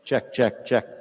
Check, check, check.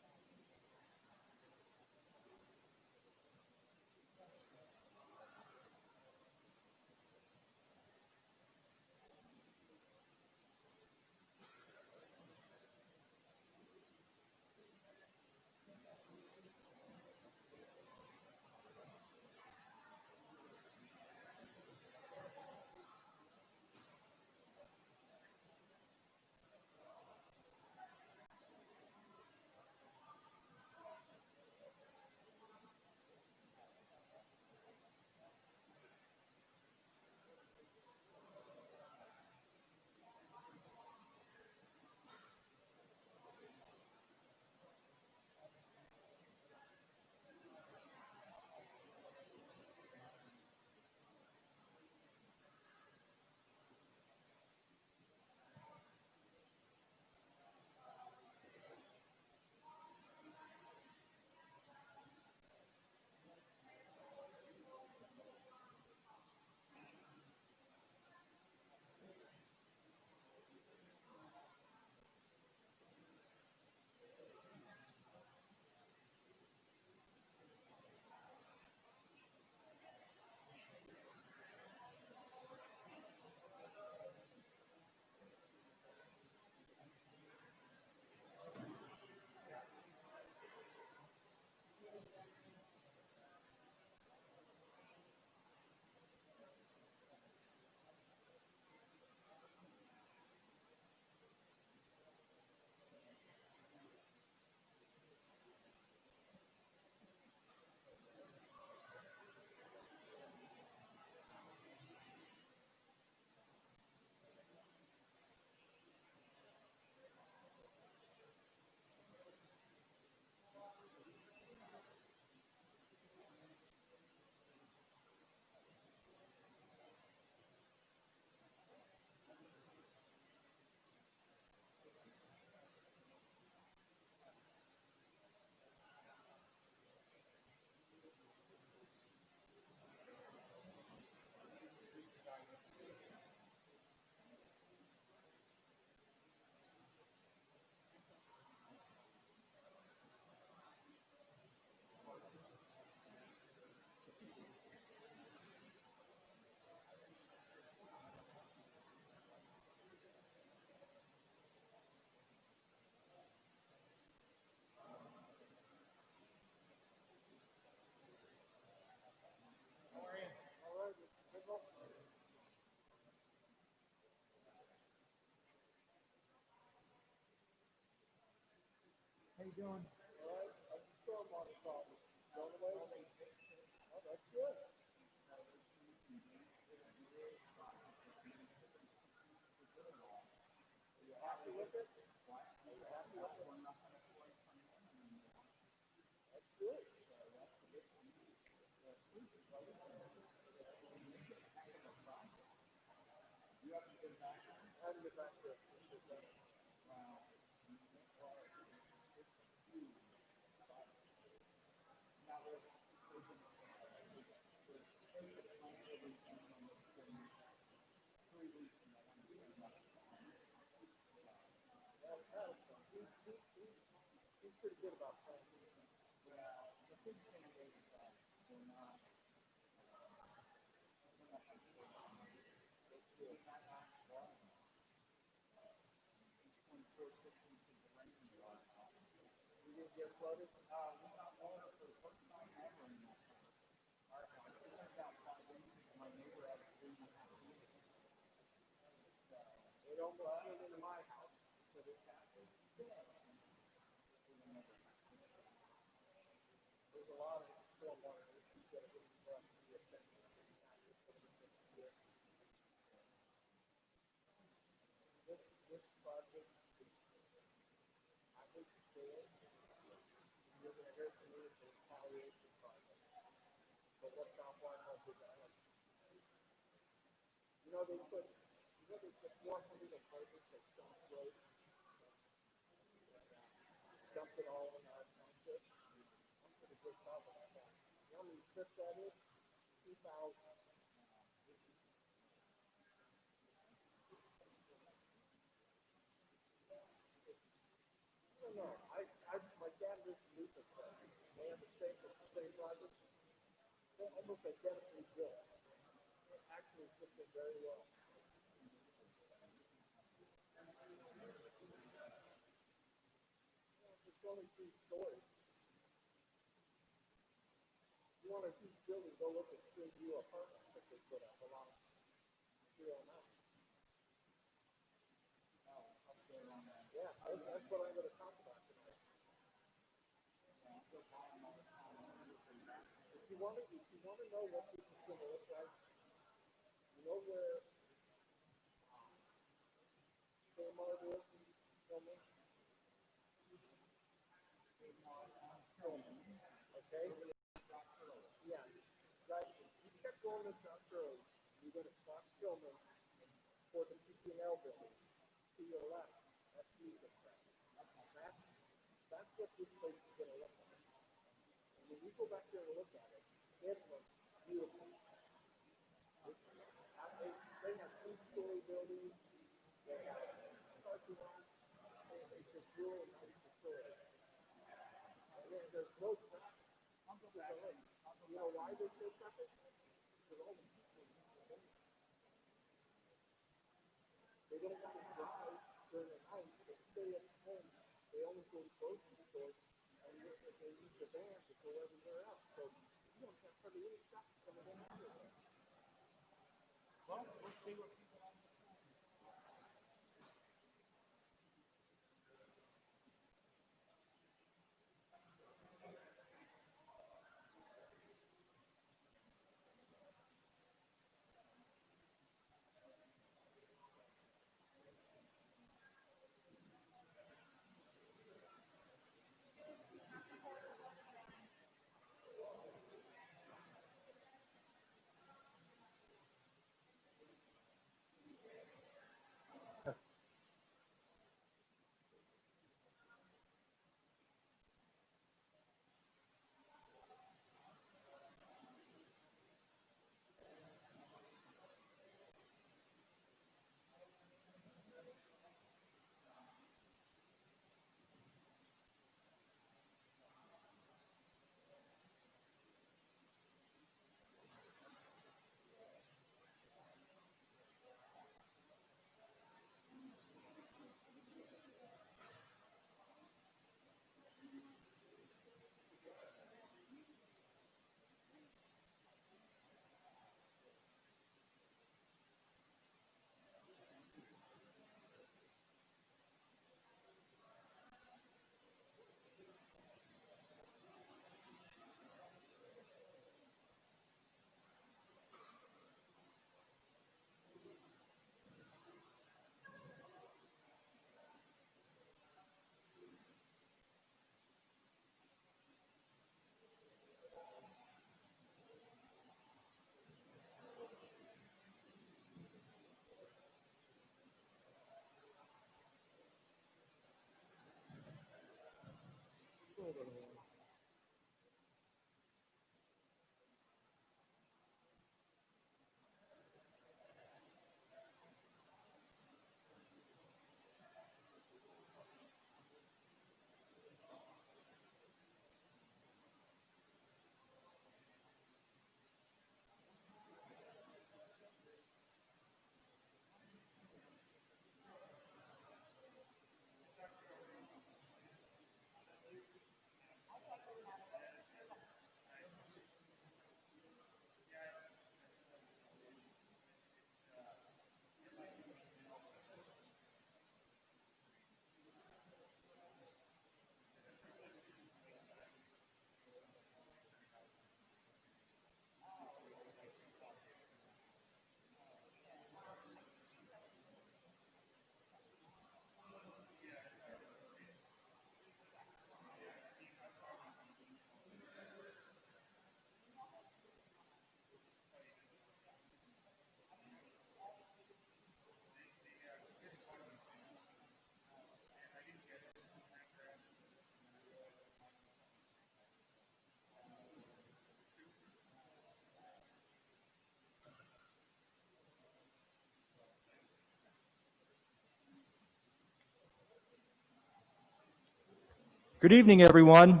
Good evening, everyone.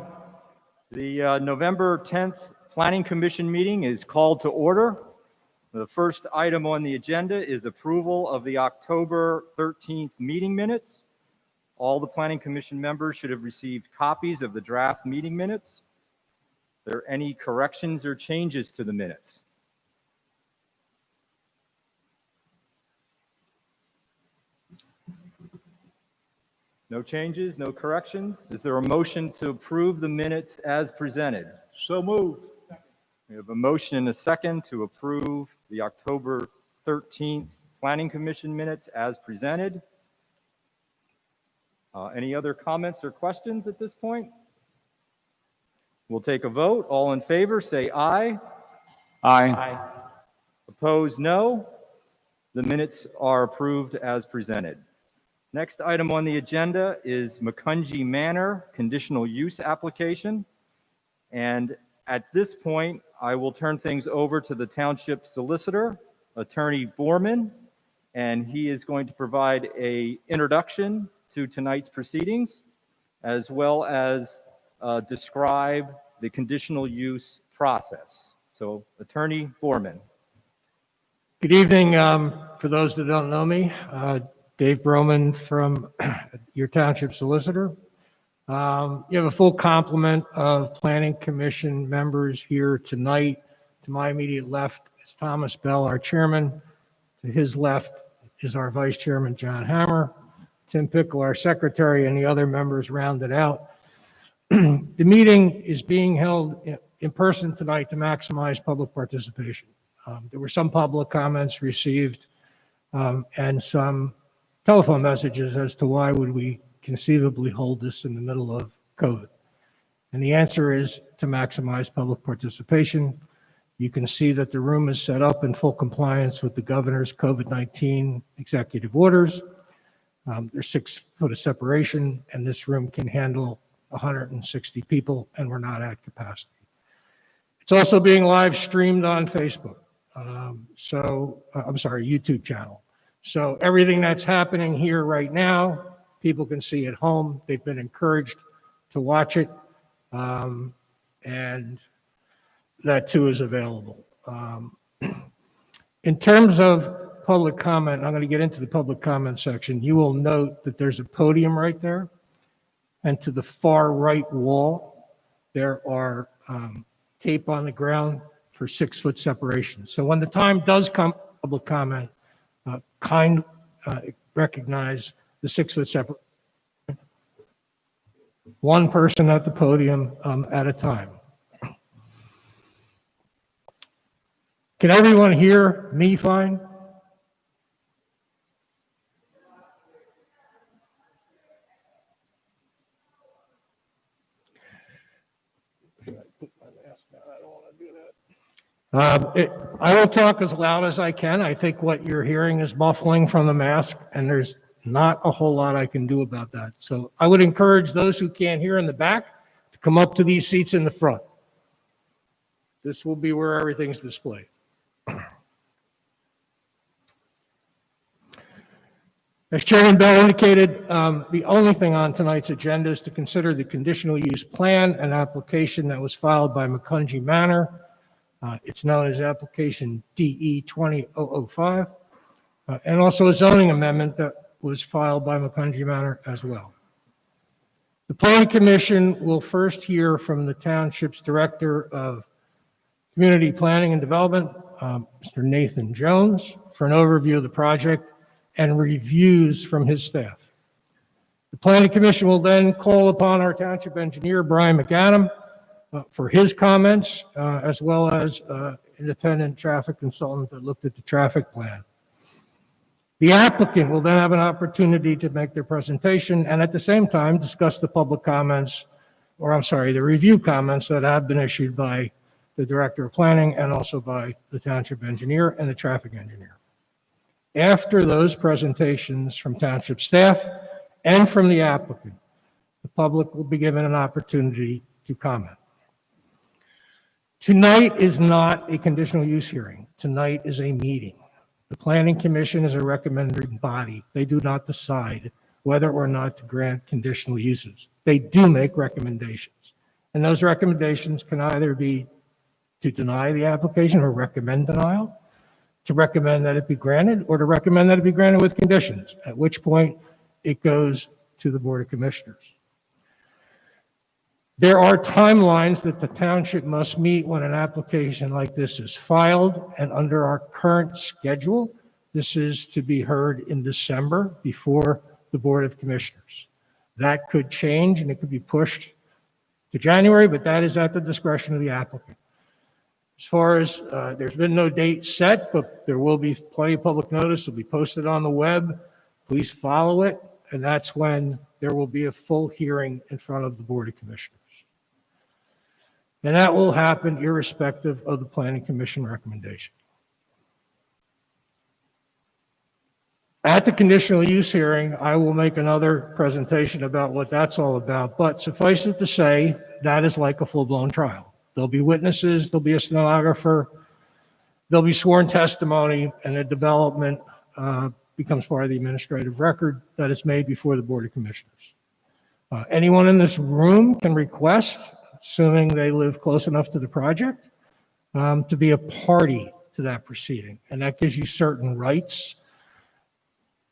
The November 10th Planning Commission meeting is called to order. The first item on the agenda is approval of the October 13th meeting minutes. All the Planning Commission members should have received copies of the draft meeting minutes. Are there any corrections or changes to the minutes? No changes, no corrections. Is there a motion to approve the minutes as presented? So moved. We have a motion and a second to approve the October 13th Planning Commission minutes as presented. Any other comments or questions at this point? We'll take a vote. All in favor, say aye. Aye. Opposed, no. The minutes are approved as presented. Next item on the agenda is Macungie Manor conditional use application. And at this point, I will turn things over to the township solicitor, Attorney Borman, and he is going to provide an introduction to tonight's proceedings, as well as describe the conditional use process. So, Attorney Borman. Good evening. For those that don't know me, Dave Broman from your township solicitor. You have a full complement of Planning Commission members here tonight. To my immediate left is Thomas Bell, our chairman. To his left is our vice chairman, John Hammer. Tim Pickle, our secretary, and the other members rounded out. The meeting is being held in person tonight to maximize public participation. There were some public comments received and some telephone messages as to why would we conceivably hold this in the middle of COVID. And the answer is to maximize public participation. You can see that the room is set up in full compliance with the governor's COVID-19 executive orders. There's 6 foot of separation, and this room can handle 160 people, and we're not at capacity. It's also being live streamed on Facebook. YouTube channel. So everything that's happening here right now, people can see at home. They've been encouraged to watch it, and that too is available. In terms of public comment, I'm going to get into the public comment section. You will note that there's a podium right there, and to the far right wall, there are tape on the ground for 6 foot separation. So when the time does come, public comment, recognize the 6 foot separation. One person at the podium at a time. Can everyone hear me fine? I will talk as loud as I can. I think what you're hearing is muffling from the mask, and there's not a whole lot I can do about that. So I would encourage those who can't hear in the back to come up to these seats in the front. This will be where everything's displayed. As Chairman Bell indicated, the only thing on tonight's agenda is to consider the conditional use plan and application that was filed by Macungie Manor. It's known as application DE 20005, and also a zoning amendment that was filed by Macungie Manor as well. The Planning Commission will first hear from the township's Director of Community Planning and Development, Mr. Nathan Jones, for an overview of the project and reviews from his staff. The Planning Commission will then call upon our township engineer, Brian McAdam, for his comments, as well as independent traffic consultant that looked at the traffic plan. The applicant will then have an opportunity to make their presentation and at the same time discuss the public comments, the review comments that have been issued by the Director of Planning and also by the township engineer and the traffic engineer. After those presentations from township staff and from the applicant, the public will be given an opportunity to comment. Tonight is not a conditional use hearing. Tonight is a meeting. The Planning Commission is a recommending body. They do not decide whether or not to grant conditional uses. They do make recommendations. And those recommendations can either be to deny the application or recommend denial, to recommend that it be granted, or to recommend that it be granted with conditions, at which point it goes to the Board of Commissioners. There are timelines that the township must meet when an application like this is filed, and under our current schedule, this is to be heard in December before the Board of Commissioners. That could change and it could be pushed to January, but that is at the discretion of the applicant. As far as, there's been no date set, but there will be plenty of public notice. It'll be posted on the web. Please follow it, and that's when there will be a full hearing in front of the Board of Commissioners. And that will happen irrespective of the Planning Commission recommendation. At the conditional use hearing, I will make another presentation about what that's all about, but suffice it to say, that is like a full-blown trial. There'll be witnesses, there'll be a stenographer, there'll be sworn testimony, and the development becomes part of the administrative record that is made before the Board of Commissioners. Anyone in this room can request, assuming they live close enough to the project, to be a party to that proceeding. And that gives you certain rights,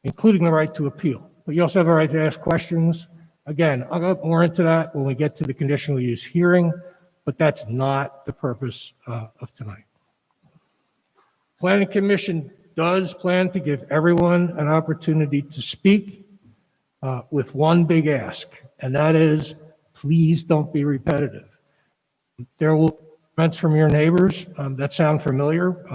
including the right to appeal. But you also have a right to ask questions. Again, I'll go more into that when we get to the conditional use hearing, but that's not the purpose of tonight. Planning Commission does plan to give everyone an opportunity to speak with one big ask, and that is, please don't be repetitive. There will be comments from your neighbors that sound familiar.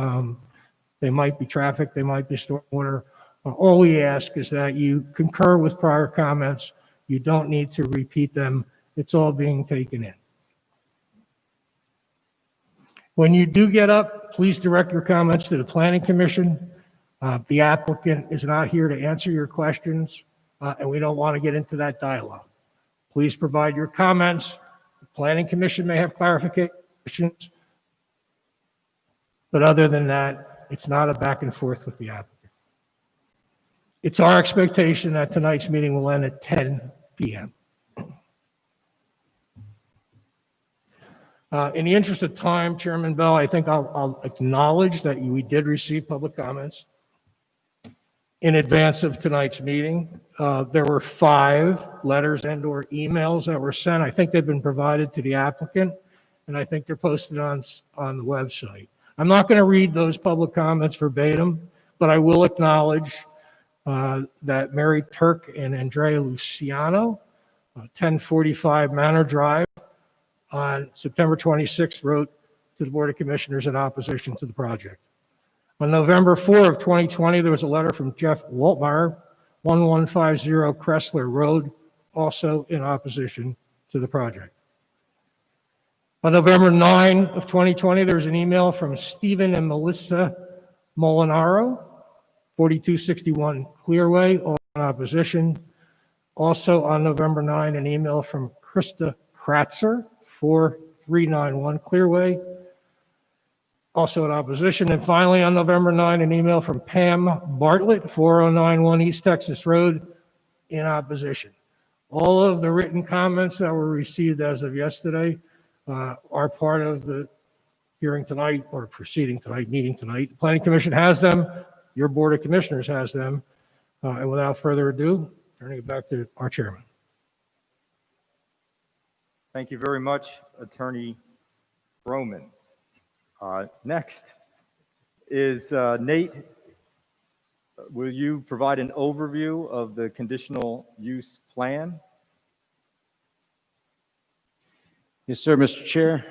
They might be traffic, they might be stormwater. All we ask is that you concur with prior comments. You don't need to repeat them. It's all being taken in. When you do get up, please direct your comments to the Planning Commission. The applicant is not here to answer your questions, and we don't want to get into that dialogue. Please provide your comments. The Planning Commission may have clarifications, but other than that, it's not a back and forth with the applicant. It's our expectation that tonight's meeting will end at 10 p.m. In the interest of time, Chairman Bell, I think I'll acknowledge that we did receive public comments in advance of tonight's meeting. There were 5 letters and/or emails that were sent. I think they've been provided to the applicant, and I think they're posted on the website. I'm not going to read those public comments verbatim, but I will acknowledge that Mary Turk and Andrea Luciano, 1045 Manor Drive, on September 26th, wrote to the Board of Commissioners in opposition to the project. On November 4 of 2020, there was a letter from Jeff Waltmeyer, 1150 Kressler Road, also in opposition to the project. On November 9 of 2020, there was an email from Stephen and Melissa Molinaro, 4261 Clearway, all in opposition. Also on November 9, an email from Krista Kratzer, 4391 Clearway, also in opposition. And finally, on November 9, an email from Pam Bartlett, 4091 East Texas Road, in opposition. All of the written comments that were received as of yesterday are part of the hearing tonight, or proceeding tonight, meeting tonight. The Planning Commission has them. Your Board of Commissioners has them. And without further ado, turning it back to our chairman. Thank you very much, Attorney Broman. Next is Nate. Will you provide an overview of the conditional use plan? Yes, sir, Mr. Chair.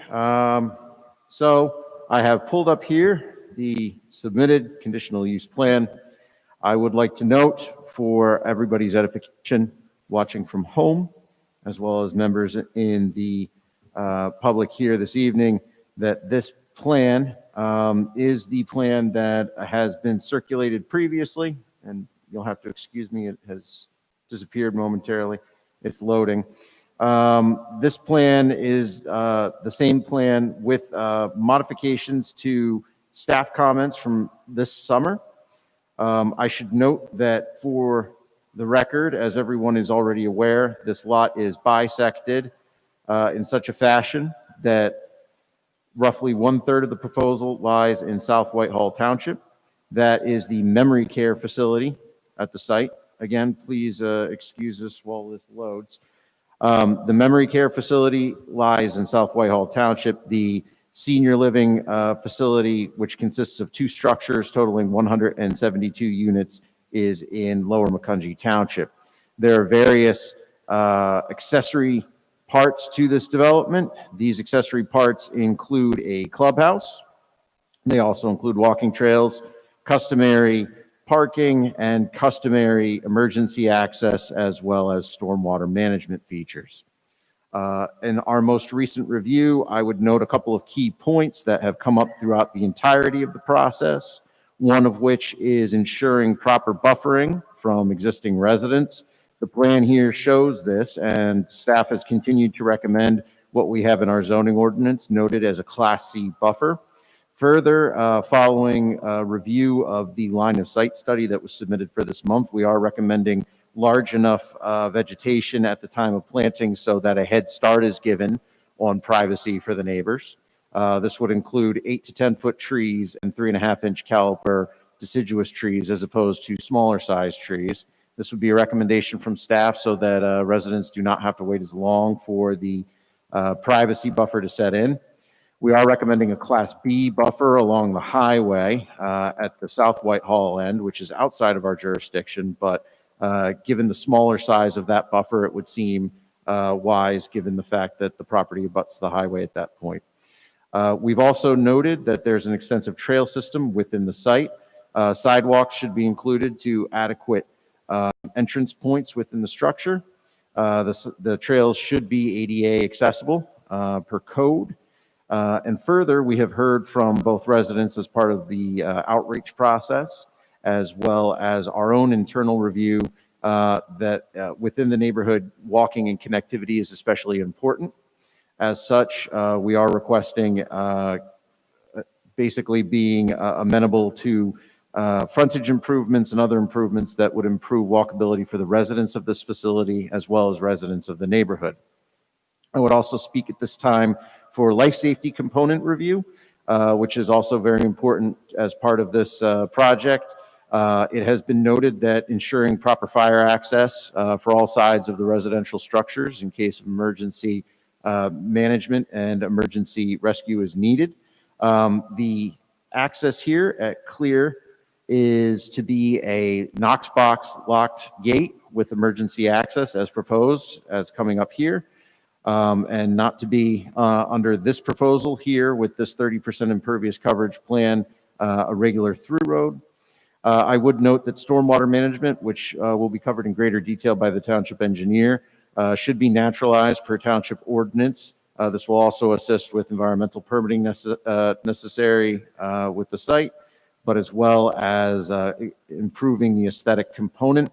So I have pulled up here the submitted conditional use plan. I would like to note, for everybody's edification watching from home, as well as members in the public here this evening, that this plan is the plan that has been circulated previously, and you'll have to excuse me, it has disappeared momentarily. It's loading. This plan is the same plan with modifications to staff comments from this summer. I should note that for the record, as everyone is already aware, this lot is bisected in such a fashion that roughly 1/3 of the proposal lies in South Whitehall Township. That is the memory care facility at the site. Again, please excuse us while this loads. The memory care facility lies in South Whitehall Township. The senior living facility, which consists of 2 structures totaling 172 units, is in Lower Macungie Township. There are various accessory parts to this development. These accessory parts include a clubhouse. They also include walking trails, customary parking, and customary emergency access, as well as stormwater management features. In our most recent review, I would note a couple of key points that have come up throughout the entirety of the process, one of which is ensuring proper buffering from existing residents. The plan here shows this, and staff has continued to recommend what we have in our zoning ordinance noted as a Class C buffer. Further, following a review of the line of sight study that was submitted for this month, we are recommending large enough vegetation at the time of planting so that a head start is given on privacy for the neighbors. This would include 8 to 10 foot trees and 3.5-inch caliper deciduous trees as opposed to smaller size trees. This would be a recommendation from staff so that residents do not have to wait as long for the privacy buffer to set in. We are recommending a Class B buffer along the highway at the South Whitehall end, which is outside of our jurisdiction, but given the smaller size of that buffer, it would seem wise given the fact that the property abuts the highway at that point. We've also noted that there's an extensive trail system within the site. Sidewalks should be included to adequate entrance points within the structure. The trails should be ADA accessible per code. And further, we have heard from both residents as part of the outreach process, as well as our own internal review, that within the neighborhood, walking and connectivity is especially important. As such, we are requesting basically being amenable to frontage improvements and other improvements that would improve walkability for the residents of this facility, as well as residents of the neighborhood. I would also speak at this time for life safety component review, which is also very important as part of this project. It has been noted that ensuring proper fire access for all sides of the residential structures in case of emergency management and emergency rescue is needed. The access here at Clear is to be a Knox box locked gate with emergency access as proposed, as coming up here. And not to be under this proposal here with this 30% impervious coverage plan, a regular through road. I would note that stormwater management, which will be covered in greater detail by the township engineer, should be naturalized per township ordinance. This will also assist with environmental permitting necessary with the site, but as well as improving the aesthetic component.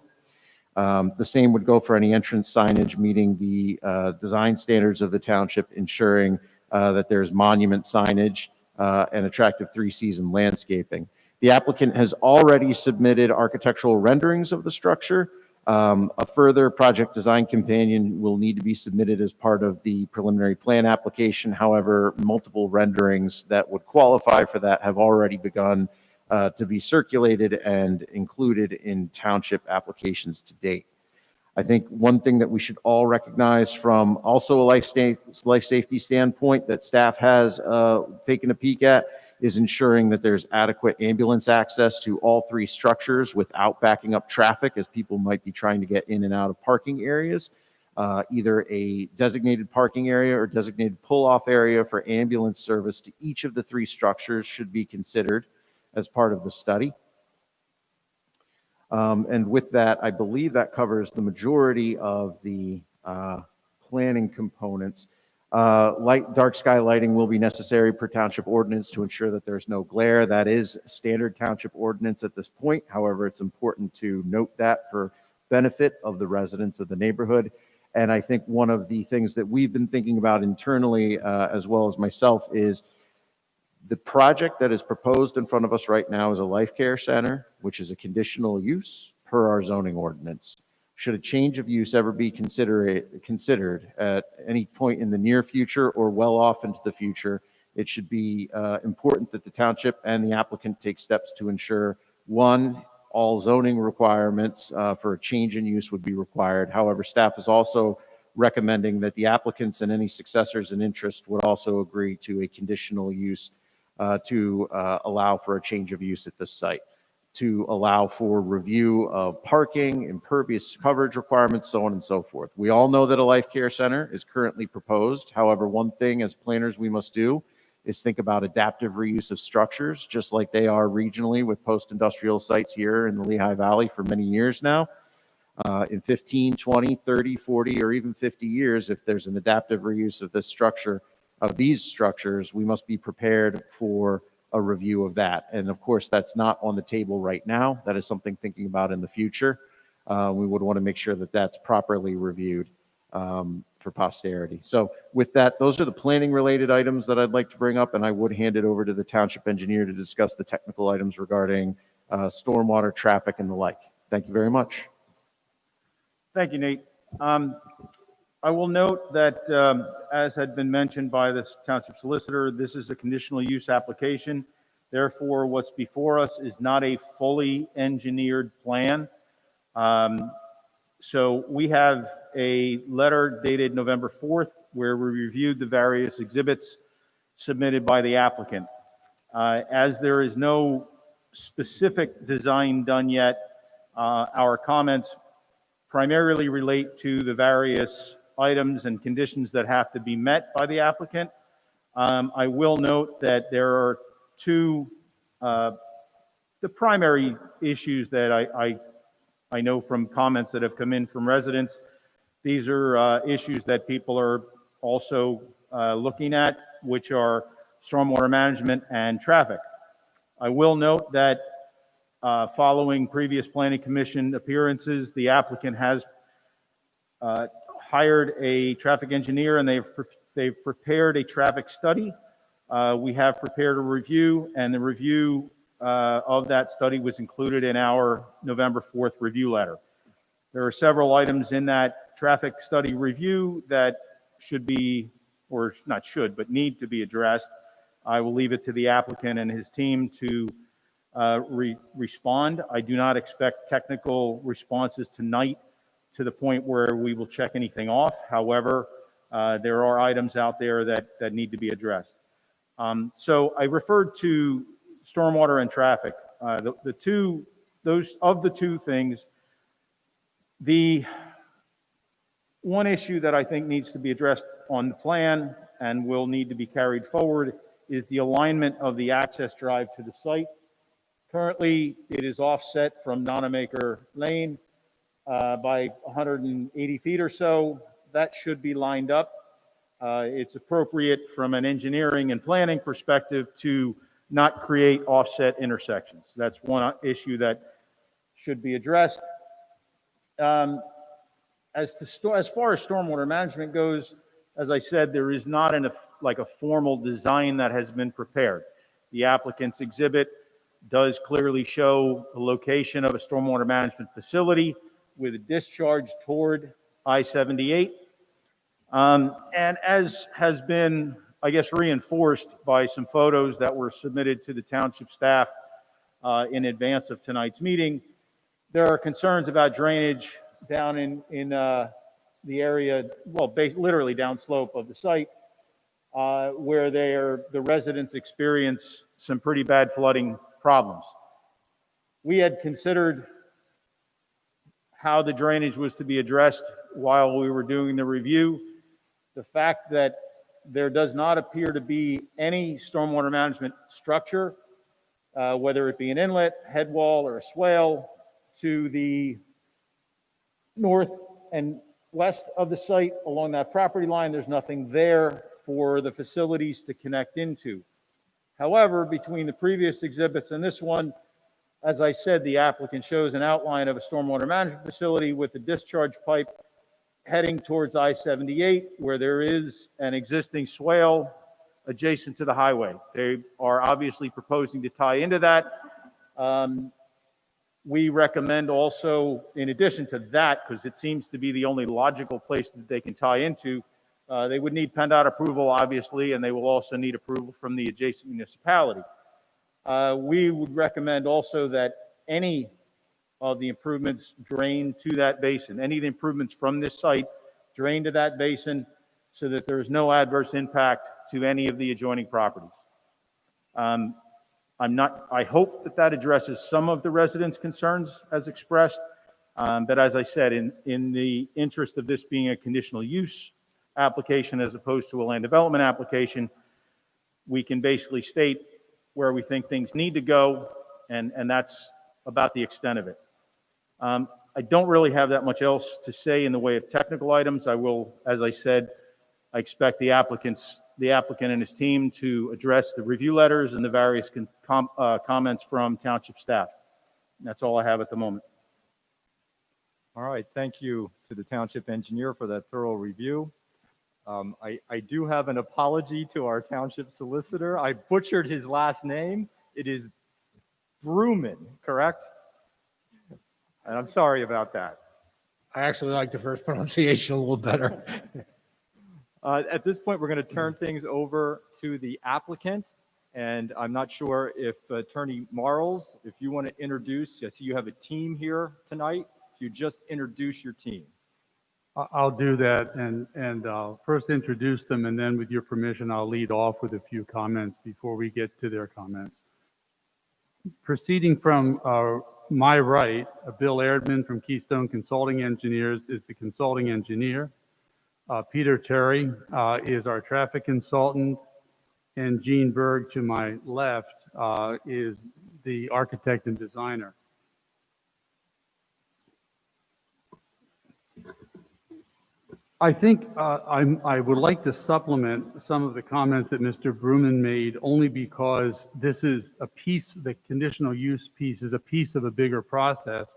The same would go for any entrance signage meeting the design standards of the township, ensuring that there's monument signage and attractive 3-season landscaping. The applicant has already submitted architectural renderings of the structure. A further project design companion will need to be submitted as part of the preliminary plan application. However, multiple renderings that would qualify for that have already begun to be circulated and included in township applications to date. I think one thing that we should all recognize from also a life safety standpoint that staff has taken a peek at is ensuring that there's adequate ambulance access to all 3 structures without backing up traffic as people might be trying to get in and out of parking areas. Either a designated parking area or designated pull-off area for ambulance service to each of the 3 structures should be considered as part of the study. And with that, I believe that covers the majority of the planning components. Dark sky lighting will be necessary per township ordinance to ensure that there's no glare. That is standard township ordinance at this point. However, it's important to note that for benefit of the residents of the neighborhood. And I think one of the things that we've been thinking about internally, as well as myself, is the project that is proposed in front of us right now is a life care center, which is a conditional use per our zoning ordinance. Should a change of use ever be considered at any point in the near future or well off into the future, it should be important that the township and the applicant take steps to ensure, one, all zoning requirements for a change in use would be required. However, staff is also recommending that the applicants and any successors in interest would also agree to a conditional use to allow for a change of use at this site, to allow for review of parking, impervious coverage requirements, so on and so forth. We all know that a life care center is currently proposed. However, one thing as planners we must do is think about adaptive reuse of structures, just like they are regionally with post-industrial sites here in the Lehigh Valley for many years now. In 15, 20, 30, 40, or even 50 years, if there's an adaptive reuse of this structure, of these structures, we must be prepared for a review of that. And of course, that's not on the table right now. That is something thinking about in the future. We would want to make sure that that's properly reviewed for posterity. So with that, those are the planning related items that I'd like to bring up, and I would hand it over to the township engineer to discuss the technical items regarding stormwater, traffic, and the like. Thank you very much. Thank you, Nate. I will note that, as had been mentioned by the township solicitor, this is a conditional use application. Therefore, what's before us is not a fully engineered plan. So we have a letter dated November 4th where we reviewed the various exhibits submitted by the applicant. As there is no specific design done yet, our comments primarily relate to the various items and conditions that have to be met by the applicant. I will note that there are two, the primary issues that I know from comments that have come in from residents. These are issues that people are also looking at, which are stormwater management and traffic. I will note that following previous planning commission appearances, the applicant has hired a traffic engineer, and they've prepared a traffic study. We have prepared a review, and the review of that study was included in our November 4th review letter. There are several items in that traffic study review that should be, or not should, but need to be addressed. I will leave it to the applicant and his team to respond. I do not expect technical responses tonight to the point where we will check anything off. However, there are items out there that need to be addressed. So I referred to stormwater and traffic. The two things, the one issue that I think needs to be addressed on the plan and will need to be carried forward is the alignment of the access drive to the site. Currently, it is offset from Nonamaker Lane by 180 feet or so. That should be lined up. It's appropriate from an engineering and planning perspective to not create offset intersections. That's one issue that should be addressed. As far as stormwater management goes, as I said, there is not a formal design that has been prepared. The applicant's exhibit does clearly show the location of a stormwater management facility with a discharge toward I-78. And as has been, I guess, reinforced by some photos that were submitted to the township staff in advance of tonight's meeting, there are concerns about drainage down in the area, well, literally downslope of the site, where the residents experience some pretty bad flooding problems. We had considered how the drainage was to be addressed while we were doing the review. The fact that there does not appear to be any stormwater management structure, whether it be an inlet, head wall, or a swale, to the north and west of the site along that property line. There's nothing there for the facilities to connect into. However, between the previous exhibits and this one, as I said, the applicant shows an outline of a stormwater management facility with the discharge pipe heading towards I-78, where there is an existing swale adjacent to the highway. They are obviously proposing to tie into that. We recommend also, in addition to that, because it seems to be the only logical place that they can tie into, they would need PennDOT approval, obviously, and they will also need approval from the adjacent municipality. We would recommend also that any of the improvements drain to that basin, any of the improvements from this site drain to that basin so that there is no adverse impact to any of the adjoining properties. I hope that that addresses some of the residents' concerns as expressed, but as I said, in the interest of this being a conditional use application as opposed to a land development application, we can basically state where we think things need to go, and that's about the extent of it. I don't really have that much else to say in the way of technical items. I will, as I said, I expect the applicant and his team to address the review letters and the various comments from township staff. And that's all I have at the moment. All right, thank you to the township engineer for that thorough review. I do have an apology to our township solicitor. I butchered his last name. It is Bruman, correct? And I'm sorry about that. I actually like the first pronunciation a little better. At this point, we're going to turn things over to the applicant, and I'm not sure if Attorney Marles, if you want to introduce, I see you have a team here tonight. If you just introduce your team. I'll do that, and I'll first introduce them, and then with your permission, I'll lead off with a few comments before we get to their comments. Proceeding from my right, Bill Erdman from Keystone Consulting Engineers is the consulting engineer. Peter Terry is our traffic consultant, and Gene Berg to my left is the architect and designer. I think I would like to supplement some of the comments that Mr. Bruman made, only because this is a piece, the conditional use piece is a piece of a bigger process,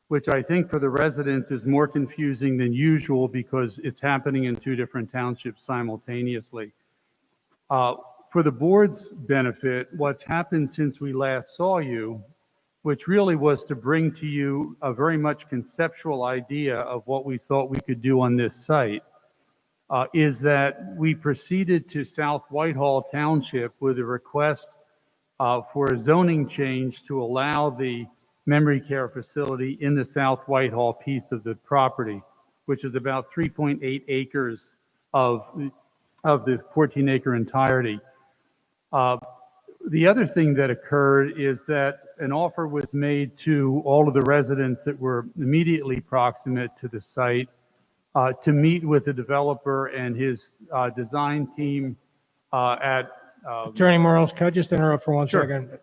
which I think for the residents is more confusing than usual because it's happening in two different townships simultaneously. For the board's benefit, what's happened since we last saw you, which really was to bring to you a very much conceptual idea of what we thought we could do on this site, is that we proceeded to South Whitehall Township with a request for a zoning change to allow the memory care facility in the South Whitehall piece of the property, which is about 3.8 acres of the 14-acre entirety. The other thing that occurred is that an offer was made to all of the residents that were immediately proximate to the site to meet with the developer and his design team at... Attorney Morales, can I just interrupt for one Sure. second?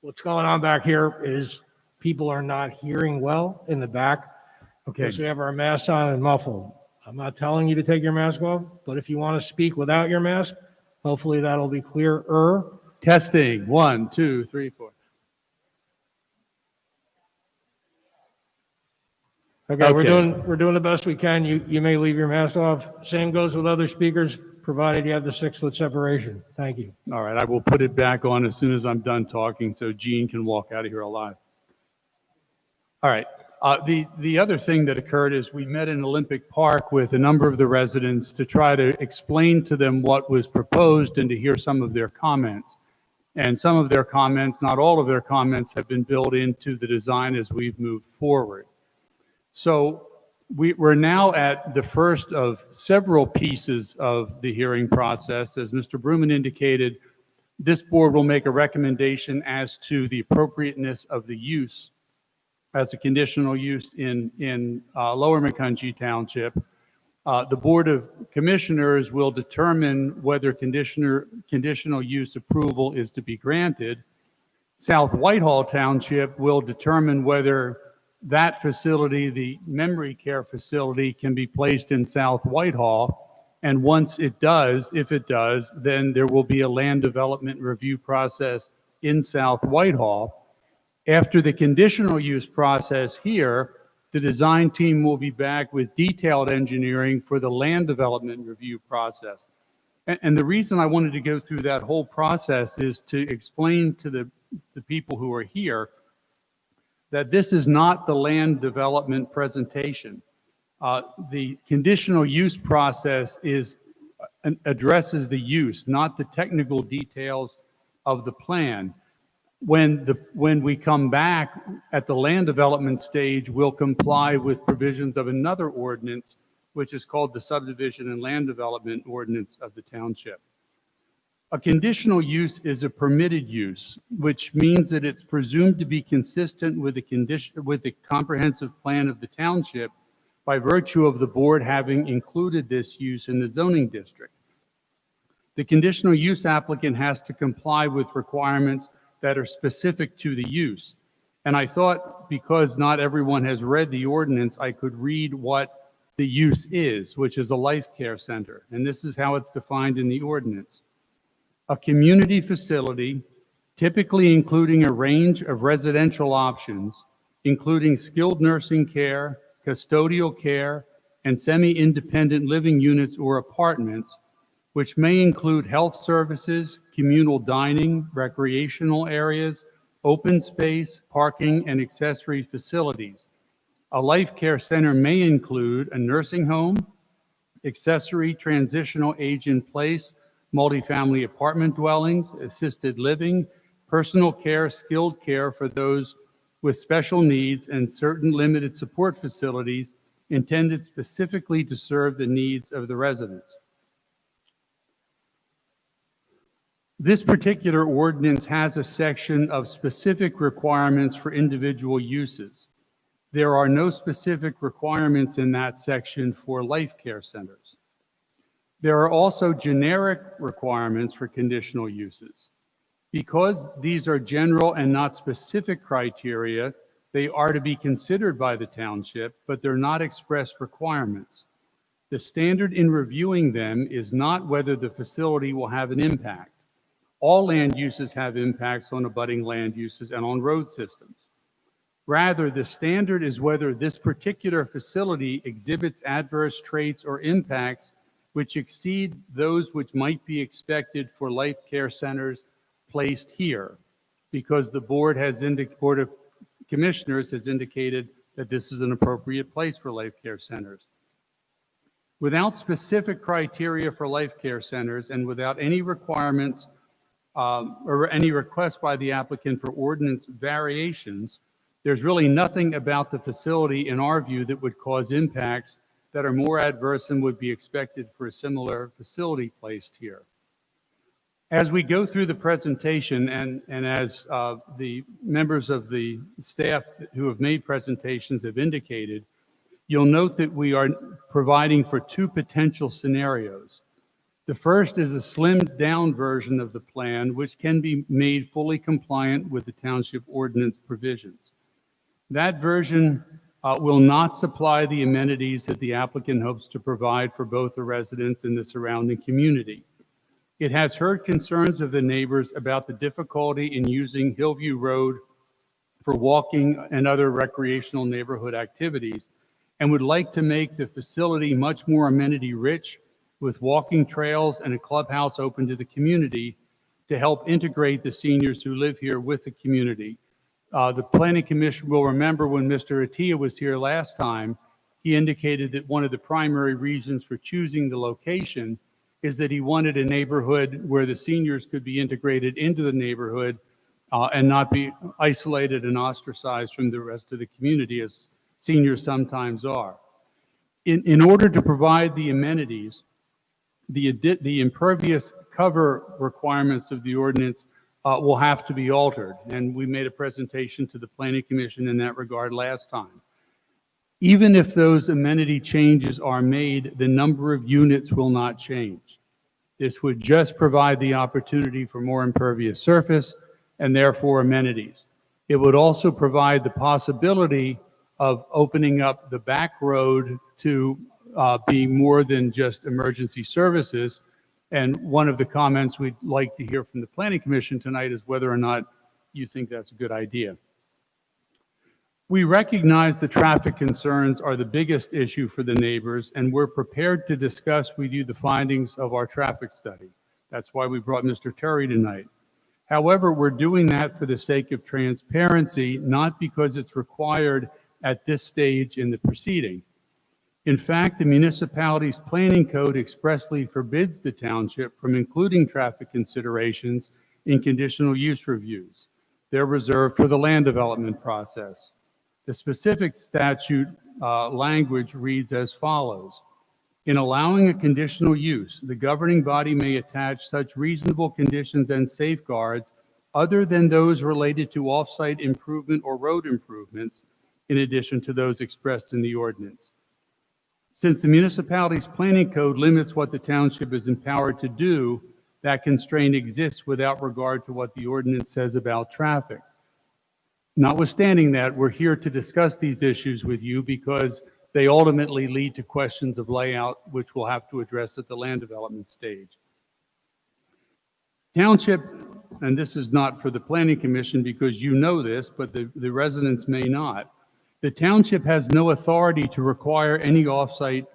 What's going on back here is people are not hearing well in the back. Okay. Because we have our masks on and muffled. I'm not telling you to take your mask off, but if you want to speak without your mask, hopefully that'll be clearer. Testing, 1, 2, 3, 4. Okay, Okay. we're doing the best we can. You may leave your mask off. Same goes with other speakers, provided you have the 6-foot separation. Thank you. All right, I will put it back on as soon as I'm done talking so Gene can walk out of here alive. All right, the other thing that occurred is we met in Olympic Park with a number of the residents to try to explain to them what was proposed and to hear some of their comments. And some of their comments, not all of their comments, have been built into the design as we've moved forward. So we're now at the first of several pieces of the hearing process. As Mr. Bruman indicated, this board will make a recommendation as to the appropriateness of the use as a conditional use in Lower Macungie Township. The Board of Commissioners will determine whether conditional use approval is to be granted. South Whitehall Township will determine whether that facility, the memory care facility, can be placed in South Whitehall. And once it does, if it does, then there will be a land development review process in South Whitehall. After the conditional use process here, the design team will be back with detailed engineering for the land development review process. And the reason I wanted to go through that whole process is to explain to the people who are here that this is not the land development presentation. The conditional use process addresses the use, not the technical details of the plan. When we come back at the land development stage, we'll comply with provisions of another ordinance, which is called the Subdivision and Land Development Ordinance of the Township. A conditional use is a permitted use, which means that it's presumed to be consistent with the comprehensive plan of the township by virtue of the board having included this use in the zoning district. The conditional use applicant has to comply with requirements that are specific to the use. And I thought, because not everyone has read the ordinance, I could read what the use is, which is a life care center. And this is how it's defined in the ordinance. A community facility, typically including a range of residential options, including skilled nursing care, custodial care, and semi-independent living units or apartments, which may include health services, communal dining, recreational areas, open space, parking, and accessory facilities. A life care center may include a nursing home, accessory transitional age in place, multifamily apartment dwellings, assisted living, personal care, skilled care for those with special needs, and certain limited support facilities intended specifically to serve the needs of the residents. This particular ordinance has a section of specific requirements for individual uses. There are no specific requirements in that section for life care centers. There are also generic requirements for conditional uses. Because these are general and not specific criteria, they are to be considered by the township, but they're not express requirements. The standard in reviewing them is not whether the facility will have an impact. All land uses have impacts on abutting land uses and on road systems. Rather, the standard is whether this particular facility exhibits adverse traits or impacts which exceed those which might be expected for life care centers placed here, because the Board of Commissioners has indicated that this is an appropriate place for life care centers. Without specific criteria for life care centers and without any requirements or any request by the applicant for ordinance variations, there's really nothing about the facility, in our view, that would cause impacts that are more adverse than would be expected for a similar facility placed here. As we go through the presentation, and as the members of the staff who have made presentations have indicated, you'll note that we are providing for two potential scenarios. The first is a slimmed down version of the plan, which can be made fully compliant with the township ordinance provisions. That version will not supply the amenities that the applicant hopes to provide for both the residents and the surrounding community. It has heard concerns of the neighbors about the difficulty in using Hillview Road for walking and other recreational neighborhood activities, and would like to make the facility much more amenity rich, with walking trails and a clubhouse open to the community to help integrate the seniors who live here with the community. The Planning Commission will remember when Mr. Attia was here last time, he indicated that one of the primary reasons for choosing the location is that he wanted a neighborhood where the seniors could be integrated into the neighborhood and not be isolated and ostracized from the rest of the community, as seniors sometimes are. In order to provide the amenities, the impervious cover requirements of the ordinance will have to be altered. And we made a presentation to the Planning Commission in that regard last time. Even if those amenity changes are made, the number of units will not change. This would just provide the opportunity for more impervious surface and therefore amenities. It would also provide the possibility of opening up the back road to be more than just emergency services. And one of the comments we'd like to hear from the Planning Commission tonight is whether or not you think that's a good idea. We recognize the traffic concerns are the biggest issue for the neighbors, and we're prepared to discuss with you the findings of our traffic study. That's why we brought Mr. Terry tonight. However, we're doing that for the sake of transparency, not because it's required at this stage in the proceeding. In fact, the municipality's planning code expressly forbids the township from including traffic considerations in conditional use reviews. They're reserved for the land development process. The specific statute language reads as follows. In allowing a conditional use, the governing body may attach such reasonable conditions and safeguards other than those related to off-site improvement or road improvements, in addition to those expressed in the ordinance. Since the municipality's planning code limits what the township is empowered to do, that constraint exists without regard to what the ordinance says about traffic. Notwithstanding that, we're here to discuss these issues with you because they ultimately lead to questions of layout, which we'll have to address at the land development stage. Township, and this is not for the Planning Commission because you know this, but the residents may not. The township has no authority to require any off-site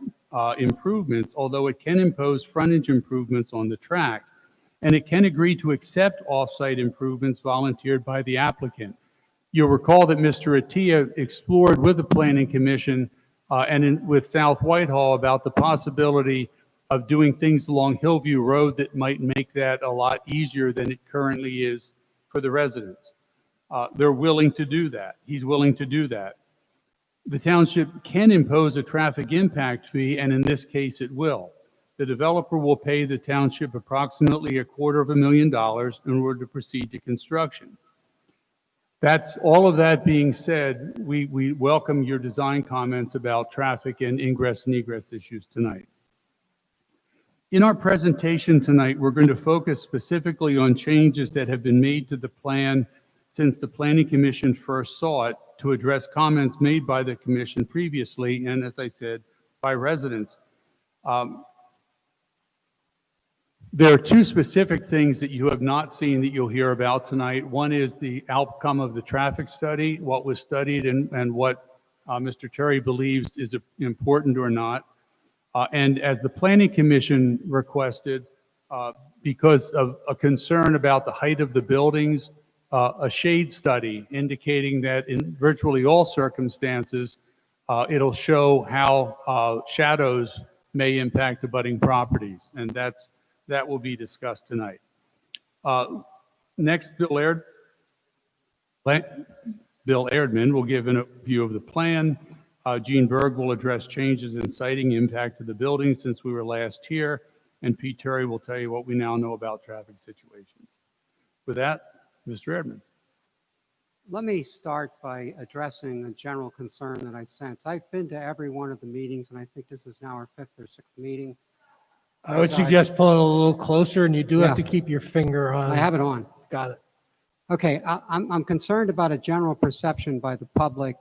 improvements, although it can impose frontage improvements on the tract, and it can agree to accept off-site improvements volunteered by the applicant. You'll recall that Mr. Attia explored with the Planning Commission with South Whitehall about the possibility of doing things along Hillview Road that might make that a lot easier than it currently is for the residents. They're willing to do that. He's willing to do that. The township can impose a traffic impact fee, and in this case, it will. The developer will pay the township approximately $250,000 in order to proceed to construction. That's all of that being said, we welcome your design comments about traffic and ingress and egress issues tonight. In our presentation tonight, we're going to focus specifically on changes that have been made to the plan since the Planning Commission first saw it to address comments made by the Commission previously, and as I said, by residents. There are two specific things that you have not seen that you'll hear about tonight. One is the outcome of the traffic study, what was studied and what Mr. Terry believes is important or not. And as the Planning Commission requested, because of a concern about the height of the buildings, a shade study indicating that in virtually all circumstances, it'll show how shadows may impact abutting properties. And that will be discussed tonight. Next, Bill Erdman will give a view of the plan. Gene Berg will address changes in siting impact to the building since we were last here. And Pete Terry will tell you what we now know about traffic situations. With that, Mr. Erdman. Let me start by addressing a general concern that I sense. I've been to every one of the meetings, and I think this is now our 5th or 6th meeting. I would suggest pulling it a little closer, and you do have Yeah. to keep your finger on. I have it on. Got it. Okay, I'm concerned about a general perception by the public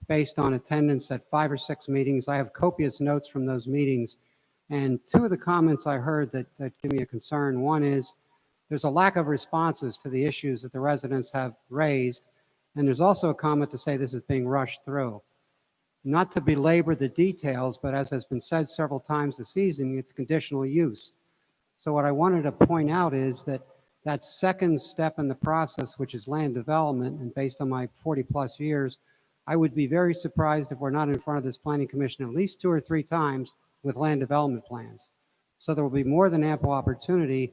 based on attendance at 5 or 6 meetings. I have copious notes from those meetings, and two of the comments I heard that give me a concern. One is there's a lack of responses to the issues that the residents have raised, and there's also a comment to say this is being rushed through. Not to belabor the details, but as has been said several times this evening, it's conditional use. So what I wanted to point out is that second step in the process, which is land development, and based on my 40 plus years, I would be very surprised if we're not in front of this Planning Commission at least 2 or 3 times with land development plans. So there will be more than ample opportunity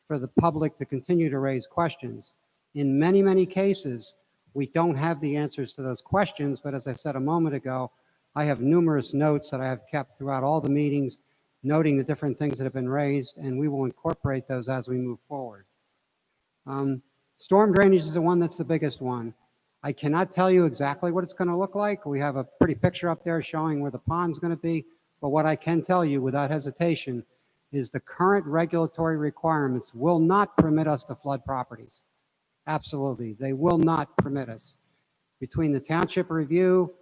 for the public to continue to raise questions. In many, many cases, we don't have the answers to those questions, but as I said a moment ago, I have numerous notes that I have kept throughout all the meetings, noting the different things that have been raised, and we will incorporate those as we move forward. Storm drainage is the one that's the biggest one. I cannot tell you exactly what it's going to look like. We have a pretty picture up there showing where the pond's going to be, but what I can tell you without hesitation is the current regulatory requirements will not permit us to flood properties. Absolutely, they will not permit us. Between the township review,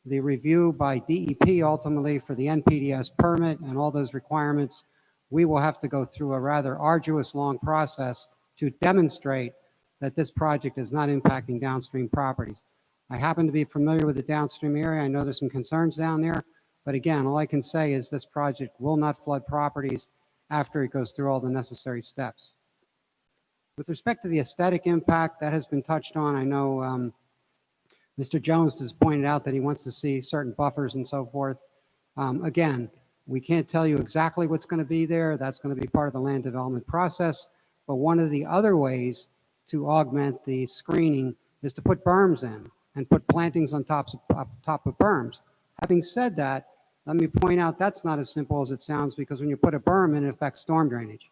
the review by DEP ultimately for the NPDES permit and all those requirements, we will have to go through a rather arduous, long process to demonstrate that this project is not impacting downstream properties. I happen to be familiar with the downstream area. I know there's some concerns down there, but again, all I can say is this project will not flood properties after it goes through all the necessary steps. With respect to the aesthetic impact, that has been touched on. I know Mr. Jones has pointed out that he wants to see certain buffers and so forth. Again, we can't tell you exactly what's going to be there. That's going to be part of the land development process. But one of the other ways to augment the screening is to put berms in and put plantings on top of berms. Having said that, let me point out that's not as simple as it sounds, because when you put a berm in, it affects storm drainage.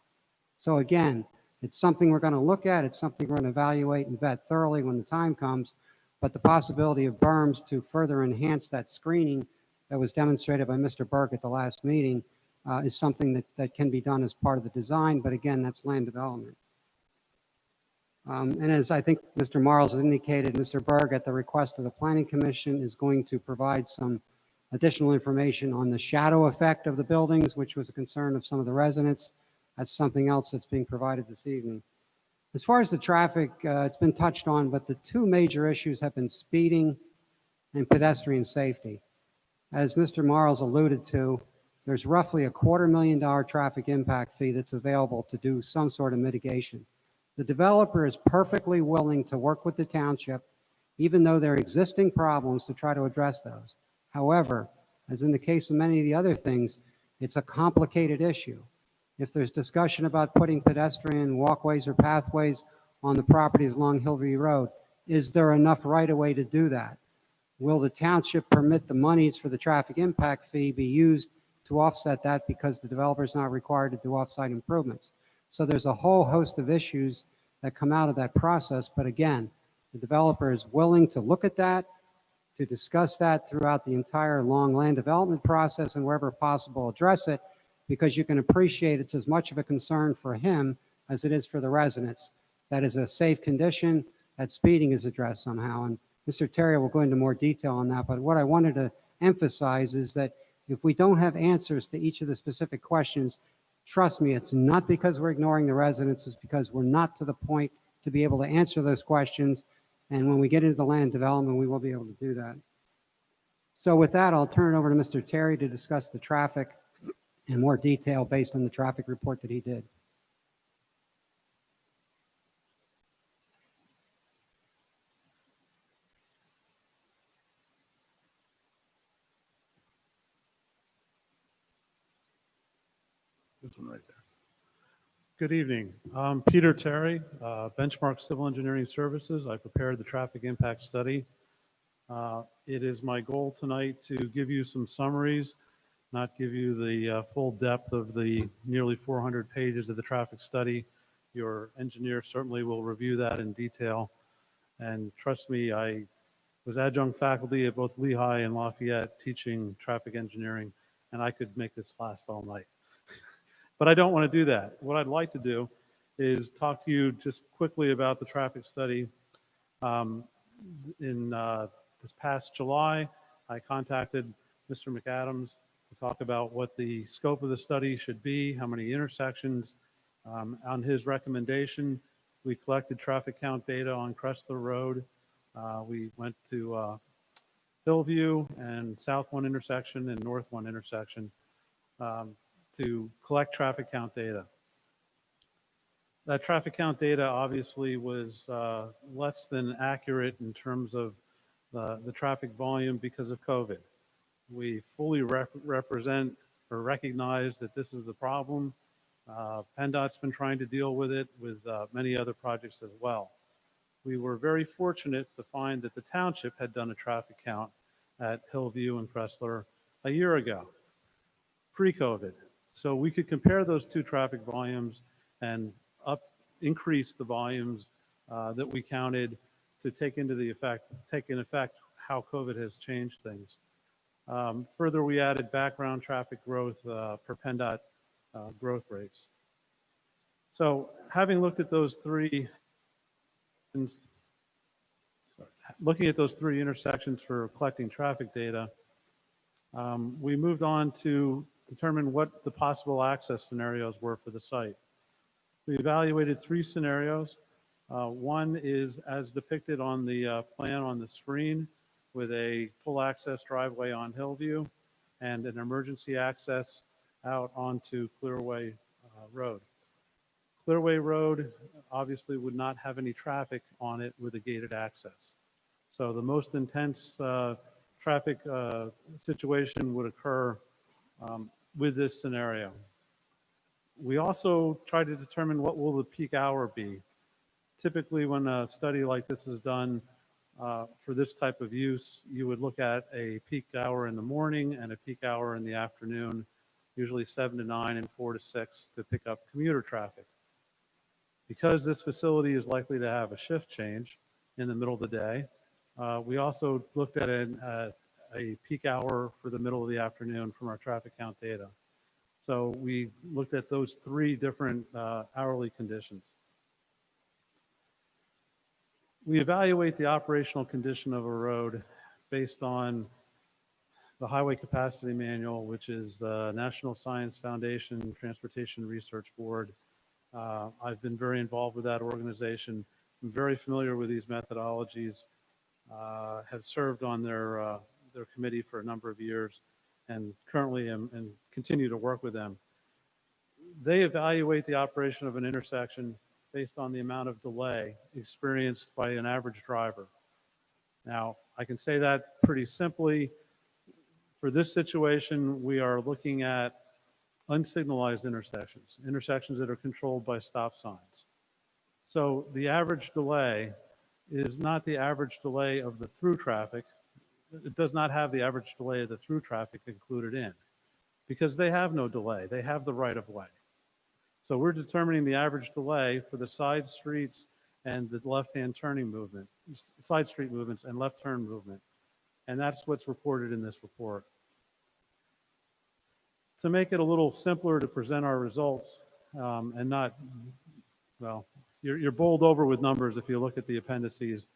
So again, it's something we're going to look at. It's something we're going to evaluate and vet thoroughly when the time comes. But the possibility of berms to further enhance that screening that was demonstrated by Mr. Berg at the last meeting is something that can be done as part of the design. But again, that's land development. And as I think Mr. Marles has indicated, Mr. Berg, at the request of the Planning Commission, is going to provide some additional information on the shadow effect of the buildings, which was a concern of some of the residents. That's something else that's being provided this evening. As far as the traffic, it's been touched on, but the two major issues have been speeding and pedestrian safety. As Mr. Marles alluded to, there's roughly a $250,000 traffic impact fee that's available to do some sort of mitigation. The developer is perfectly willing to work with the township, even though there are existing problems, to try to address those. However, as in the case of many of the other things, it's a complicated issue. If there's discussion about putting pedestrian walkways or pathways on the properties along Hillview Road, is there enough right-of-way to do that? Will the township permit the monies for the traffic impact fee be used to offset that, because the developer is not required to do off-site improvements? So there's a whole host of issues that come out of that process. But again, the developer is willing to look at that, to discuss that throughout the entire long land development process, and wherever possible address it, because you can appreciate it's as much of a concern for him as it is for the residents. That is a safe condition, that speeding is addressed somehow. And Mr. Terry will go into more detail on that. But what I wanted to emphasize is that if we don't have answers to each of the specific questions, trust me, it's not because we're ignoring the residents, it's because we're not to the point to be able to answer those questions. And when we get into the land development, we will be able to do that. So with that, I'll turn it over to Mr. Terry to discuss the traffic in more detail based on the traffic report that he did. This one right there. Good evening. I'm Peter Terry, Benchmark Civil Engineering Services. I prepared the traffic impact study. It is my goal tonight to give you some summaries, not give you the full depth of the nearly 400 pages of the traffic study. Your engineer certainly will review that in detail. And trust me, I was adjunct faculty at both Lehigh and Lafayette teaching traffic engineering, and I could make this last all night. But I don't want to do that. What I'd like to do is talk to you just quickly about the traffic study. In this past July, I contacted Mr. McAdams to talk about what the scope of the study should be, how many intersections. On his recommendation, we collected traffic count data on Crestler Road. We went to Hillview and South 1 intersection and North 1 intersection to collect traffic count data. That traffic count data obviously was less than accurate in terms of the traffic volume because of COVID. We fully represent or recognize that this is a problem. PennDOT's been trying to deal with it with many other projects as well. We were very fortunate to find that the township had done a traffic count at Hillview and Crestler a year ago, pre-COVID. So we could compare those two traffic volumes and increase the volumes that we counted to take in effect how COVID has changed things. Further, we added background traffic growth per PennDOT growth rates. So having looked at those looking at those three intersections for collecting traffic data, we moved on to determine what the possible access scenarios were for the site. We evaluated three scenarios. One is as depicted on the plan on the screen, with a full access driveway on Hillview and an emergency access out onto Clearway Road. Clearway Road obviously would not have any traffic on it with a gated access. So the most intense traffic situation would occur with this scenario. We also try to determine what will the peak hour be. Typically, when a study like this is done for this type of use, you would look at a peak hour in the morning and a peak hour in the afternoon, usually 7 to 9 and 4 to 6 to pick up commuter traffic. Because this facility is likely to have a shift change in the middle of the day, we also looked at a peak hour for the middle of the afternoon from our traffic count data. So we looked at those 3 different hourly conditions. We evaluate the operational condition of a road based on the Highway Capacity Manual, which is the National Science Foundation Transportation Research Board. I've been very involved with that organization. I'm very familiar with these methodologies, have served on their committee for a number of years, and currently am and continue to work with them. They evaluate the operation of an intersection based on the amount of delay experienced by an average driver. Now, I can say that pretty simply. For this situation, we are looking at unsignalized intersections that are controlled by stop signs. So the average delay is not the average delay of the through traffic. It does not have the average delay of the through traffic included in, because they have no delay. They have the right of way. So we're determining the average delay for the side streets and the left-hand turning movement, side street movements and left turn movement. And that's what's reported in this report. To make it a little simpler to present our results and not, well, you're bowled over with numbers if you look at the appendices,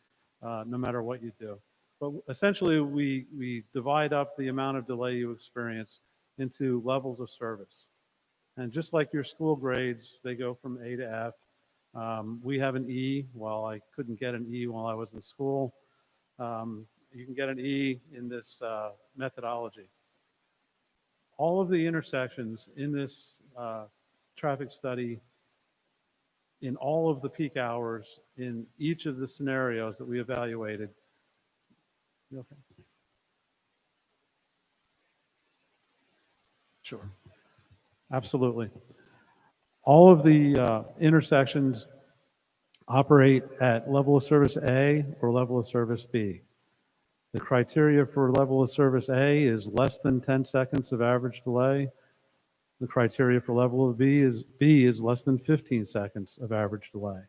no matter what you do. But essentially, we divide up the amount of delay you experience into levels of service. And just like your school grades, they go from A to F. We have an E. While I couldn't get an E while I was in school, you can get an E in this methodology. All of the intersections in this traffic study, in all of the peak hours, in each of the scenarios that we evaluated. You okay? Sure. Absolutely. All of the intersections operate at level of service A or level of service B. The criteria for level of service A is less than 10 seconds of average delay. The criteria for level of B is less than 15 seconds of average delay.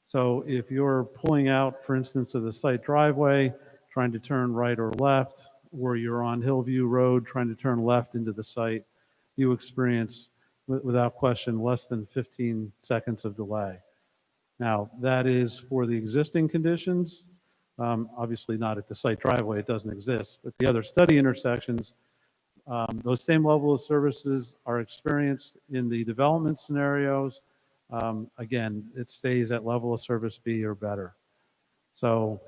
So if you're pulling out, for instance, of the site driveway, trying to turn right or left, or you're on Hillview Road trying to turn left into the site, you experience, without question, less than 15 seconds of delay. Now, that is for the existing conditions. Obviously not at the site driveway, it doesn't exist. But the other study intersections, those same level of services are experienced in the development scenarios. Again, it stays at level of service B or better. So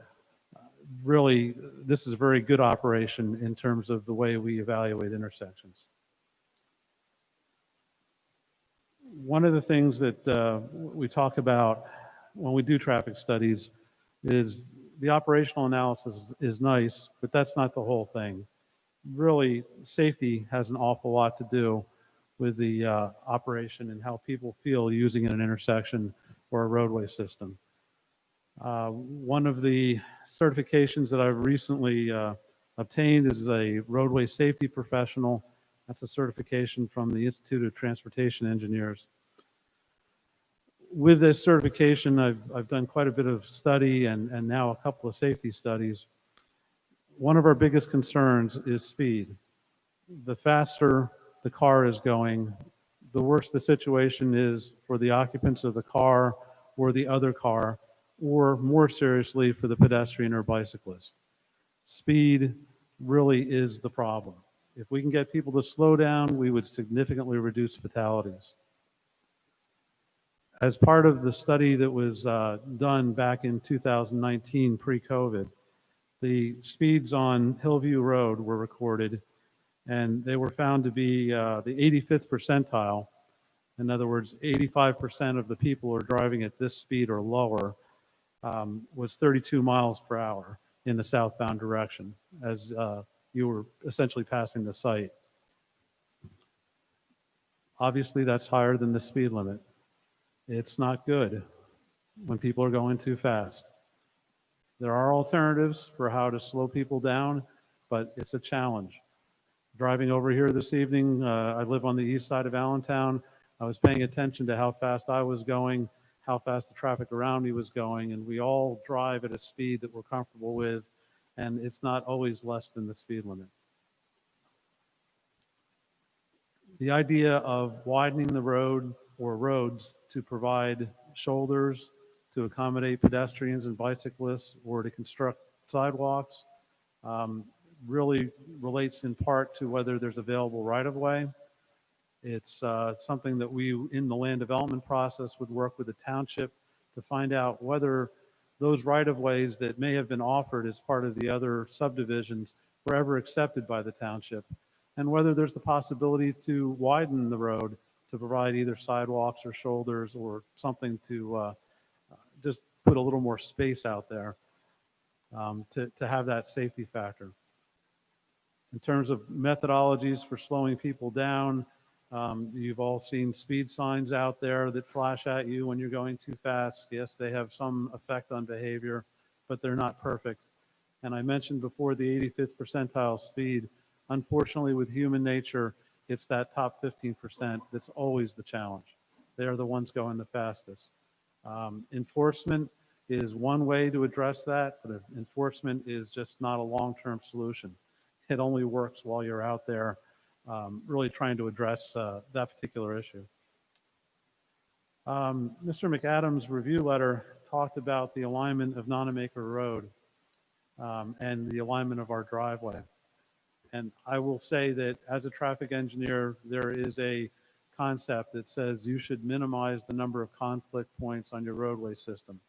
really, this is a very good operation in terms of the way we evaluate intersections. One of the things that we talk about when we do traffic studies is the operational analysis is nice, but that's not the whole thing. Really, safety has an awful lot to do with the operation and how people feel using an intersection or a roadway system. One of the certifications that I've recently obtained is a roadway safety professional. That's a certification from the Institute of Transportation Engineers. With this certification, I've done quite a bit of study and now a couple of safety studies. One of our biggest concerns is speed. The faster the car is going, the worse the situation is for the occupants of the car or the other car, or more seriously for the pedestrian or bicyclist. Speed really is the problem. If we can get people to slow down, we would significantly reduce fatalities. As part of the study that was done back in 2019, pre-COVID, the speeds on Hillview Road were recorded, and they were found to be the 85th percentile In other words, 85% of the people who are driving at this speed or lower was 32 miles per hour in the southbound direction as you were essentially passing the site. Obviously, that's higher than the speed limit. It's not good when people are going too fast. There are alternatives for how to slow people down, but it's a challenge. Driving over here this evening, I live on the east side of Allentown. I was paying attention to how fast I was going, how fast the traffic around me was going, and we all drive at a speed that we're comfortable with, and it's not always less than the speed limit. The idea of widening the road or roads to provide shoulders to accommodate pedestrians and bicyclists or to construct sidewalks really relates in part to whether there's available right-of-way. It's something that we, in the land development process, would work with the township to find out whether those right-of-ways that may have been offered as part of the other subdivisions were ever accepted by the township, and whether there's the possibility to widen the road to provide either sidewalks or shoulders or something to just put a little more space out there to have that safety factor. In terms of methodologies for slowing people down, you've all seen speed signs out there that flash at you when you're going too fast. Yes, they have some effect on behavior, but they're not perfect. And I mentioned before the 85th percentile speed. Unfortunately, with human nature, it's that top 15% that's always the challenge. They are the ones going the fastest. Enforcement is one way to address that, but enforcement is just not a long-term solution. It only works while you're out there really trying to address that particular issue. Mr. McAdams' review letter talked about the alignment of Nonamaker Road and the alignment of our driveway. And I will say that as a traffic engineer, there is a concept that says you should minimize the number of conflict points on your roadway system.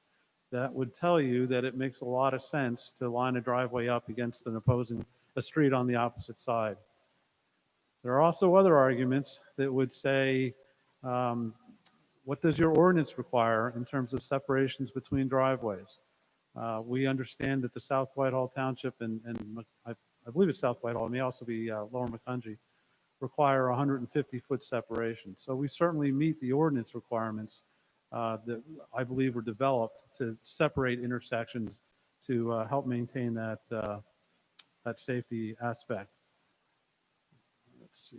That would tell you that it makes a lot of sense to line a driveway up against a street on the opposite side. There are also other arguments that would say, what does your ordinance require in terms of separations between driveways? We understand that the South Whitehall Township and I believe it's South Whitehall, it may also be Lower Macungie, require 150-foot separation. So we certainly meet the ordinance requirements that I believe were developed to separate intersections to help maintain that, that safety aspect. Let's see.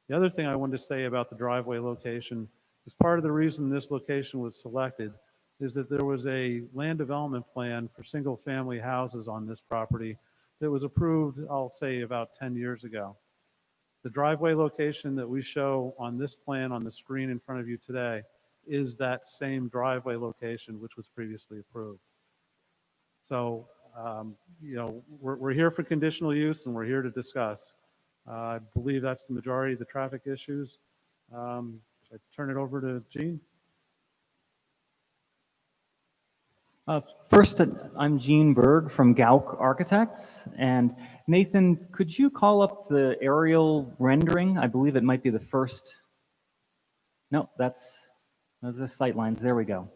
The other thing I wanted to say about the driveway location is part of the reason this location was selected is that there was a land development plan for single-family houses on this property that was approved, I'll say, about 10 years ago. The driveway location that we show on this plan on the screen in front of you today is that same driveway location which was previously approved. So, you know, we're here for conditional use and we're here to discuss. I believe that's the majority of the traffic issues. Should I turn it over to Gene? First, I'm Gene Berg from Gauck Architects. And Nathan, could you call up the aerial rendering? I believe it might be the first. No, those are sight lines. There we go.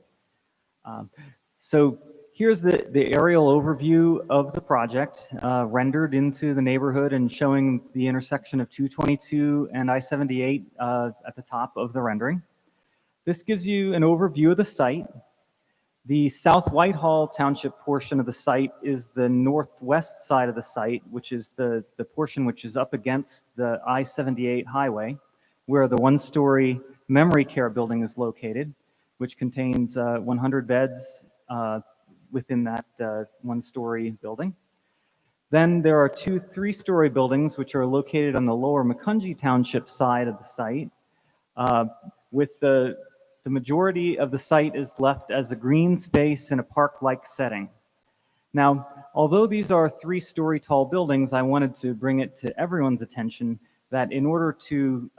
So here's the aerial overview of the project rendered into the neighborhood and showing the intersection of 222 and I-78 at the top of the rendering. This gives you an overview of the site. The South Whitehall Township portion of the site is the northwest side of the site, which is the portion which is up against the I-78 highway, where the one-story memory care building is located, which contains 100 beds within that one-story building. Then there are two three-story buildings which are located on the Lower Macungie Township side of the site, with the majority of the site is left as a green space in a park-like setting. Now, although these are three-story tall buildings, I wanted to bring it to everyone's attention that in order to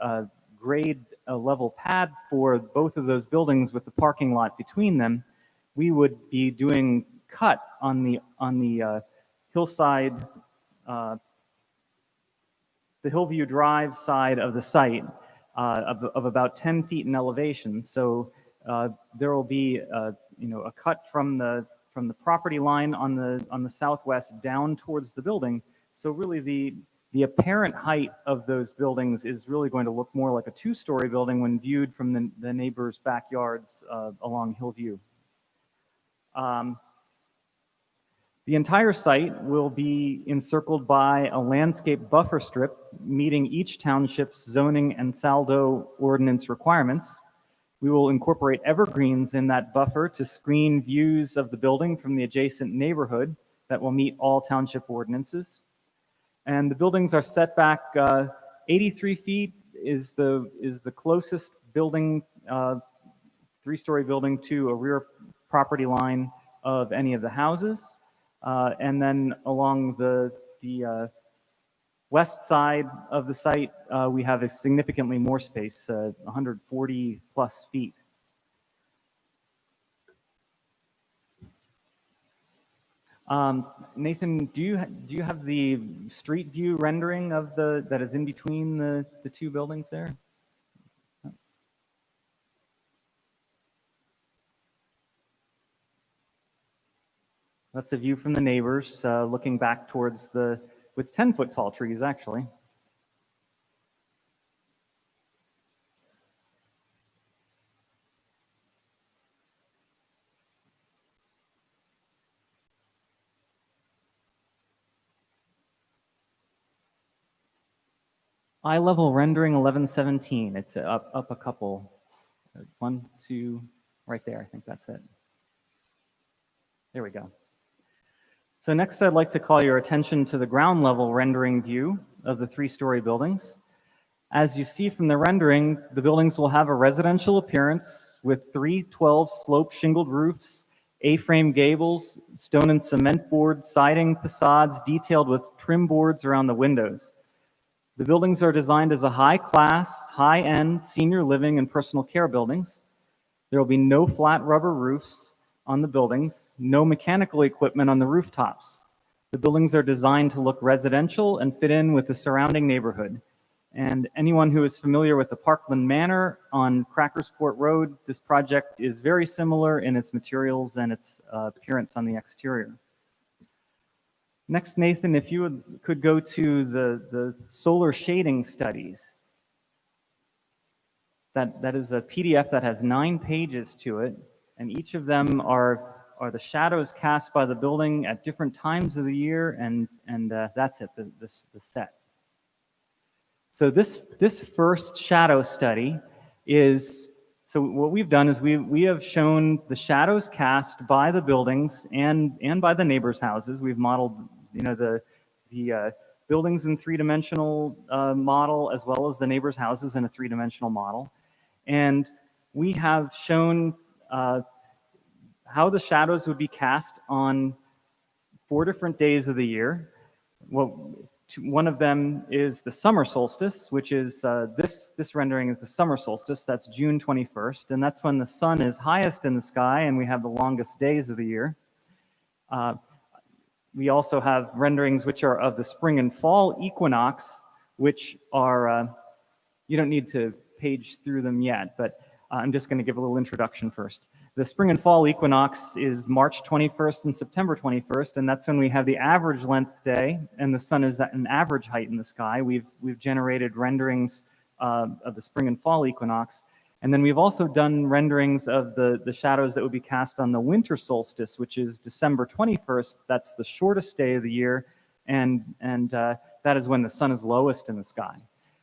grade a level pad for both of those buildings with the parking lot between them, we would be doing cut on the hillside, the Hillview Drive side of the site of about 10 feet in elevation. So there will be a cut from the property line on the southwest down towards the building. So really the apparent height of those buildings is really going to look more like a two-story building when viewed from the neighbors' backyards along Hillview. The entire site will be encircled by a landscape buffer strip meeting each township's zoning and SALDO ordinance requirements. We will incorporate evergreens in that buffer to screen views of the building from the adjacent neighborhood that will meet all township ordinances. And the buildings are set back 83 feet is the closest building, three-story building to a rear property line of any of the houses. And then along the west side of the site, we have a significantly more space, 140 plus feet. Nathan, do you have the street view rendering of that is in between the two buildings there? That's a view from the neighbors looking back towards with 10-foot tall trees, actually. Eye level rendering 1117. It's up a couple. 1, 2, right there. I think that's it. There we go. So next, I'd like to call your attention to the ground level rendering view of the three-story buildings. As you see from the rendering, the buildings will have a residential appearance with 3 12-slope shingled roofs, A-frame gables, stone and cement board siding facades detailed with trim boards around the windows. The buildings are designed as a high-class, high-end senior living and personal care buildings. There will be no flat rubber roofs on the buildings, no mechanical equipment on the rooftops. The buildings are designed to look residential and fit in with the surrounding neighborhood. And anyone who is familiar with the Parkland Manor on Crackersport Road, this project is very similar in its materials and its appearance on the exterior. Next, Nathan, if you could go to the solar shading studies. That is a PDF that has 9 pages to it, and each of them are the shadows cast by the building at different times of the year, and that's it, the set. So this first shadow study is, so what we've done is we have shown the shadows cast by the buildings and by the neighbors' houses. We've modeled, the buildings in 3-dimensional model, as well as the neighbors' houses in a 3-dimensional model. And we have shown how the shadows would be cast on 4 different days of the year. Well, one of them is the summer solstice, which is this rendering is the summer solstice. That's June 21st, and that's when the sun is highest in the sky and we have the longest days of the year. We also have renderings which are of the spring and fall equinox, which are, you don't need to page through them yet, but I'm just going to give a little introduction first. The spring and fall equinox is March 21st and September 21st, and that's when we have the average length day, and the sun is at an average height in the sky. We've generated renderings of the spring and fall equinox, and then we've also done renderings of the shadows that would be cast on the winter solstice, which is December 21st. That's the shortest day of the year, and that is when the sun is lowest in the sky.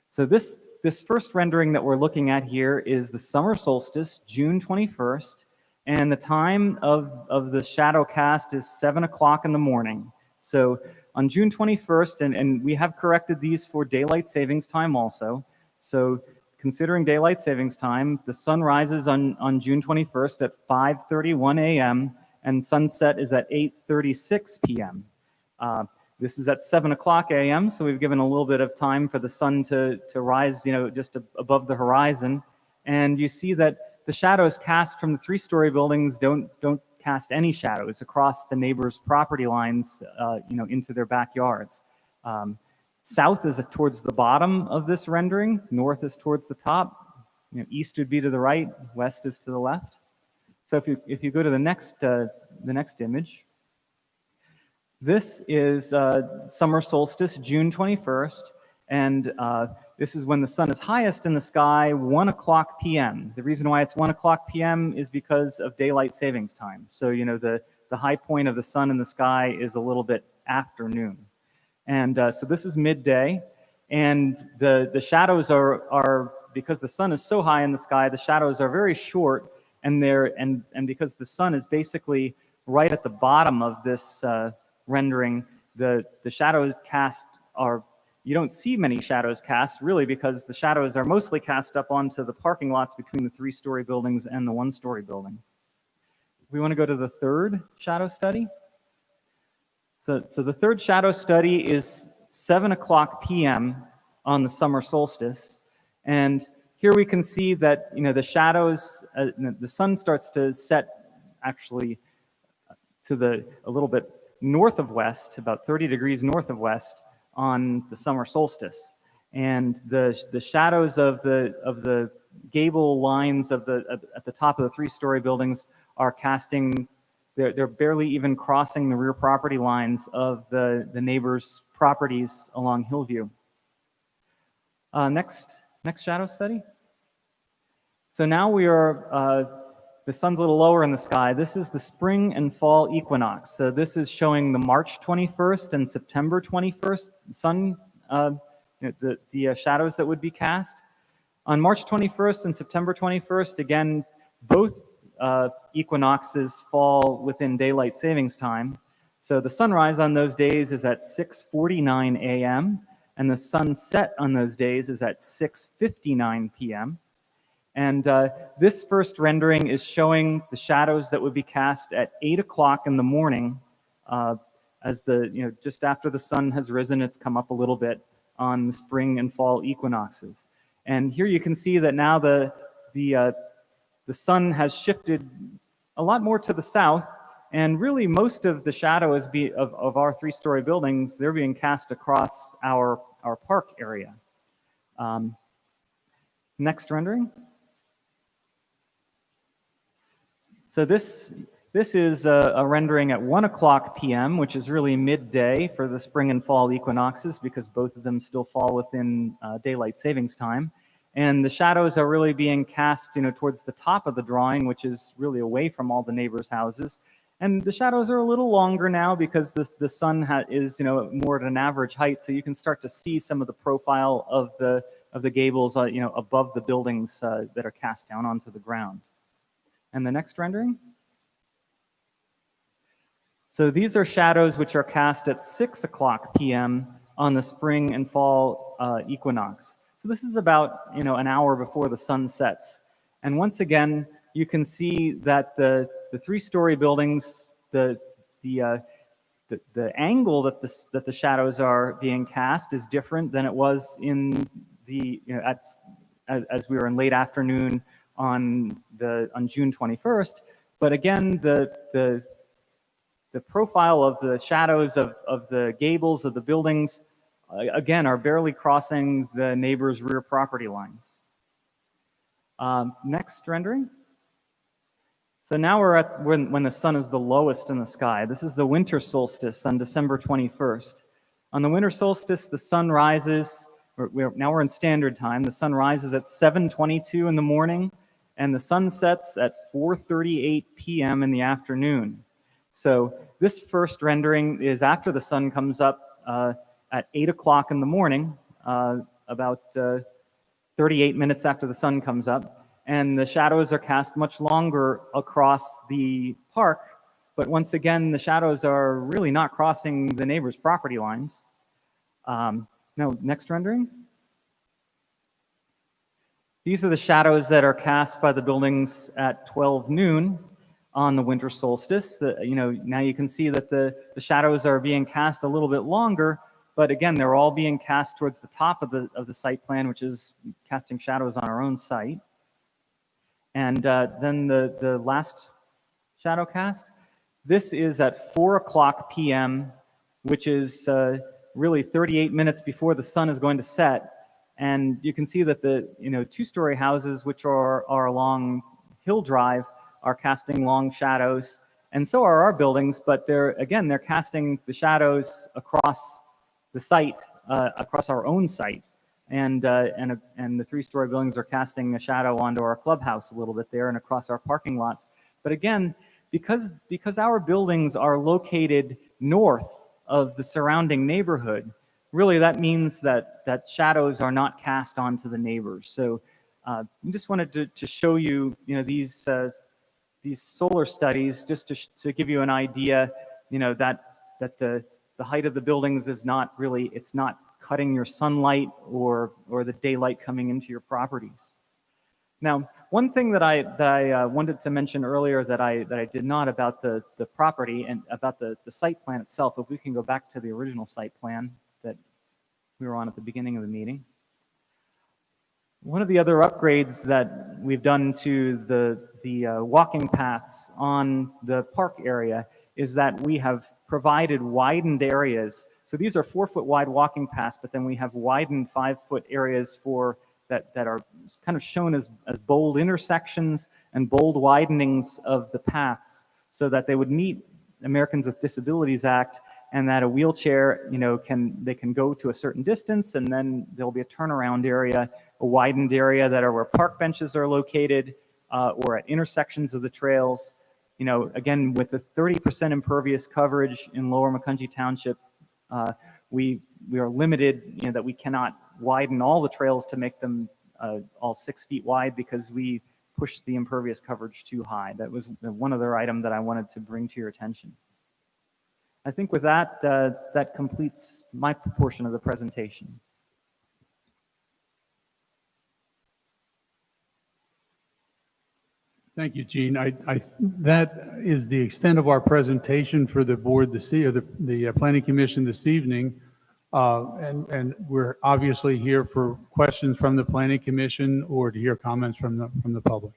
So this first rendering that we're looking at here is the summer solstice, June 21st. And the time of the shadow cast is 7 o'clock in the morning. So on June 21st, and we have corrected these for daylight savings time also. So considering daylight savings time, the sun rises on June 21st at 5:31 a.m. and sunset is at 8:36 p.m. This is at 7 o'clock a.m., so we've given a little bit of time for the sun to rise, just above the horizon. And you see that the shadows cast from the 3-story buildings don't cast any shadows across the neighbors' property lines, into their backyards. South is towards the bottom of this rendering, north is towards the top, east would be to the right, west is to the left. So if you go to the next image, this is summer solstice, June 21st, and this is when the sun is highest in the sky, 1 o'clock p.m. The reason why it's 1 o'clock p.m. is because of daylight savings time. So, the high point of the sun in the sky is a little bit after noon. And so this is midday, and the shadows are, because the sun is so high in the sky, the shadows are very short, and because the sun is basically right at the bottom of this rendering, the shadows cast are, you don't see many shadows cast, really, because the shadows are mostly cast up onto the parking lots between the 3-story buildings and the 1-story building. We want to go to the third shadow study. So the third shadow study is 7 o'clock p.m. on the summer solstice. And here we can see that, the shadows, the sun starts to set actually to a little bit north of west, about 30 degrees north of west on the summer solstice. And the shadows of the gable lines at the top of the 3-story buildings are casting, they're barely even crossing the rear property lines of the neighbors' properties along Hillview. Next shadow study. So now we are, the sun's a little lower in the sky. This is the spring and fall equinox. So this is showing the March 21st and September 21st sun, the shadows that would be cast. On March 21st and September 21st, again, both equinoxes fall within daylight savings time. So the sunrise on those days is at 6:49 a.m. and the sunset on those days is at 6:59 p.m. And this first rendering is showing the shadows that would be cast at 8 o'clock in the morning, as just after the sun has risen, it's come up a little bit on the spring and fall equinoxes. And here you can see that now the sun has shifted a lot more to the south, and really most of the shadow of our 3-story buildings, they're being cast across our park area. Next rendering. So this is a rendering at 1 o'clock p.m., which is really midday for the spring and fall equinoxes, because both of them still fall within daylight savings time. And the shadows are really being cast, towards the top of the drawing, which is really away from all the neighbors' houses. And the shadows are a little longer now because the sun is, more at an average height, so you can start to see some of the profile of the gables, above the buildings that are cast down onto the ground. And the next rendering. So these are shadows which are cast at 6 o'clock p.m. on the spring and fall equinox. So this is about, an hour before the sun sets. And once again, you can see that the 3-story buildings, the angle that the shadows are being cast is different than it was in as we were in late afternoon on June 21st. But again, the profile of the shadows of the gables of the buildings, again, are barely crossing the neighbors' rear property lines. Next rendering. So now we're at when the sun is the lowest in the sky. This is the winter solstice on December 21st. On the winter solstice, the sun rises, now we're in standard time, the sun rises at 7:22 in the morning, and the sun sets at 4:38 p.m. in the afternoon. So this first rendering is after the sun comes up at 8 o'clock in the morning, about 38 minutes after the sun comes up, and the shadows are cast much longer across the park, but once again, the shadows are really not crossing the neighbors' property lines. Now, next rendering. These are the shadows that are cast by the buildings at 12 noon on the winter solstice. Now you can see that the shadows are being cast a little bit longer, but again, they're all being cast towards the top of the site plan, which is casting shadows on our own site. And then the last shadow cast, this is at 4 o'clock p.m., which is really 38 minutes before the sun is going to set. And you can see that the, two-story houses, which are along Hill Drive, are casting long shadows, and so are our buildings, but they're casting the shadows across the site, across our own site. And the three-story buildings are casting a shadow onto our clubhouse a little bit there and across our parking lots. But again, because our buildings are located north of the surrounding neighborhood, really that means that shadows are not cast onto the neighbors. So we just wanted to show you, these solar studies, just to give you an idea, that the height of the buildings is not really, it's not cutting your sunlight or the daylight coming into your properties. Now, one thing that I wanted to mention earlier that I did not about the property and about the site plan itself, if we can go back to the original site plan that we were on at the beginning of the meeting. One of the other upgrades that we've done to the walking paths on the park area is that we have provided widened areas. So these are 4-foot wide walking paths, but then we have widened 5-foot areas for that are kind of shown as bold intersections and bold widenings of the paths, so that they would meet Americans with Disabilities Act, and that a wheelchair, they can go to a certain distance, and then there'll be a turnaround area, a widened area that are where park benches are located, or at intersections of the trails. Again, with the 30% impervious coverage in Lower Macungie Township, we are limited, that we cannot widen all the trails to make them all 6 feet wide, because we pushed the impervious coverage too high. That was one other item that I wanted to bring to your attention. I think with that, that completes my portion of the presentation. Thank you, Gene. That is the extent of our presentation for the board the Planning Commission this evening. And we're obviously here for questions from the Planning Commission or to hear comments from the public.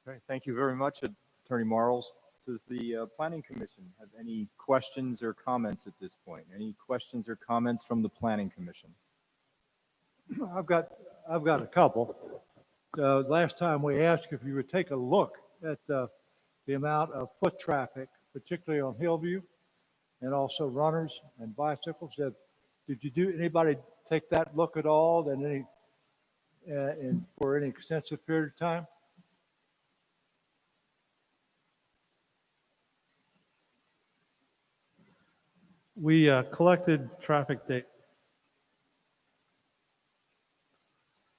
Okay, thank you very much, Attorney Marles. Does the Planning Commission have any questions or comments at this point? Any questions or comments from the Planning Commission? I've got a couple. Last time we asked if you would take a look at the amount of foot traffic, particularly on Hillview, and also runners and bicycles. Did anybody take that look at all and for any extensive period of time? We collected traffic data.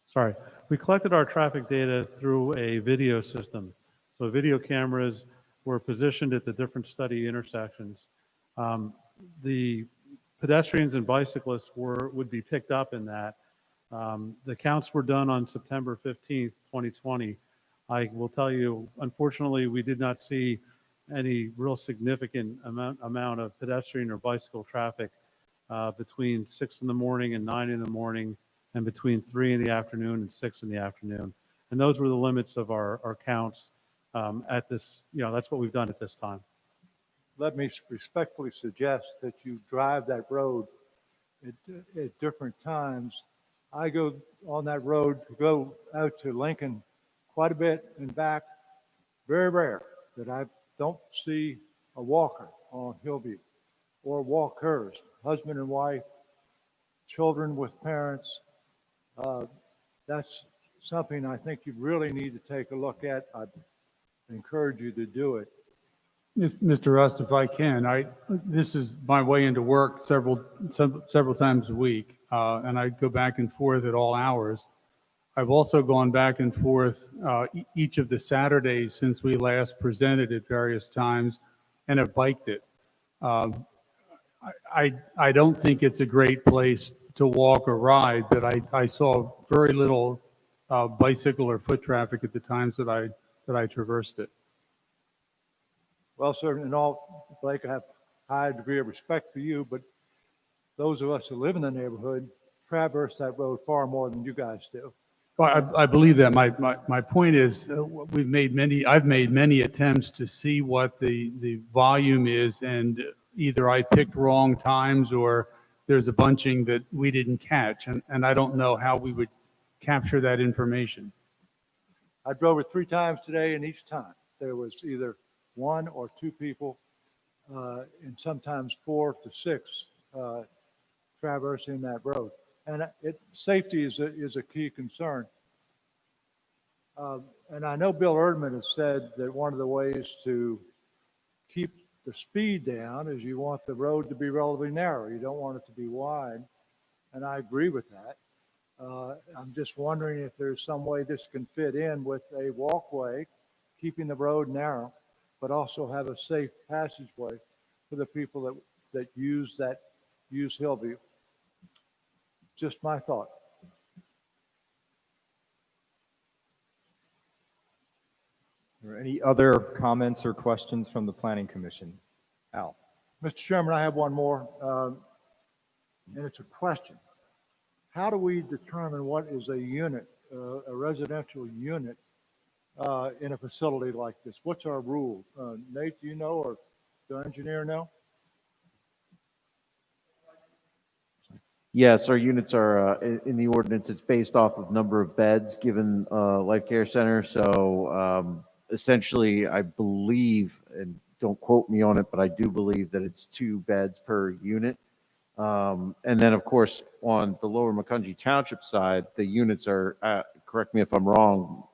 Sorry, we collected our traffic data through a video system. So video cameras were positioned at the different study intersections. The pedestrians and bicyclists would be picked up in that. The counts were done on September 15th, 2020. I will tell you, unfortunately, we did not see any real significant amount of pedestrian or bicycle traffic between 6 in the morning and 9 in the morning, and between 3 in the afternoon and 6 in the afternoon. And those were the limits of our counts at this, that's what we've done at this time. Let me respectfully suggest that you drive that road at different times. I go on that road to go out to Lincoln quite a bit and back. Very rare that I don't see a walker on Hillview or walkers, husband and wife, children with parents. That's something I think you really need to take a look at. I encourage you to do it. Mr. Rust, if I can, this is my way into work several times a week, and I go back and forth at all hours. I've also gone back and forth each of the Saturdays since we last presented at various times, and have biked it. I don't think it's a great place to walk or ride, but I saw very little bicycle or foot traffic at the times that I traversed it. Well, sir, Blake, I have a high degree of respect for you, but those of us who live in the neighborhood traverse that road far more than you guys do. Well, I believe that. My point is, I've made many attempts to see what the volume is, and either I picked wrong times or there's a bunching that we didn't catch, and I don't know how we would capture that information. I drove it 3 times today, and each time there was either 1 or 2 people, and sometimes 4 to 6 traversing that road. And safety is a key concern. And I know Bill Erdman has said that one of the ways to keep the speed down is you want the road to be relatively narrow. You don't want it to be wide. And I agree with that. I'm just wondering if there's some way this can fit in with a walkway, keeping the road narrow, but also have a safe passageway for the people that use Hillview. Just my thought. Are there any other comments or questions from the Planning Commission? Al? Mr. Chairman, I have one more, and it's a question. How do we determine what is a unit, a residential unit, in a facility like this? What's our rule? Nate, do you know, or the engineer know? Yes, our units are, in the ordinance, it's based off of number of beds given Life Care Center. So essentially, I believe, and don't quote me on it, but I do believe that it's 2 beds per unit. And then, of course, on the lower Macungie Township side, the units are, correct me if I'm wrong,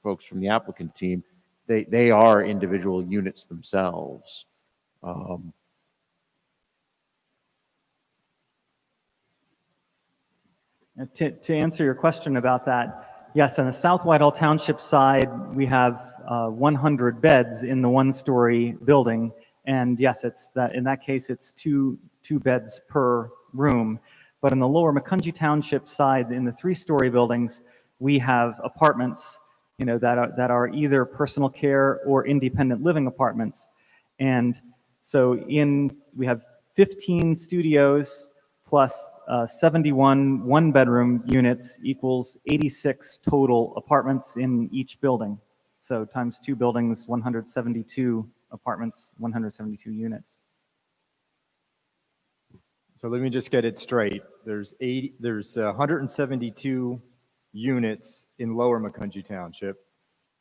folks from the applicant team, they are individual units themselves. To answer your question about that, yes, on the South Whitehall Township side, we have 100 beds in the 1-story building, and yes, it's that. In that case, it's two beds per room. But in the lower Macungie Township side, in the 3-story buildings, we have apartments, that are either personal care or independent living apartments, and so we have 15 studios plus 71 1-bedroom units equals 86 total apartments in each building. So times 2 buildings, 172 apartments, 172 units. So let me just get it straight. There's 172 units in Lower Macungie Township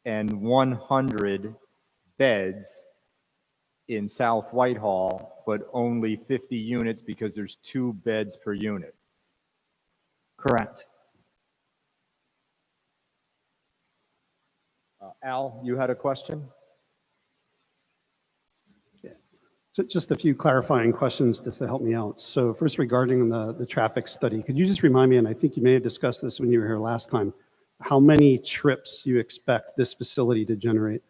and 100 beds in South Whitehall, but only 50 units because there's 2 beds per unit. Correct. Al, you had a question? So just a few clarifying questions just to help me out. So first, regarding the traffic study, could you just remind me, and I think you may have discussed this when you were here last time, how many trips you expect this facility to generate?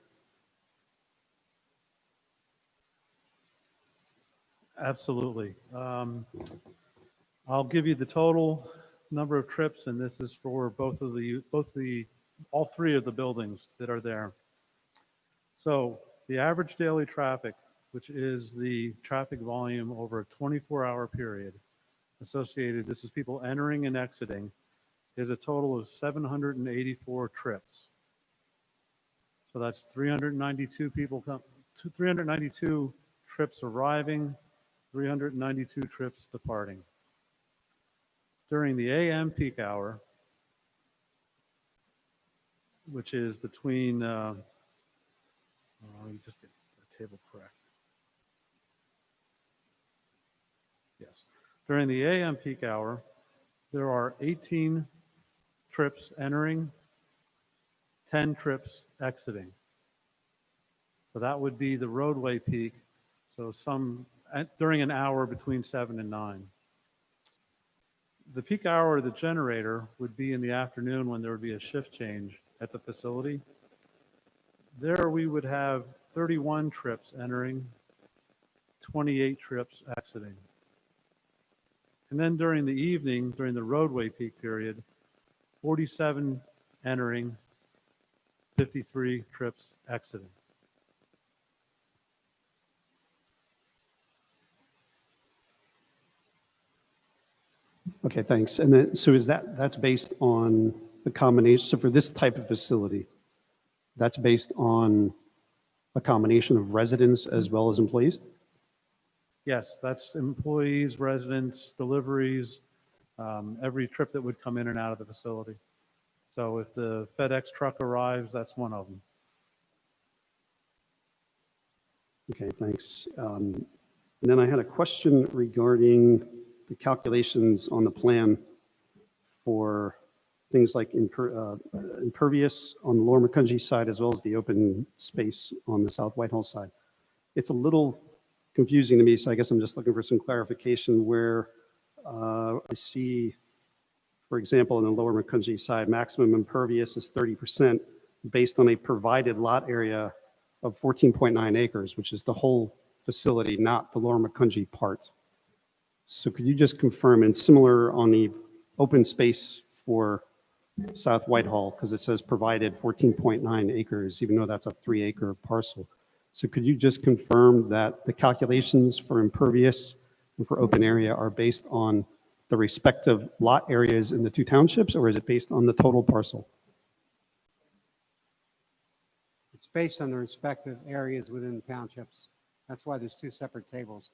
Absolutely. I'll give you the total number of trips, and this is for all 3 of the buildings that are there. So the average daily traffic, which is the traffic volume over a 24-hour period associated, this is people entering and exiting, is a total of 784 trips. So that's 392 392 trips arriving, 392 trips departing. During the AM peak hour, which is between, let me just get the table correct. Yes. During the AM peak hour, there are 18 trips entering, 10 trips exiting. So that would be the roadway peak. So during an hour between 7 and 9. The peak hour of the generator would be in the afternoon when there would be a shift change at the facility. There we would have 31 trips entering, 28 trips exiting. And then during the evening, during the roadway peak period, 47 entering, 53 trips exiting. Okay, thanks. And then, so that's based on the combination, so for this type of facility, that's based on a combination of residents as well as employees? Yes, that's employees, residents, deliveries, every trip that would come in and out of the facility. So if the FedEx truck arrives, that's one of them. Okay, thanks. And then I had a question regarding the calculations on the plan for things like impervious on the Lower Macungie side as well as the open space on the South Whitehall side. It's a little confusing to me, so I guess I'm just looking for some clarification where I see, for example, on the Lower Macungie side, maximum impervious is 30% based on a provided lot area of 14.9 acres, which is the whole facility, not the Lower Macungie part. So could you just confirm, and similar on the open space for South Whitehall, because it says provided 14.9 acres, even though that's a 3-acre parcel. So could you just confirm that the calculations for impervious and for open area are based on the respective lot areas in the two townships, or is it based on the total parcel? It's based on the respective areas within the townships. That's why there's two separate tables.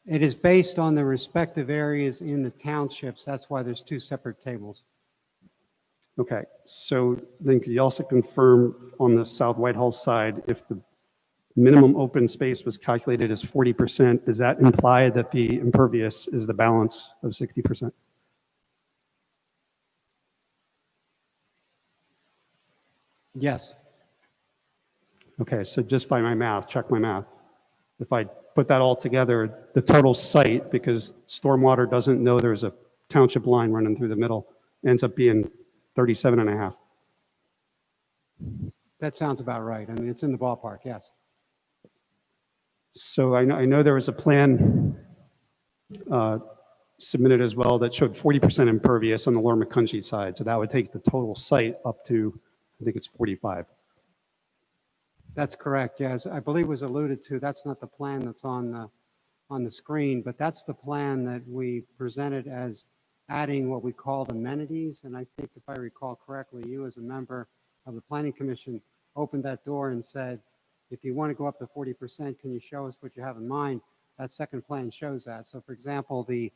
It is based on the respective areas in the townships. That's why there's two separate tables. Okay, so then could you also confirm on the South Whitehall side, if the minimum open space was calculated as 40%, does that imply that the impervious is the balance of 60%? Yes. Okay, so just by my math, check my math. If I put that all together, the total site, because stormwater doesn't know there's a township line running through the middle, ends up being 37 and a half. That sounds about right. I mean, it's in the ballpark, yes. So I know there was a plan submitted as well that showed 40% impervious on the Lower Macungie side. So that would take the total site up to, I think it's 45. That's correct, yes. I believe was alluded to. That's not the plan that's on the screen, but that's the plan that we presented as adding what we called amenities. And I think if I recall correctly, you as a member of the Planning Commission opened that door and said, if you want to go up to 40%, can you show us what you have in mind? That second plan shows that. So for example, the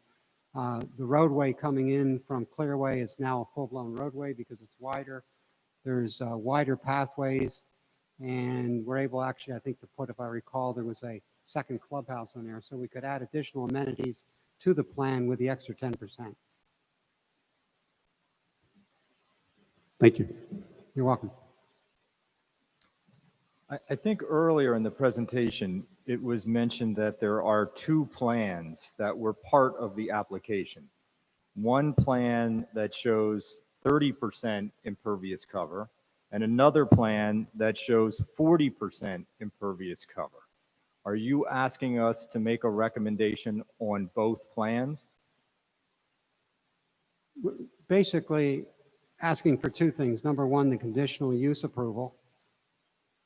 roadway coming in from Clearway is now a full-blown roadway because it's wider. There's wider pathways, and we're able actually, I think, to put, if I recall, there was a second clubhouse on there, so we could add additional amenities to the plan with the extra 10%. Thank you. You're welcome. I think earlier in the presentation, it was mentioned that there are two plans that were part of the application. One plan that shows 30% impervious cover, and another plan that shows 40% impervious cover. Are you asking us to make a recommendation on both plans? Basically, asking for two things. Number one, the conditional use approval,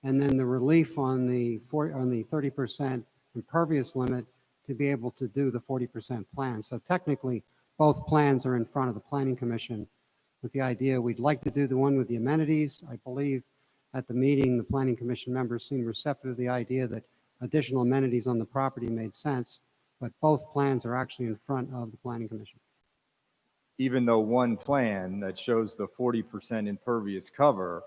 and then the relief on the 30% impervious limit to be able to do the 40% plan. So technically, both plans are in front of the Planning Commission with the idea we'd like to do the one with the amenities. I believe at the meeting, the Planning Commission members seemed receptive to the idea that additional amenities on the property made sense, but both plans are actually in front of the Planning Commission. Even though one plan that shows the 40% impervious cover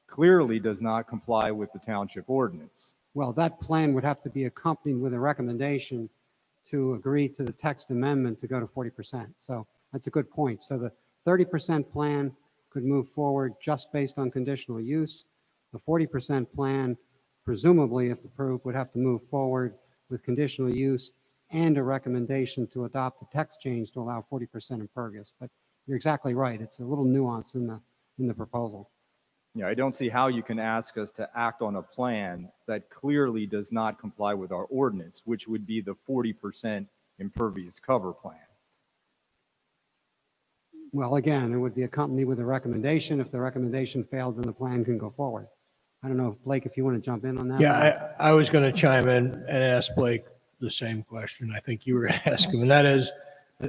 clearly does not comply with the township ordinance. Well, that plan would have to be accompanied with a recommendation to agree to the text amendment to go to 40%. So that's a good point. So the 30% plan could move forward just based on conditional use. The 40% plan, presumably if approved, would have to move forward with conditional use and a recommendation to adopt the text change to allow 40% impervious. But you're exactly right. It's a little nuance in the proposal. Yeah, I don't see how you can ask us to act on a plan that clearly does not comply with our ordinance, which would be the 40% impervious cover plan. Well, again, it would be accompanied with a recommendation. If the recommendation failed, then the plan can go forward. I don't know, Blake, if you want to jump in on that. Yeah, I was going to chime in and ask Blake the same question I think you were going to ask him, and that is,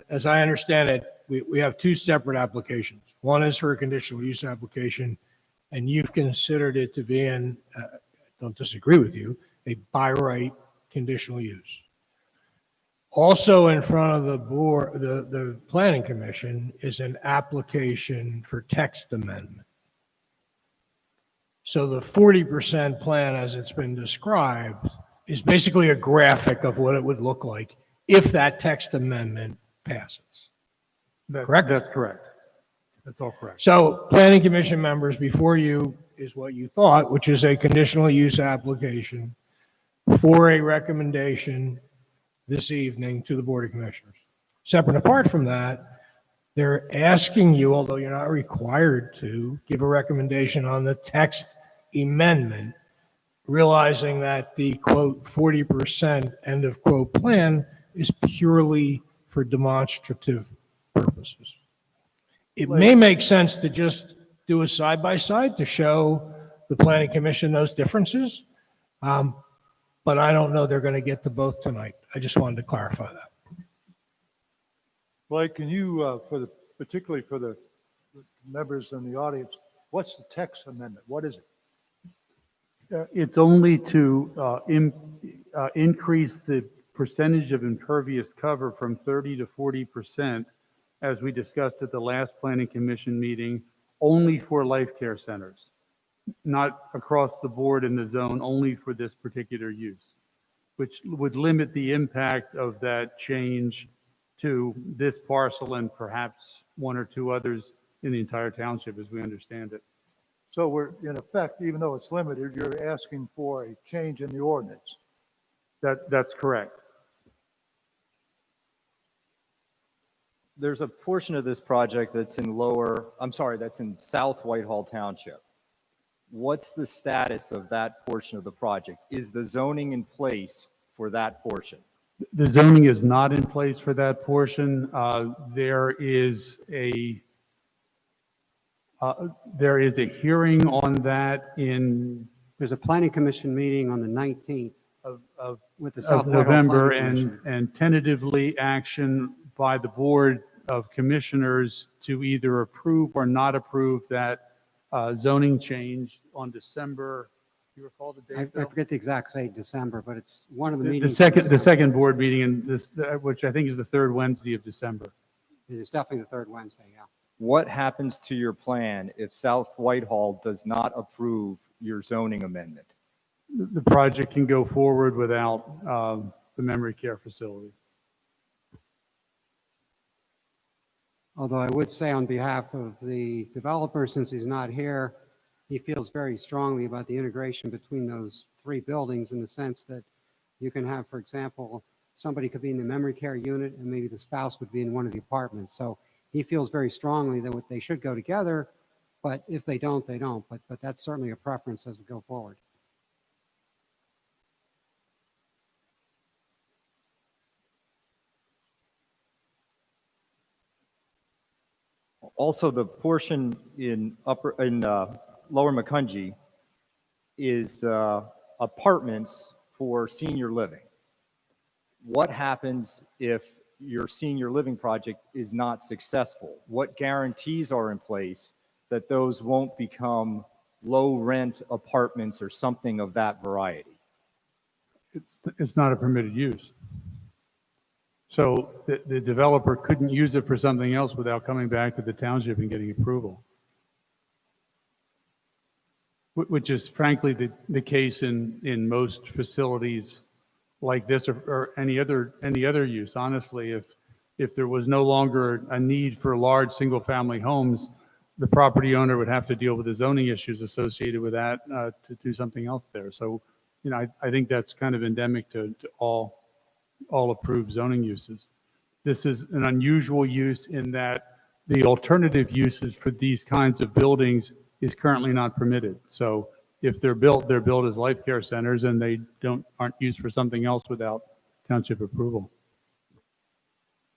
as I understand it, we have two separate applications. One is for a conditional use application, and you've considered it to be, and don't disagree with you, a by right conditional use. Also in front of the board, the planning commission is an application for text amendment. So the 40% plan as it's been described is basically a graphic of what it would look like if that text amendment passes. Correct? That's correct. That's all correct. So planning commission members, before you is what you thought, which is a conditional use application for a recommendation this evening to the Board of Commissioners. Separate and apart from that, they're asking you, although you're not required to, give a recommendation on the text amendment, realizing that the quote 40% end of quote plan is purely for demonstrative purposes. It may make sense to just do a side-by-side to show the planning commission those differences. But I don't know they're going to get to both tonight. I just wanted to clarify that. Blake, can you, particularly for the members in the audience, what's the text amendment? What is it? It's only to increase the percentage of impervious cover from 30 to 40%, as we discussed at the last planning commission meeting, only for life care centers, not across the board in the zone, only for this particular use, which would limit the impact of that change to this parcel and perhaps one or two others in the entire township, as we understand it. So we're, in effect, even though it's limited, you're asking for a change in the ordinance. That's correct. There's a portion of this project that's that's in South Whitehall Township. What's the status of that portion of the project? Is the zoning in place for that portion? The zoning is not in place for that portion. There is a hearing on that There's a planning commission meeting on the 19th with the South of Whitehall November, Planning Commission. and tentatively action by the Board of Commissioners to either approve or not approve that zoning change on December. You recall the I date, Bill? forget the exact say December, but it's one of the The meetings. the second board meeting, in this, which I think is the third Wednesday of December. It's definitely the third Wednesday, yeah. What happens to your plan if South Whitehall does not approve your zoning amendment? The project can go forward without the memory care facility. Although I would say on behalf of the developer, since he's not here, he feels very strongly about the integration between those three buildings in the sense that you can have, for example, somebody could be in the memory care unit and maybe the spouse would be in one of the apartments. So he feels very strongly that they should go together, but if they don't, they don't. But that's certainly a preference as we go forward. Also, the portion in Lower Macungie is apartments for senior living. What happens if your senior living project is not successful? What guarantees are in place that those won't become low rent apartments or something of that variety? It's not a permitted use. So the developer couldn't use it for something else without coming back to the township and getting approval. Which is frankly the case in most facilities like this or any other use. Honestly, if there was no longer a need for large single family homes, the property owner would have to deal with the zoning issues associated with that to do something else there. So, you know, I think that's kind of endemic to all approved zoning uses. This is an unusual use in that the alternative uses for these kinds of buildings is currently not permitted. So if they're built as life care centers and they aren't used for something else without township approval.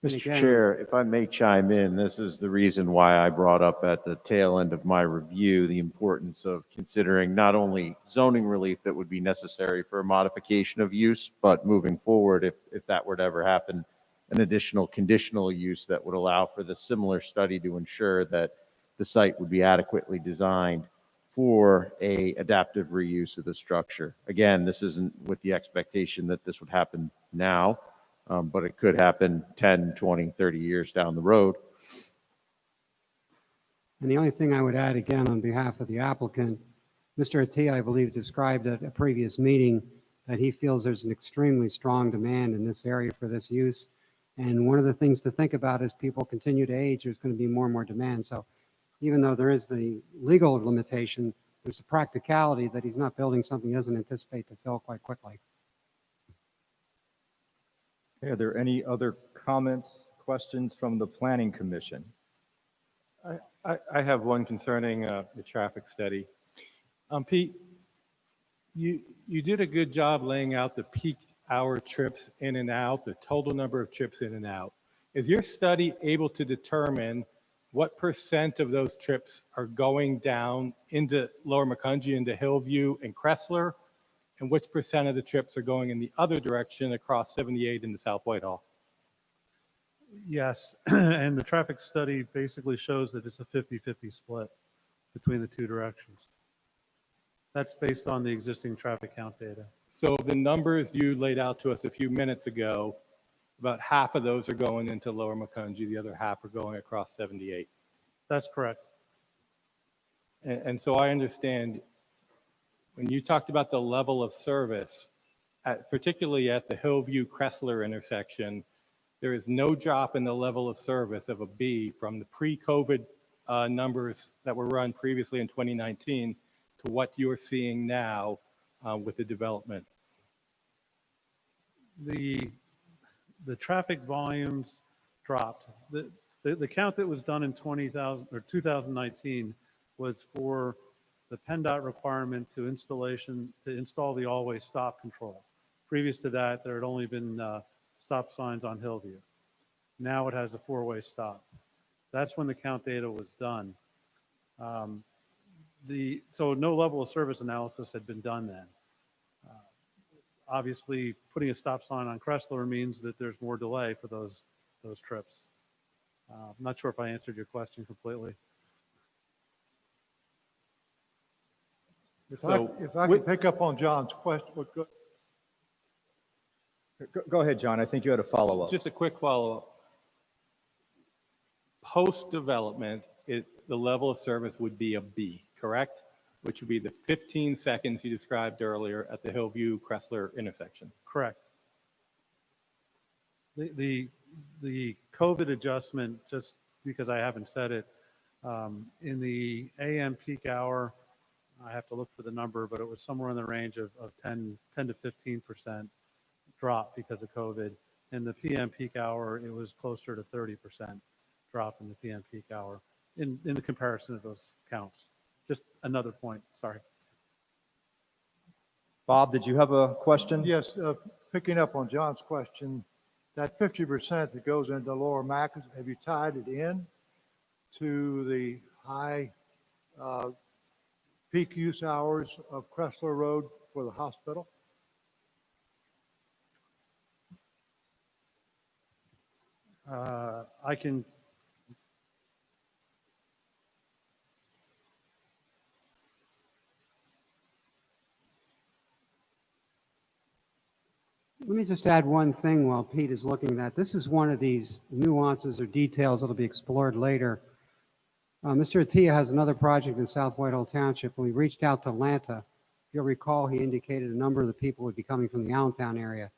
And Mr. again- Chair, if I may chime in, this is the reason why I brought up at the tail end of my review the importance of considering not only zoning relief that would be necessary for a modification of use, but moving forward, if that were to ever happen, an additional conditional use that would allow for the similar study to ensure that the site would be adequately designed for a adaptive reuse of the structure. Again, this isn't with the expectation that this would happen now, but it could happen 10, 20, 30 years down the road. And the only thing I would add again on behalf of the applicant, Mr. Attia, I believe, described at a previous meeting that he feels there's an extremely strong demand in this area for this use. And one of the things to think about as people continue to age, there's going to be more and more demand. So even though there is the legal limitation, there's a practicality that he's not building something he doesn't anticipate to fill quite quickly. Okay, are there any other comments, questions from the Planning Commission? I have one concerning the traffic study. Pete, you did a good job laying out the peak hour trips in and out, the total number of trips in and out. Is your study able to determine what % of those trips are going down into Lower Macungie, into Hillview and Kressler, and which % of the trips are going in the other direction across 78 into South Whitehall? Yes, and the traffic study basically shows that it's a 50-50 split between the two directions. That's based on the existing traffic count data. So the numbers you laid out to us a few minutes ago, about half of those are going into Lower Macungie, the other half are going across 78. That's correct. And so I understand when you talked about the level of service, particularly at the Hillview Kressler intersection, there is no drop in the level of service of a B from the pre-COVID numbers that were run previously in 2019 to what you're seeing now with the development. The traffic volumes dropped. The count that was done in 2019 was for the PennDOT requirement to install the always stop control. Previous to that, there had only been stop signs on Hillview. Now it has a four-way stop. That's when the count data was done. So no level of service analysis had been done then. Obviously, putting a stop sign on Kressler means that there's more delay for those trips. I'm not sure if I answered your question completely. If I could pick up on John's question. Go ahead, John. I think you had a follow-up. Just a quick follow-up. Post-development, the level of service would be a B, correct? Which would be the 15 seconds you described earlier at the Hillview Kressler intersection. Correct. The COVID adjustment, just because I haven't said it, in the AM peak hour, I have to look for the number, but it was somewhere in the range of 10 to 15% drop because of COVID. In the PM peak hour, it was closer to 30% drop in the PM peak hour in the comparison of those counts. Just another point, sorry. Bob, did you have a question? Yes, picking up on John's question, that 50% that goes into Lower Mac, have you tied it in to the high peak use hours of Kressler Road for the hospital? I can. Let me just add one thing while Pete is looking at that. This is one of these nuances or details that will be explored later. Mr. Attia has another project in South Whitehall Township. When we reached out to Lanta, if you'll recall, he indicated a number of the people would be coming from the Allentown area.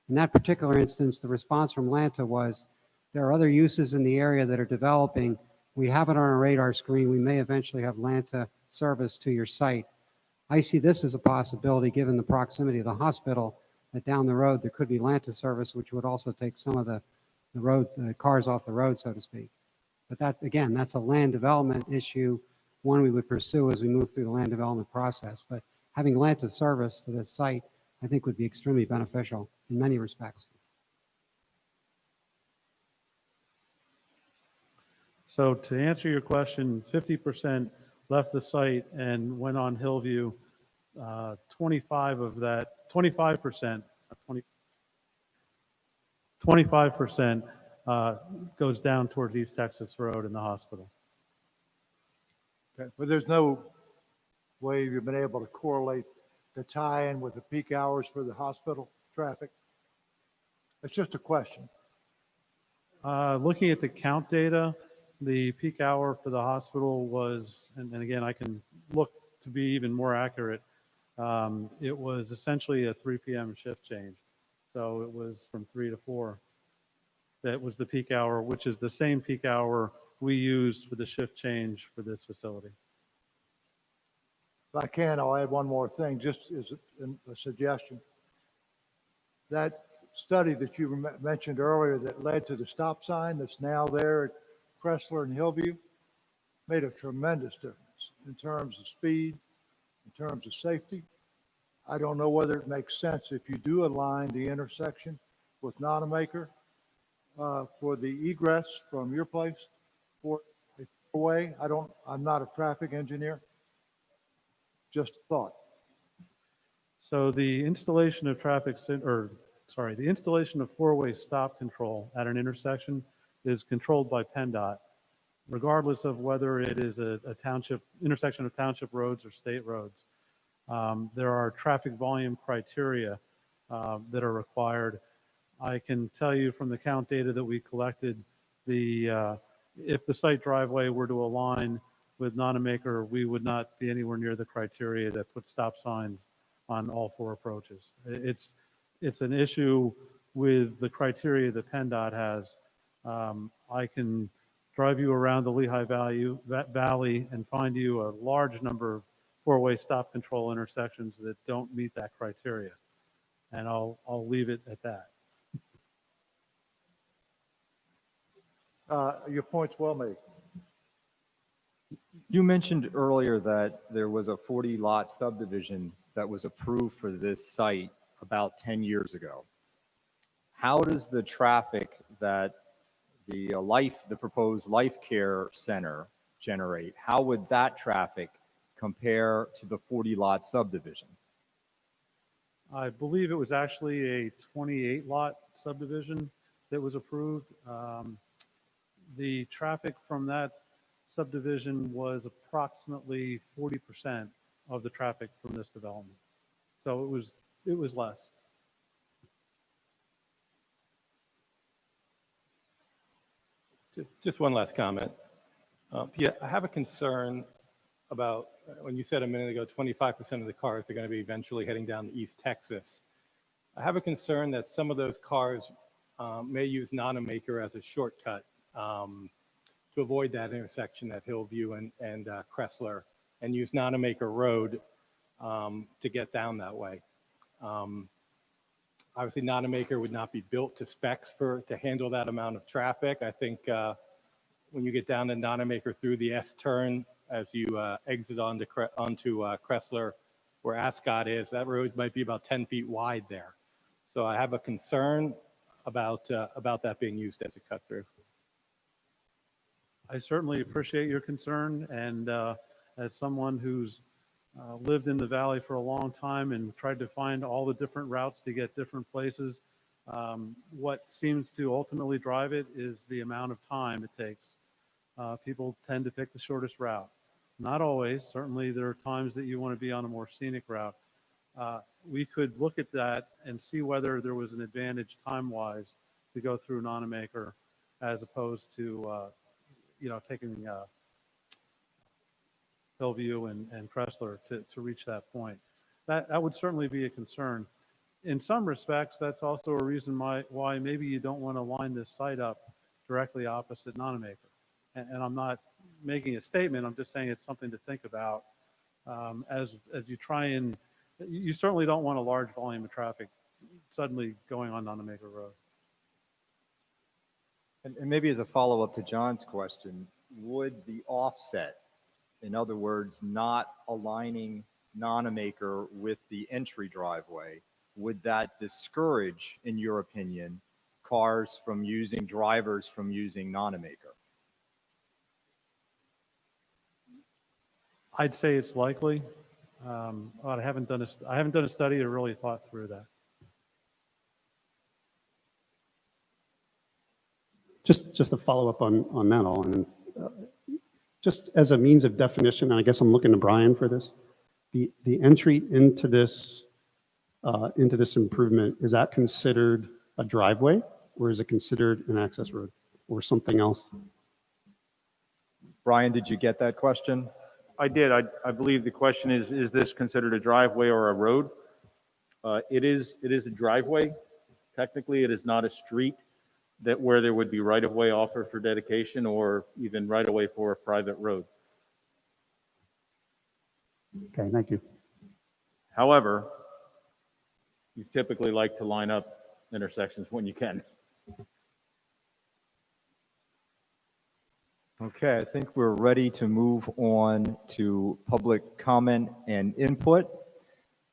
In that particular instance, the response from Lanta was, there are other uses in the area that are developing. We have it on our radar screen. We may eventually have Lanta service to your site. I see this as a possibility given the proximity of the hospital, that down the road there could be Lanta service, which would also take some of the cars off the road, so to speak. But that, again, that's a land development issue, one we would pursue as we move through the land development process. But having Lanta service to this site, I think would be extremely beneficial in many respects. So to answer your question, 50% left the site and went on Hillview. 25% goes down towards East Texas Road and the hospital. Okay. But there's no way you've been able to correlate the tie-in with the peak hours for the hospital traffic? It's just a question. Looking at the count data, the peak hour for the hospital was, and again, I can look to be even more accurate, it was essentially a 3 p.m. shift change. So it was from 3 to 4. That was the peak hour, which is the same peak hour we used for the shift change for this facility. If I can, I'll add one more thing, just as a suggestion. That study that you mentioned earlier that led to the stop sign that's now there at Cressler and Hillview made a tremendous difference in terms of speed, in terms of safety. I don't know whether it makes sense if you do align the intersection with Nonamaker for the egress from your place for a four-way. I'm not a traffic engineer. Just a thought. So the installation of the installation of four-way stop control at an intersection is controlled by PennDOT, regardless of whether it is a township intersection of township roads or state roads. There are traffic volume criteria that are required. I can tell you from the count data that we collected, if the site driveway were to align with Nonamaker, we would not be anywhere near the criteria that put stop signs on all 4 approaches. It's an issue with the criteria that PennDOT has. I can drive you around the Lehigh Valley and find you a large number of 4-way stop control intersections that don't meet that criteria. And I'll leave it at that. Your point's well made. You mentioned earlier that there was a 40-lot subdivision that was approved for this site about 10 years ago. How does the traffic that the proposed life care center generate, how would that traffic compare to the 40-lot subdivision? I believe it was actually a 28-lot subdivision that was approved. The traffic from that subdivision was approximately 40% of the traffic from this development. So it was less. Just one last comment. Pia, I have a concern about when you said a minute ago, 25% of the cars are going to be eventually heading down to East Texas. I have a concern that some of those cars may use Nonamaker as a shortcut to avoid that intersection at Hillview and Cressler, and use Nonamaker Road to get down that way. Obviously, Nonamaker would not be built to specs to handle that amount of traffic. I think when you get down to Nonamaker through the S-turn, as you exit onto Cressler, where Ascot is, that road might be about 10 feet wide there. So I have a concern about that being used as a cut through. I certainly appreciate your concern, and as someone who's lived in the valley for a long time and tried to find all the different routes to get different places, what seems to ultimately drive it is the amount of time it takes. People tend to pick the shortest route. Not always. Certainly there are times that you want to be on a more scenic route. We could look at that and see whether there was an advantage time-wise to go through Nonamaker as opposed to taking Hillview and Cressler to reach that point. That would certainly be a concern. In some respects, that's also a reason why maybe you don't want to line this site up directly opposite Nonamaker. And I'm not making a statement, I'm just saying it's something to think about as you try and, you certainly don't want a large volume of traffic suddenly going on Nonamaker Road. And maybe as a follow-up to John's question, would the offset, in other words, not aligning Nonamaker with the entry driveway, would that discourage, in your opinion, drivers from using Nonamaker? I'd say it's likely. I haven't done a study or really thought through that. Just to follow up on that all, and just as a means of definition, and I guess I'm looking to Brian for this. The entry into this improvement, is that considered a driveway, or is it considered an access road or something else? Brian, did you get that question? I did. I believe the question is this considered a driveway or a road? It is a driveway. Technically, it is not a street where there would be right-of-way offered for dedication or even right-of-way for a private road. Okay, thank you. However, you typically like to line up intersections when you can. Okay, I think we're ready to move on to public comment and input.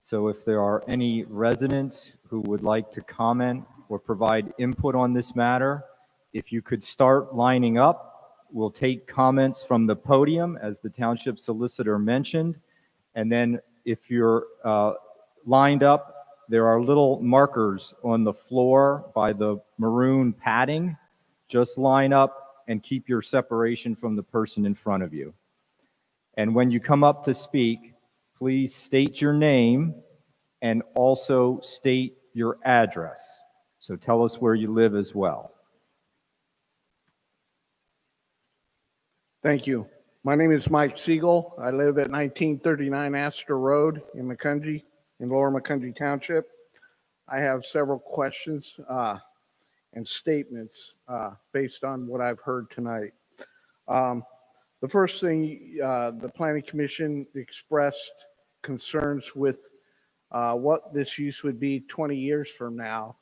So if there are any residents who would like to comment or provide input on this matter, if you could start lining up, we'll take comments from the podium, as the township solicitor mentioned. And then if you're lined up, there are little markers on the floor by the maroon padding. Just line up and keep your separation from the person in front of you. And when you come up to speak, please state your name and also state your address. So tell us where you live as well. Thank you. My name is Mike Siegel. I live at 1939 Astor Road in Macungie, in Lower Macungie Township. I have several questions and statements based on what I've heard tonight. The first thing, the Planning Commission expressed concerns with what this use would be 20 years from now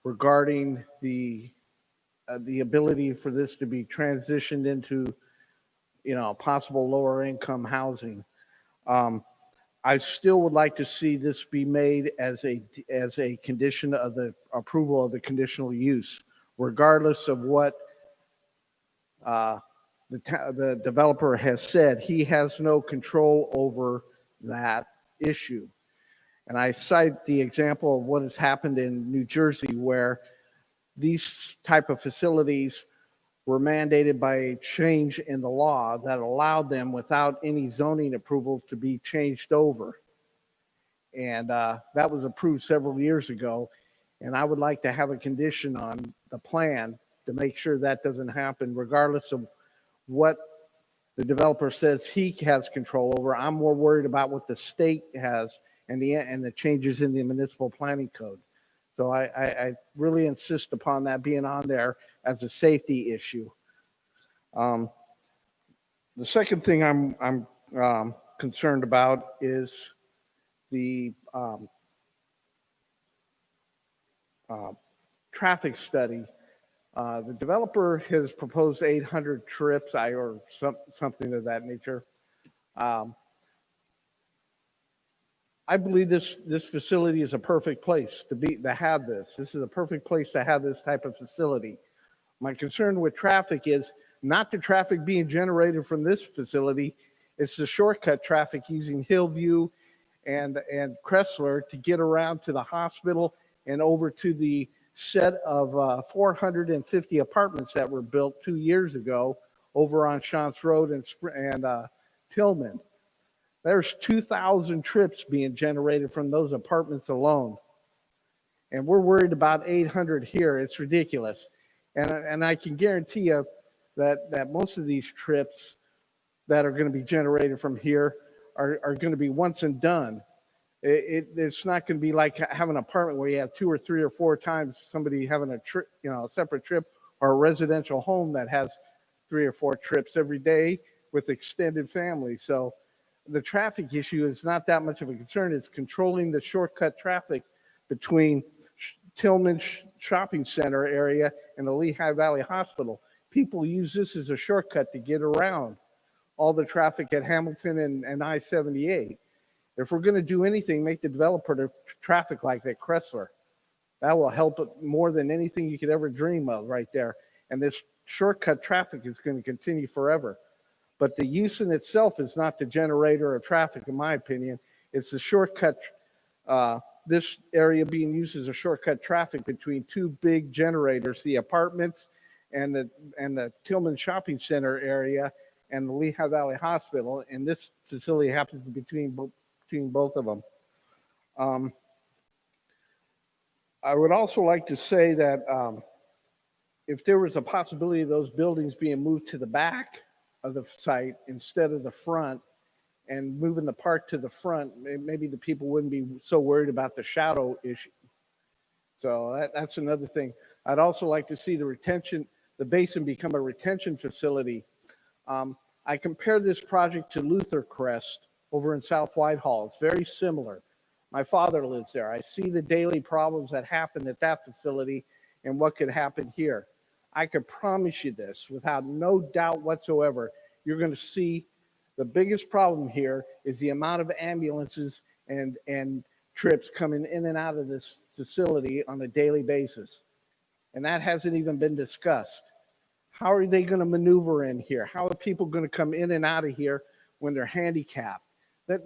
regarding the ability for this to be transitioned into, possible lower income housing. I still would like to see this be made as a condition of the approval of the conditional use, regardless of what the developer has said. He has no control over that issue. And I cite the example of what has happened in New Jersey, where these type of facilities were mandated by a change in the law that allowed them, without any zoning approval, to be changed over. And that was approved several years ago. And I would like to have a condition on the plan to make sure that doesn't happen, regardless of what the developer says he has control over. I'm more worried about what the state has and the changes in the municipal planning code. So I really insist upon that being on there as a safety issue. The second thing I'm concerned about is the traffic study. The developer has proposed 800 trips, or something of that nature. I believe this facility is a perfect place to have this. This is a perfect place to have this type of facility. My concern with traffic is not the traffic being generated from this facility. It's the shortcut traffic using Hillview and Kressler to get around to the hospital and over to the set of 450 apartments that were built 2 years ago over on Shantz Road and Tillman. There's 2,000 trips being generated from those apartments alone. And we're worried about 800 here. It's ridiculous. And I can guarantee you that most of these trips that are going to be generated from here are going to be once and done. It's not going to be like having an apartment where you have 2 or 3 or 4 times somebody having a trip, a separate trip, or a residential home that has 3 or 4 trips every day with extended families. So the traffic issue is not that much of a concern. It's controlling the shortcut traffic between Tillman Shopping Center area and the Lehigh Valley Hospital. People use this as a shortcut to get around all the traffic at Hamilton and I-78. If we're going to do anything, make the developer to traffic like at Kressler. That will help more than anything you could ever dream of right there. And this shortcut traffic is going to continue forever. But the use in itself is not the generator of traffic, in my opinion. It's the shortcut, this area being used as a shortcut traffic between 2 big generators, the apartments and the Tillman Shopping Center area and the Lehigh Valley Hospital, and this facility happens to be between both of them. I would also like to say that if there was a possibility of those buildings being moved to the back of the site instead of the front, and moving the park to the front, maybe the people wouldn't be so worried about the shadow issue. So that's another thing. I'd also like to see the basin become a retention facility. I compare this project to Luther Crest over in South Whitehall. It's very similar. My father lives there. I see the daily problems that happen at that facility and what could happen here. I can promise you this without no doubt whatsoever. You're going to see the biggest problem here is the amount of ambulances and trips coming in and out of this facility on a daily basis. And that hasn't even been discussed. How are they going to maneuver in here? How are people going to come in and out of here when they're handicapped?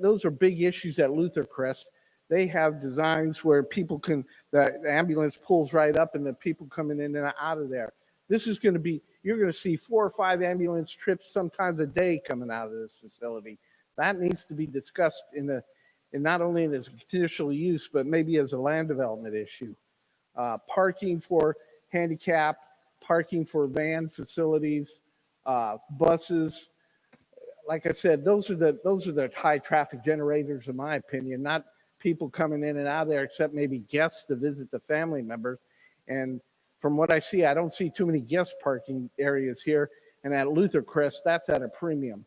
Those are big issues at Luther Crest. They have designs where the ambulance pulls right up and the people coming in and out of there. This is going to be, you're going to see 4 or 5 ambulance trips sometimes a day coming out of this facility. That needs to be discussed not only as a conditional use, but maybe as a land development issue. Parking for handicap, parking for van facilities, buses. Like I said, those are the high traffic generators, in my opinion, not people coming in and out of there, except maybe guests to visit the family members. And from what I see, I don't see too many guest parking areas here. And at Luther Crest, that's at a premium.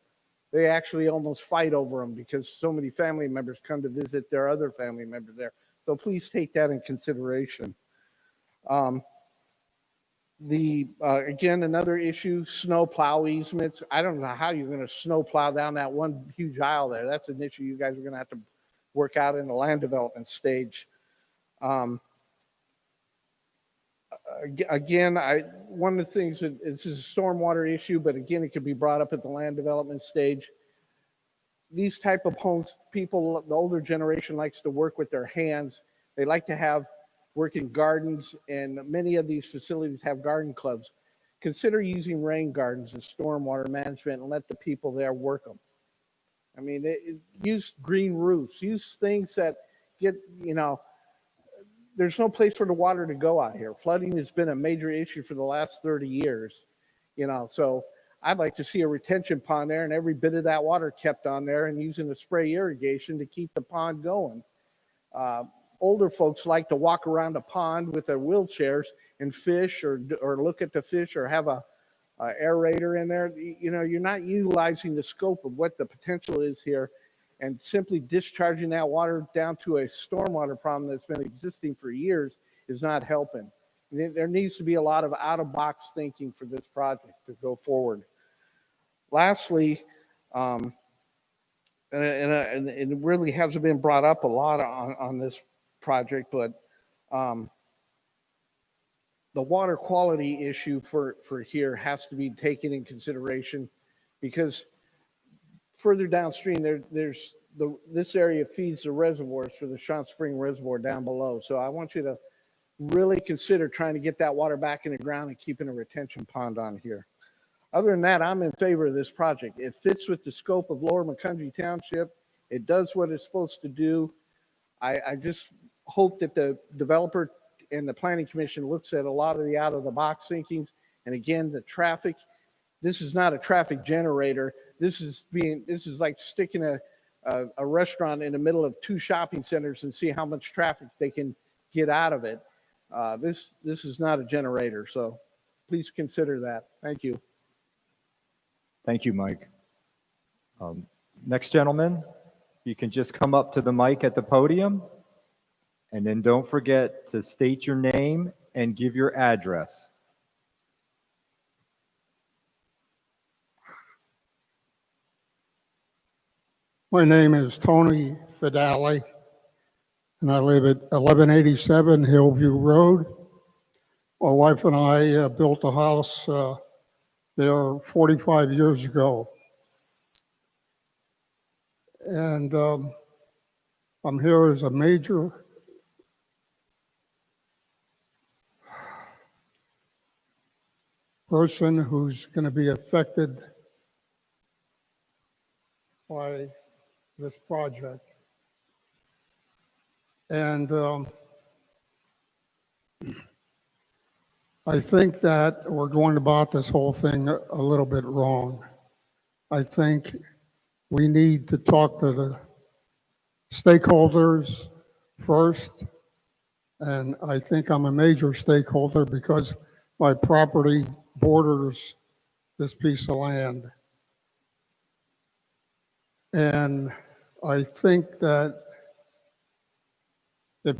They actually almost fight over them because so many family members come to visit their other family members there. So please take that in consideration. Again, another issue, snow plow easements. I don't know how you're going to snow plow down that one huge aisle there. That's an issue you guys are going to have to work out in the land development stage. Again, one of the things that this is a stormwater issue, but again, it could be brought up at the land development stage. These type of homes, people, the older generation likes to work with their hands. They like to work in gardens, and many of these facilities have garden clubs. Consider using rain gardens and stormwater management and let the people there work them. I mean, use green roofs, use things that there's no place for the water to go out here. Flooding has been a major issue for the last 30 years, so I'd like to see a retention pond there and every bit of that water kept on there and using a spray irrigation to keep the pond going. Older folks like to walk around a pond with their wheelchairs and fish or look at the fish or have a aerator in there. You're not utilizing the scope of what the potential is here, and simply discharging that water down to a stormwater problem that's been existing for years is not helping. There needs to be a lot of out-of-box thinking for this project to go forward. Lastly, and it really hasn't been brought up a lot on this project, but the water quality issue for here has to be taken in consideration, because further downstream this area feeds the reservoirs for the Shant Spring Reservoir down below. So I want you to really consider trying to get that water back in the ground and keeping a retention pond on here. Other than that, I'm in favor of this project. It fits with the scope of Lower Macungie Township. It does what it's supposed to do. I just hope that the developer and the planning commission looks at a lot of the out-of-the-box thinkings. And again, the traffic, this is not a traffic generator. This is like sticking a restaurant in the middle of 2 shopping centers and see how much traffic they can get out of it. This is not a generator, so please consider that. Thank you. Thank you, Mike. Next gentleman, you can just come up to the mic at the podium, and then don't forget to state your name and give your address. My name is Tony Fidali, and I live at 1187 Hillview Road. My wife and I built a house there 45 years ago. And I'm here as a major person who's going to be affected by this project. And I think that we're going about this whole thing a little bit wrong. I think we need to talk to the stakeholders first. And I think I'm a major stakeholder because my property borders this piece of land. And I think that if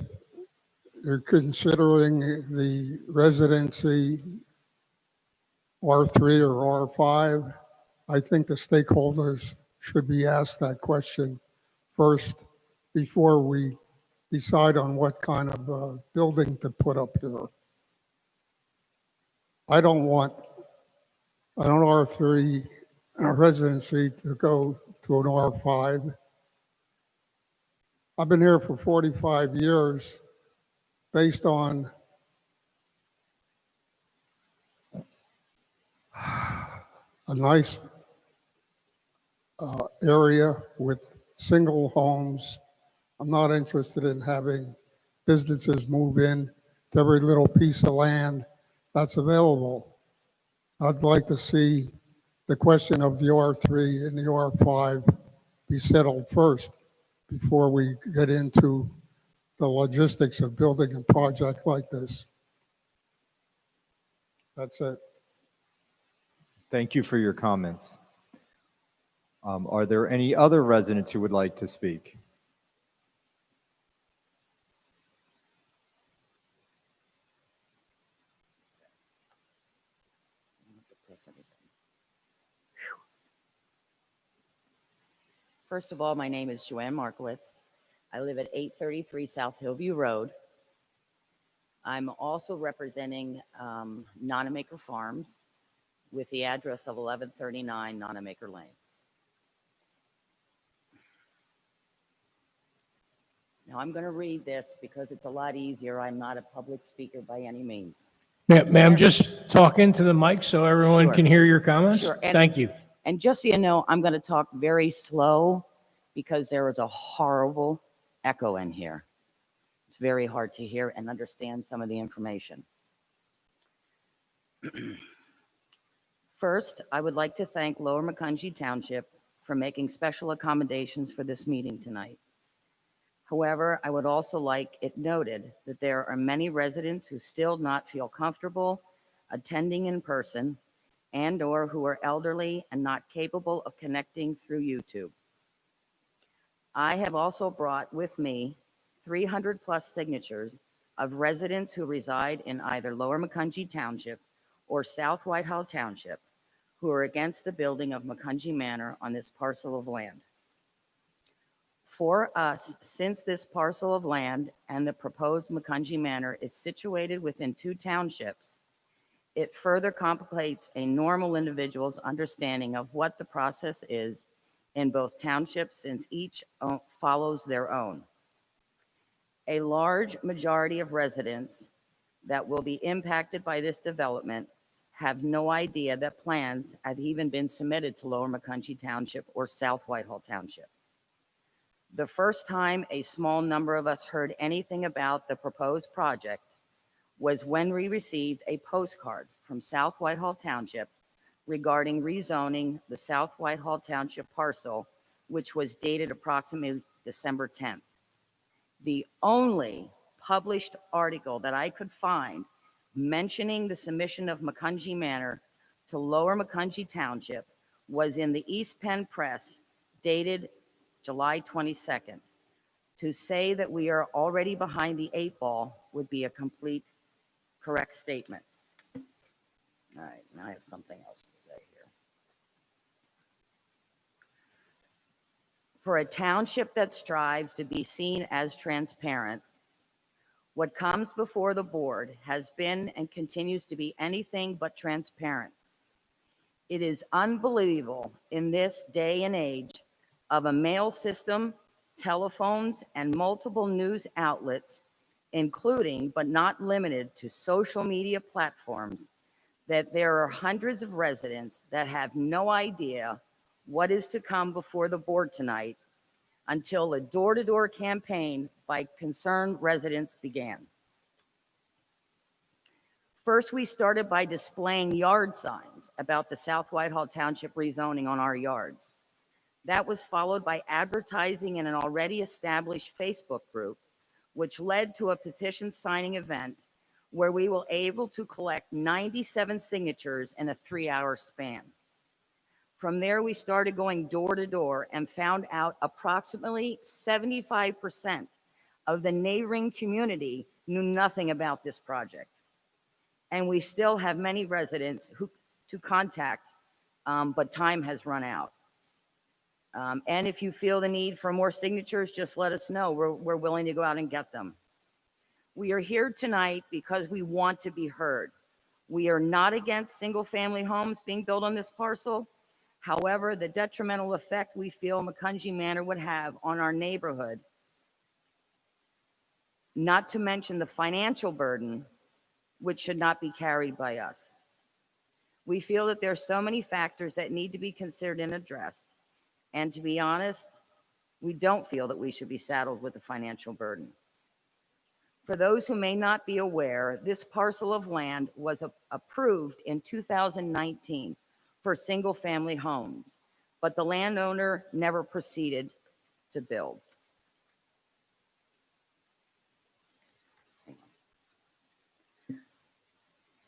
you're considering the residency R3 or R5, I think the stakeholders should be asked that question first before we decide on what kind of building to put up there. I don't want an R3 residency to go to an R5. I've been here for 45 years based on a nice area with single homes. I'm not interested in having businesses move in to every little piece of land that's available. I'd like to see the question of the R3 and the R5 be settled first before we get into the logistics of building a project like this. That's it. Thank you for your comments. Are there any other residents who would like to speak? First of all, my name is Joanne Markowitz. I live at 833 South Hillview Road. I'm also representing Nonamaker Farms with the address of 1139 Nonamaker Lane. Now I'm going to read this because it's a lot easier. I'm not a public speaker by any means. Ma'am, just talk into the mic so everyone Sure. can hear your comments. Sure. Thank you. And just so you know, I'm going to talk very slow because there is a horrible echo in here. It's very hard to hear and understand some of the information. First, I would like to thank Lower Macungie Township for making special accommodations for this meeting tonight. However, I would also like it noted that there are many residents who still not feel comfortable attending in person and/or who are elderly and not capable of connecting through YouTube. I have also brought with me 300 plus signatures of residents who reside in either Lower Macungie Township or South Whitehall Township who are against the building of Macungie Manor on this parcel of land. For us, since this parcel of land and the proposed Macungie Manor is situated within two townships, it further complicates a normal individual's understanding of what the process is in both townships since each follows their own. A large majority of residents that will be impacted by this development have no idea that plans have even been submitted to Lower Macungie Township or South Whitehall Township. The first time a small number of us heard anything about the proposed project was when we received a postcard from South Whitehall Township regarding rezoning the South Whitehall Township parcel, which was dated approximately December 10th. The only published article that I could find mentioning the submission of Macungie Manor to Lower Macungie Township was in the East Penn Press, dated July 22nd. To say that we are already behind the 8 ball would be a complete correct statement. All right, now I have something else to say here. For a township that strives to be seen as transparent, what comes before the board has been and continues to be anything but transparent. It is unbelievable in this day and age of a mail system, telephones, and multiple news outlets, including but not limited to social media platforms, that there are hundreds of residents that have no idea what is to come before the board tonight until a door-to-door campaign by concerned residents began. First, we started by displaying yard signs about the South Whitehall Township rezoning on our yards. That was followed by advertising in an already established Facebook group, which led to a petition signing event where we were able to collect 97 signatures in a 3-hour span. From there, we started going door to door and found out approximately 75% of the neighboring community knew nothing about this project. And we still have many residents to contact, but time has run out. And if you feel the need for more signatures, just let us know. We're willing to go out and get them. We are here tonight because we want to be heard. We are not against single-family homes being built on this parcel. However, the detrimental effect we feel Macungie Manor would have on our neighborhood, not to mention the financial burden, which should not be carried by us. We feel that there are so many factors that need to be considered and addressed. And to be honest, we don't feel that we should be saddled with a financial burden. For those who may not be aware, this parcel of land was approved in 2019 for single-family homes, but the landowner never proceeded to build.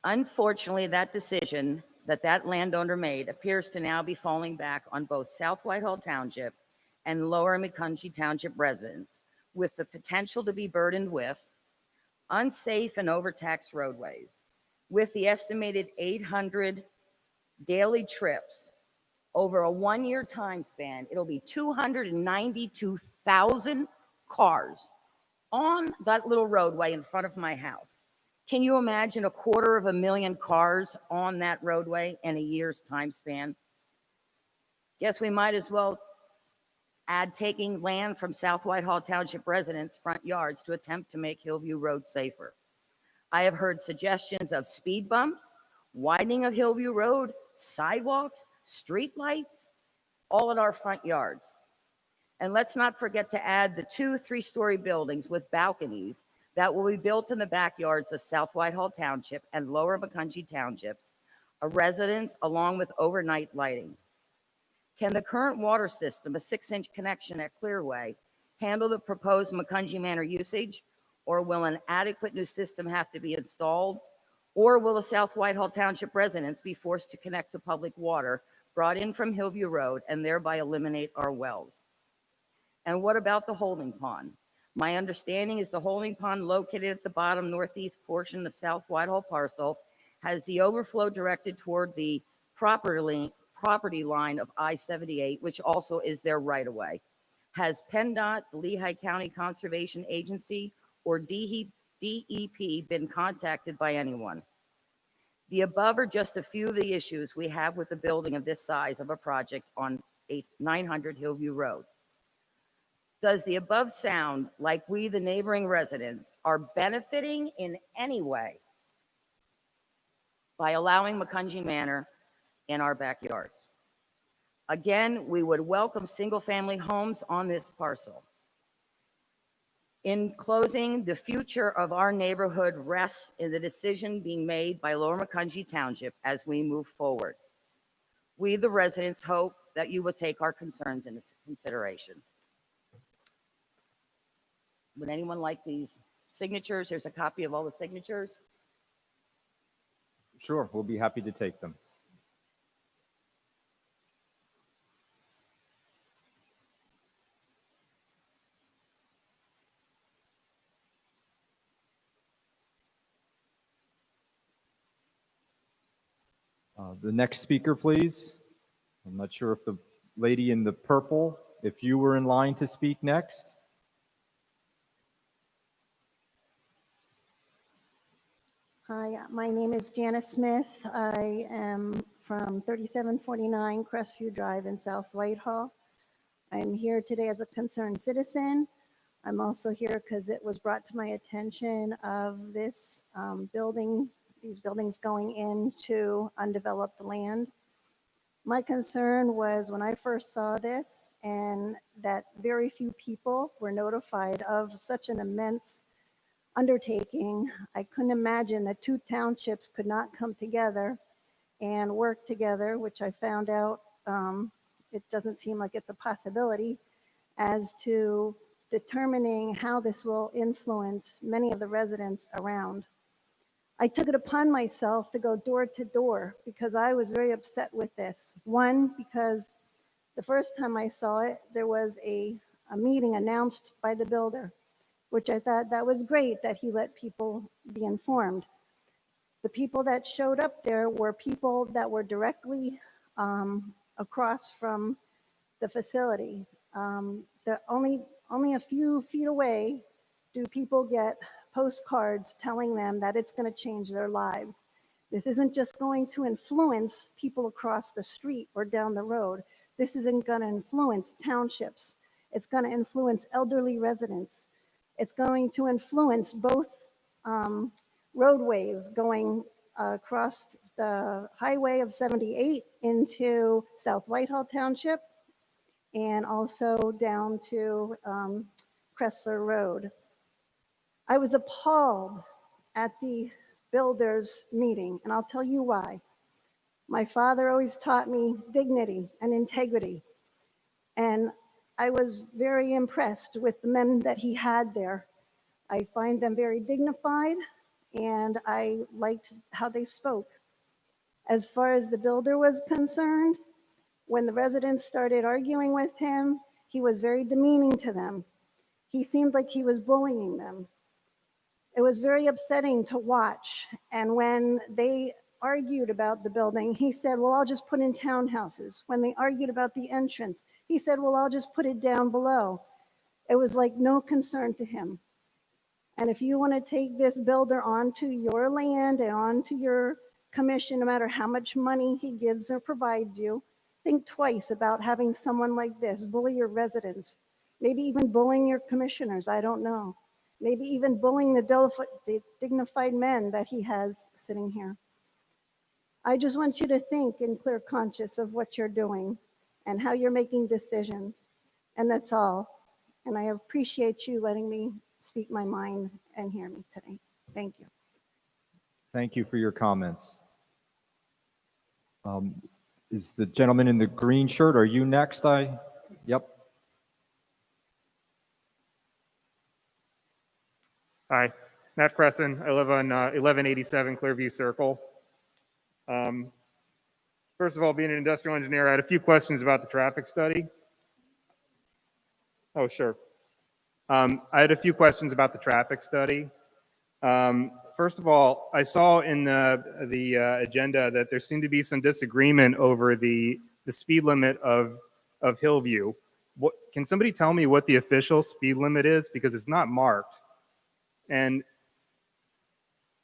Unfortunately, that decision that landowner made appears to now be falling back on both South Whitehall Township and Lower Macungie Township residents, with the potential to be burdened with unsafe and overtaxed roadways. With the estimated 800 daily trips over a 1-year time span, it'll be 292,000 cars on that little roadway in front of my house. Can you imagine 250,000 cars on that roadway in a year's time span? Guess we might as well add taking land from South Whitehall Township residents' front yards to attempt to make Hillview Road safer. I have heard suggestions of speed bumps, widening of Hillview Road, sidewalks, street lights, all in our front yards. And let's not forget to add the 2 3-story buildings with balconies that will be built in the backyards of South Whitehall Township and Lower Macungie Townships, a residence along with overnight lighting. Can the current water system, a 6-inch connection at Clearway, handle the proposed Macungie Manor usage, or will an adequate new system have to be installed, or will the South Whitehall Township residents be forced to connect to public water brought in from Hillview Road and thereby eliminate our wells? And what about the holding pond? My understanding is the holding pond located at the bottom northeast portion of South Whitehall parcel has the overflow directed toward the property line of I-78, which also is their right-of-way. Has PennDOT, the Lehigh County Conservation Agency, or DEP been contacted by anyone? The above are just a few of the issues we have with the building of this size of a project on 900 Hillview Road. Does the above sound like we, the neighboring residents, are benefiting in any way by allowing Macungie Manor in our backyards? Again, we would welcome single-family homes on this parcel. In closing, the future of our neighborhood rests in the decision being made by Lower Macungie Township as we move forward. We, the residents, hope that you will take our concerns into consideration. Would anyone like these signatures? Here's a copy of all the signatures. Sure, we'll be happy to take them. The next speaker, please. I'm not sure if the lady in the purple, if you were in line to speak next. Hi, my name is Janice Smith. I am from 3749 Crestview Drive in South Whitehall. I'm here today as a concerned citizen. I'm also here because it was brought to my attention of this these buildings going into undeveloped land. My concern was when I first saw this and that very few people were notified of such an immense undertaking. I couldn't imagine that two townships could not come together and work together, which I found out it doesn't seem like it's a possibility, as to determining how this will influence many of the residents around. I took it upon myself to go door to door because I was very upset with this. One, because the first time I saw it, there was a meeting announced by the builder, which I thought that was great that he let people be informed. The people that showed up there were people that were directly across from the facility. Only a few feet away do people get postcards telling them that it's going to change their lives. This isn't just going to influence people across the street or down the road. This isn't going to influence townships. It's going to influence elderly residents. It's going to influence both roadways going across the highway of 78 into South Whitehall Township and also down to Cressler Road. I was appalled at the builders meeting, and I'll tell you why. My father always taught me dignity and integrity, and I was very impressed with the men that he had there. I find them very dignified, and I liked how they spoke. As far as the builder was concerned, when the residents started arguing with him, he was very demeaning to them. He seemed like he was bullying them. It was very upsetting to watch. And when they argued about the building, he said, well, I'll just put in townhouses. When they argued about the entrance, he said, well, I'll just put it down below. It was like no concern to him. And if you want to take this builder onto your land and onto your commission, no matter how much money he gives or provides you, think twice about having someone like this bully your residents, maybe even bullying your commissioners, I don't know. Maybe even bullying the dignified men that he has sitting here. I just want you to think in clear conscience of what you're doing and how you're making decisions. And that's all. And I appreciate you letting me speak my mind and hear me today. Thank you. Thank you for your comments. Is the gentleman in the green shirt, are you next? Yep. Hi, Matt Cresson. I live on 1187 Clearview Circle. First of all, being an industrial engineer, I had a few questions about the traffic study. Oh, sure. I had a few questions about the traffic study. First of all, I saw in the agenda that there seemed to be some disagreement over the speed limit of Hillview. Can somebody tell me what the official speed limit is? Because it's not marked. And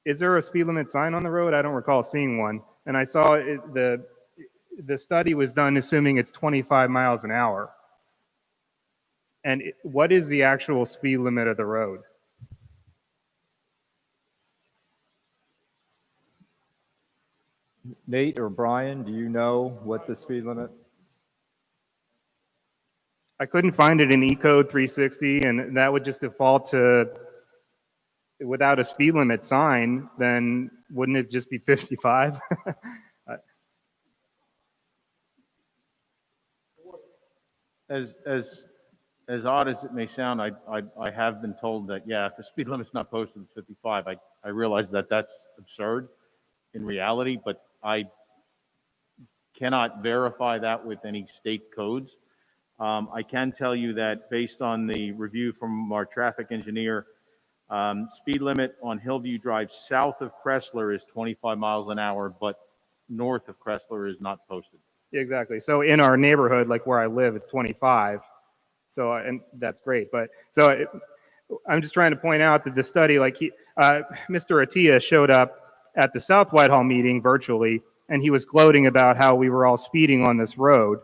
is there a speed limit sign on the road? I don't recall seeing one. And I saw the study was done assuming it's 25 miles an hour. And what is the actual speed limit of the road? Nate or Brian, do you know what the speed limit? I couldn't find it in E-Code 360, and that would just default to, without a speed limit sign, then wouldn't it just be 55? As odd as it may sound, I have been told that, yeah, if the speed limit's not posted, it's 55. I realize that that's absurd in reality, but I cannot verify that with any state codes. I can tell you that based on the review from our traffic engineer, speed limit on Hillview Drive south of Cressler is 25 miles an hour, but north of Cressler is not posted. Exactly. So in our neighborhood, like where I live, it's 25. So, and that's great. But so I'm just trying to point out that the study, like Mr. Attia showed up at the South Whitehall meeting virtually, and he was gloating about how we were all speeding on this road.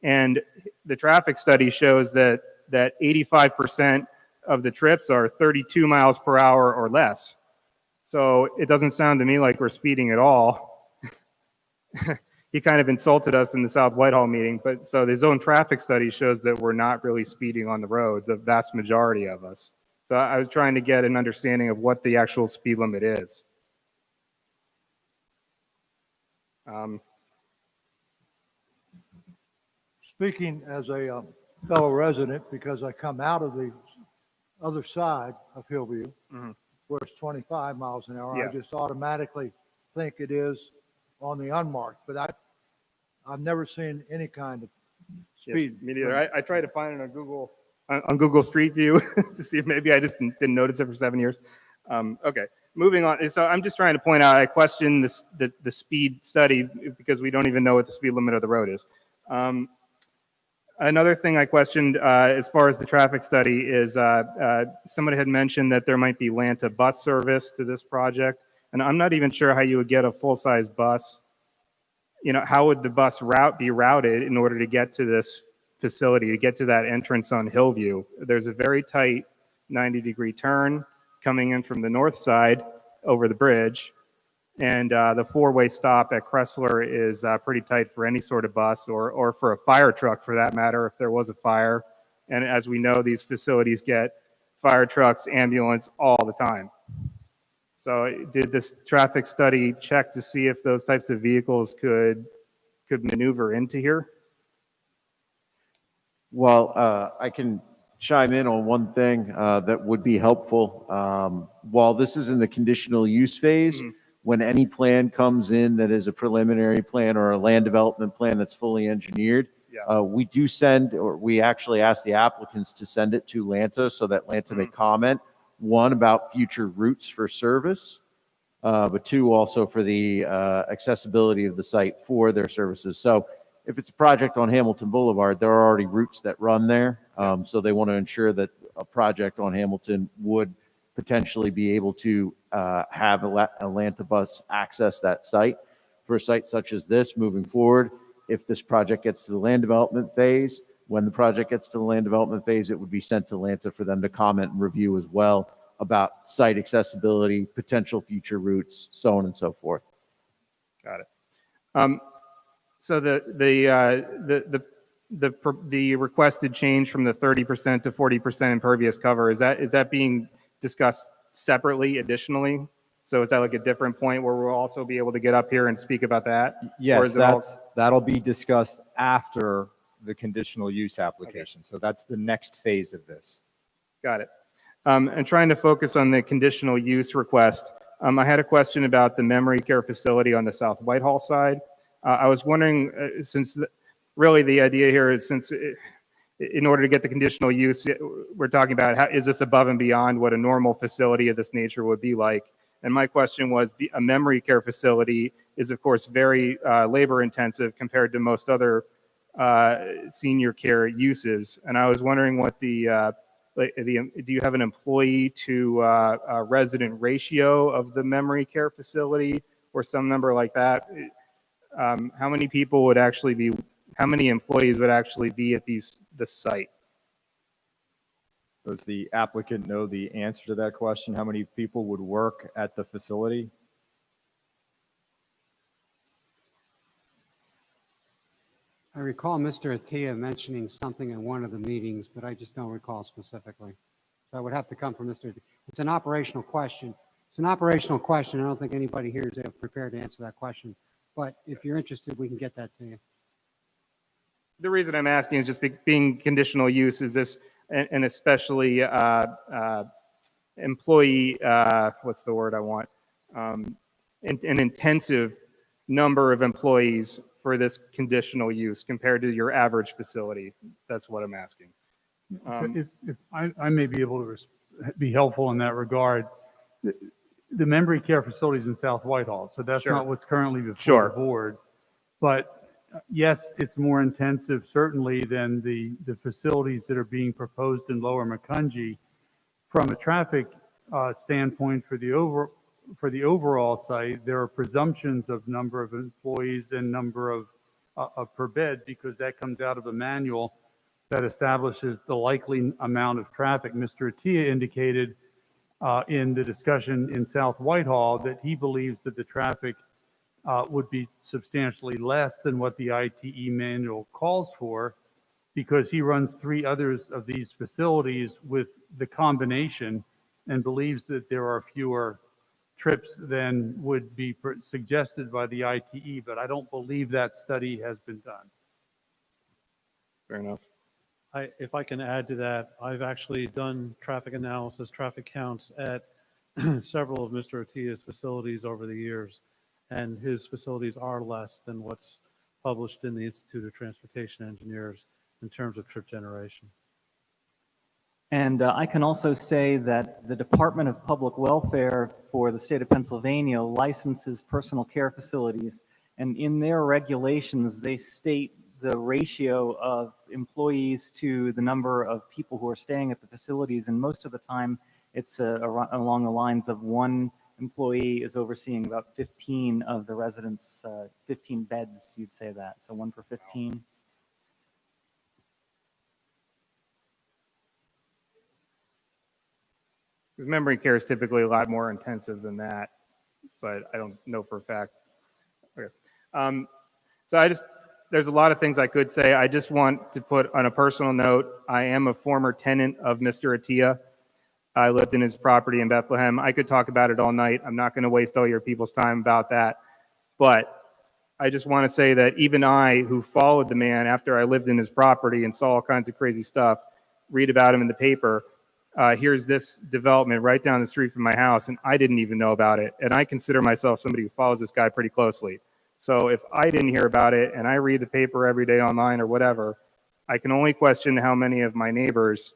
And the traffic study shows that 85% of the trips are 32 miles per hour or less. So it doesn't sound to me like we're speeding at all. he kind of insulted us in the South Whitehall meeting, but so his own traffic study shows that we're not really speeding on the road, the vast majority of us. So I was trying to get an understanding of what the actual speed limit is. Speaking as a fellow resident, because I come out of the other side of Hillview, where it's 25 miles an hour, Yeah. I just automatically think it is on the unmarked, but I've never seen any kind of speed. Yeah, me neither. I tried to find it on Google Street View to see if maybe I just didn't notice it for 7 years. Okay, moving on. So I'm just trying to point out, I question the speed study because we don't even know what the speed limit of the road is. Another thing I questioned as far as the traffic study is somebody had mentioned that there might be Lanta bus service to this project, and I'm not even sure how you would get a full-size bus. You know, how would the bus route be routed in order to get to this facility, to get to that entrance on Hillview? There's a very tight 90-degree turn coming in from the north side over the bridge, and the four-way stop at Kressler is pretty tight for any sort of bus or for a fire truck, for that matter, if there was a fire. And as we know, these facilities get fire trucks, ambulance all the time. So did this traffic study check to see if those types of vehicles could maneuver into here? Well, I can chime in on one thing that would be helpful. While this is in the conditional use phase, when any plan comes in that is a preliminary plan or a land development plan that's fully engineered, we do send, or we actually ask the applicants to send it to Lanta so that Lanta may comment, one, about future routes for service, but two, also for the accessibility of the site for their services. So if it's a project on Hamilton Boulevard, there are already routes that run there. So they want to ensure that a project on Hamilton would potentially be able to have a Lanta bus access that site. For a site such as this moving forward, if this project gets to the land development phase, when the project gets to the land development phase, it would be sent to Lanta for them to comment and review as well about site accessibility, potential future routes, so on and so forth. Got it. So the requested change from the 30% to 40% impervious cover, is that being discussed separately, additionally? So is that like a different point where we'll also be able to get up here and speak about that? Or Yes, is it all- that'll be discussed after the conditional use application. So that's the next phase of this. Got it. And trying to focus on the conditional use request, I had a question about the memory care facility on the South Whitehall side. I was wondering, really the idea here is in order to get the conditional use, we're talking about is this above and beyond what a normal facility of this nature would be like? And my question was, a memory care facility is of course very labor intensive compared to most other senior care uses. And I was wondering what do you have an employee to resident ratio of the memory care facility or some number like that? How many employees would actually be at this site? Does the applicant know the answer to that question? How many people would work at the facility? I recall Mr. Attia mentioning something in one of the meetings, but I just don't recall specifically. So I would have to come from Mr. Attia. It's an operational question. It's an operational question. I don't think anybody here is prepared to answer that question. But if you're interested, we can get that to you. The reason I'm asking is just being conditional use, is this, and especially employee, what's the word I want? An intensive number of employees for this conditional use compared to your average facility. That's what I'm asking. If I may be able to be helpful in that regard, the memory care facilities in South Whitehall, so that's not what's currently before the board. But yes, it's more intensive certainly than the facilities that are being proposed in Lower Macungie. From a traffic standpoint for the overall site, there are presumptions of number of employees and number of per bed, because that comes out of a manual that establishes the likely amount of traffic. Mr. Attia indicated in the discussion in South Whitehall that he believes that the traffic would be substantially less than what the ITE manual calls for, because he runs 3 others of these facilities with the combination and believes that there are fewer trips than would be suggested by the ITE, but I don't believe that study has been done. Fair enough. If I can add to that, I've actually done traffic analysis, traffic counts at several of Mr. Atia's facilities over the years, and his facilities are less than what's published in the Institute of Transportation Engineers in terms of trip generation. And I can also say that the Department of Public Welfare for the state of Pennsylvania licenses personal care facilities, and in their regulations, they state the ratio of employees to the number of people who are staying at the facilities, and most of the time, it's along the lines of 1 employee is overseeing about 15 of the residents, 15 beds, you'd say that, so 1 for 15. Because memory care is typically a lot more intensive than that, but I don't know for a fact. Okay. So there's a lot of things I could say. I just want to put on a personal note, I am a former tenant of Mr. Atia. I lived in his property in Bethlehem. I could talk about it all night. I'm not going to waste all your people's time about that. But I just want to say that even I, who followed the man after I lived in his property and saw all kinds of crazy stuff, read about him in the paper, here's this development right down the street from my house, and I didn't even know about it. And I consider myself somebody who follows this guy pretty closely. So if I didn't hear about it and I read the paper every day online or whatever, I can only question how many of my neighbors,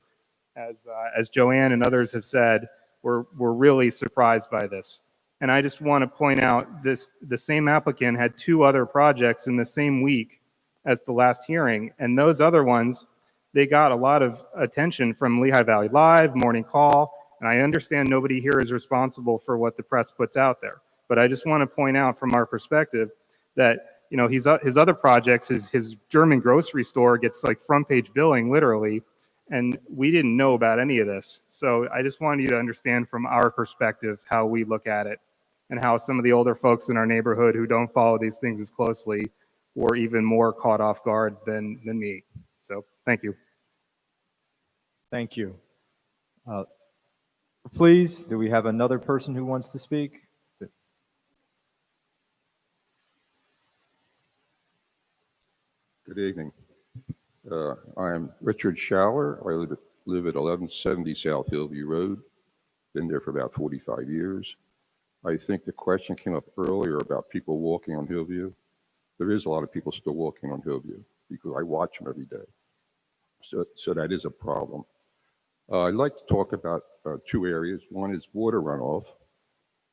as Joanne and others have said, were really surprised by this. And I just want to point out the same applicant had 2 other projects in the same week as the last hearing, and those other ones, they got a lot of attention from Lehigh Valley Live, Morning Call, and I understand nobody here is responsible for what the press puts out there. But I just want to point out from our perspective that, you know, his other projects, his German grocery store gets like front page billing, literally, and we didn't know about any of this. So I just wanted you to understand from our perspective how we look at it, and how some of the older folks in our neighborhood who don't follow these things as closely were even more caught off guard than me. So thank you. Thank you. Please, do we have another person who wants to speak? Good evening. I am Richard Schaller. I live at 1170 South Hillview Road. Been there for about 45 years. I think the question came up earlier about people walking on Hillview. There is a lot of people still walking on Hillview because I watch them every day. So that is a problem. I'd like to talk about 2 areas. One is water runoff,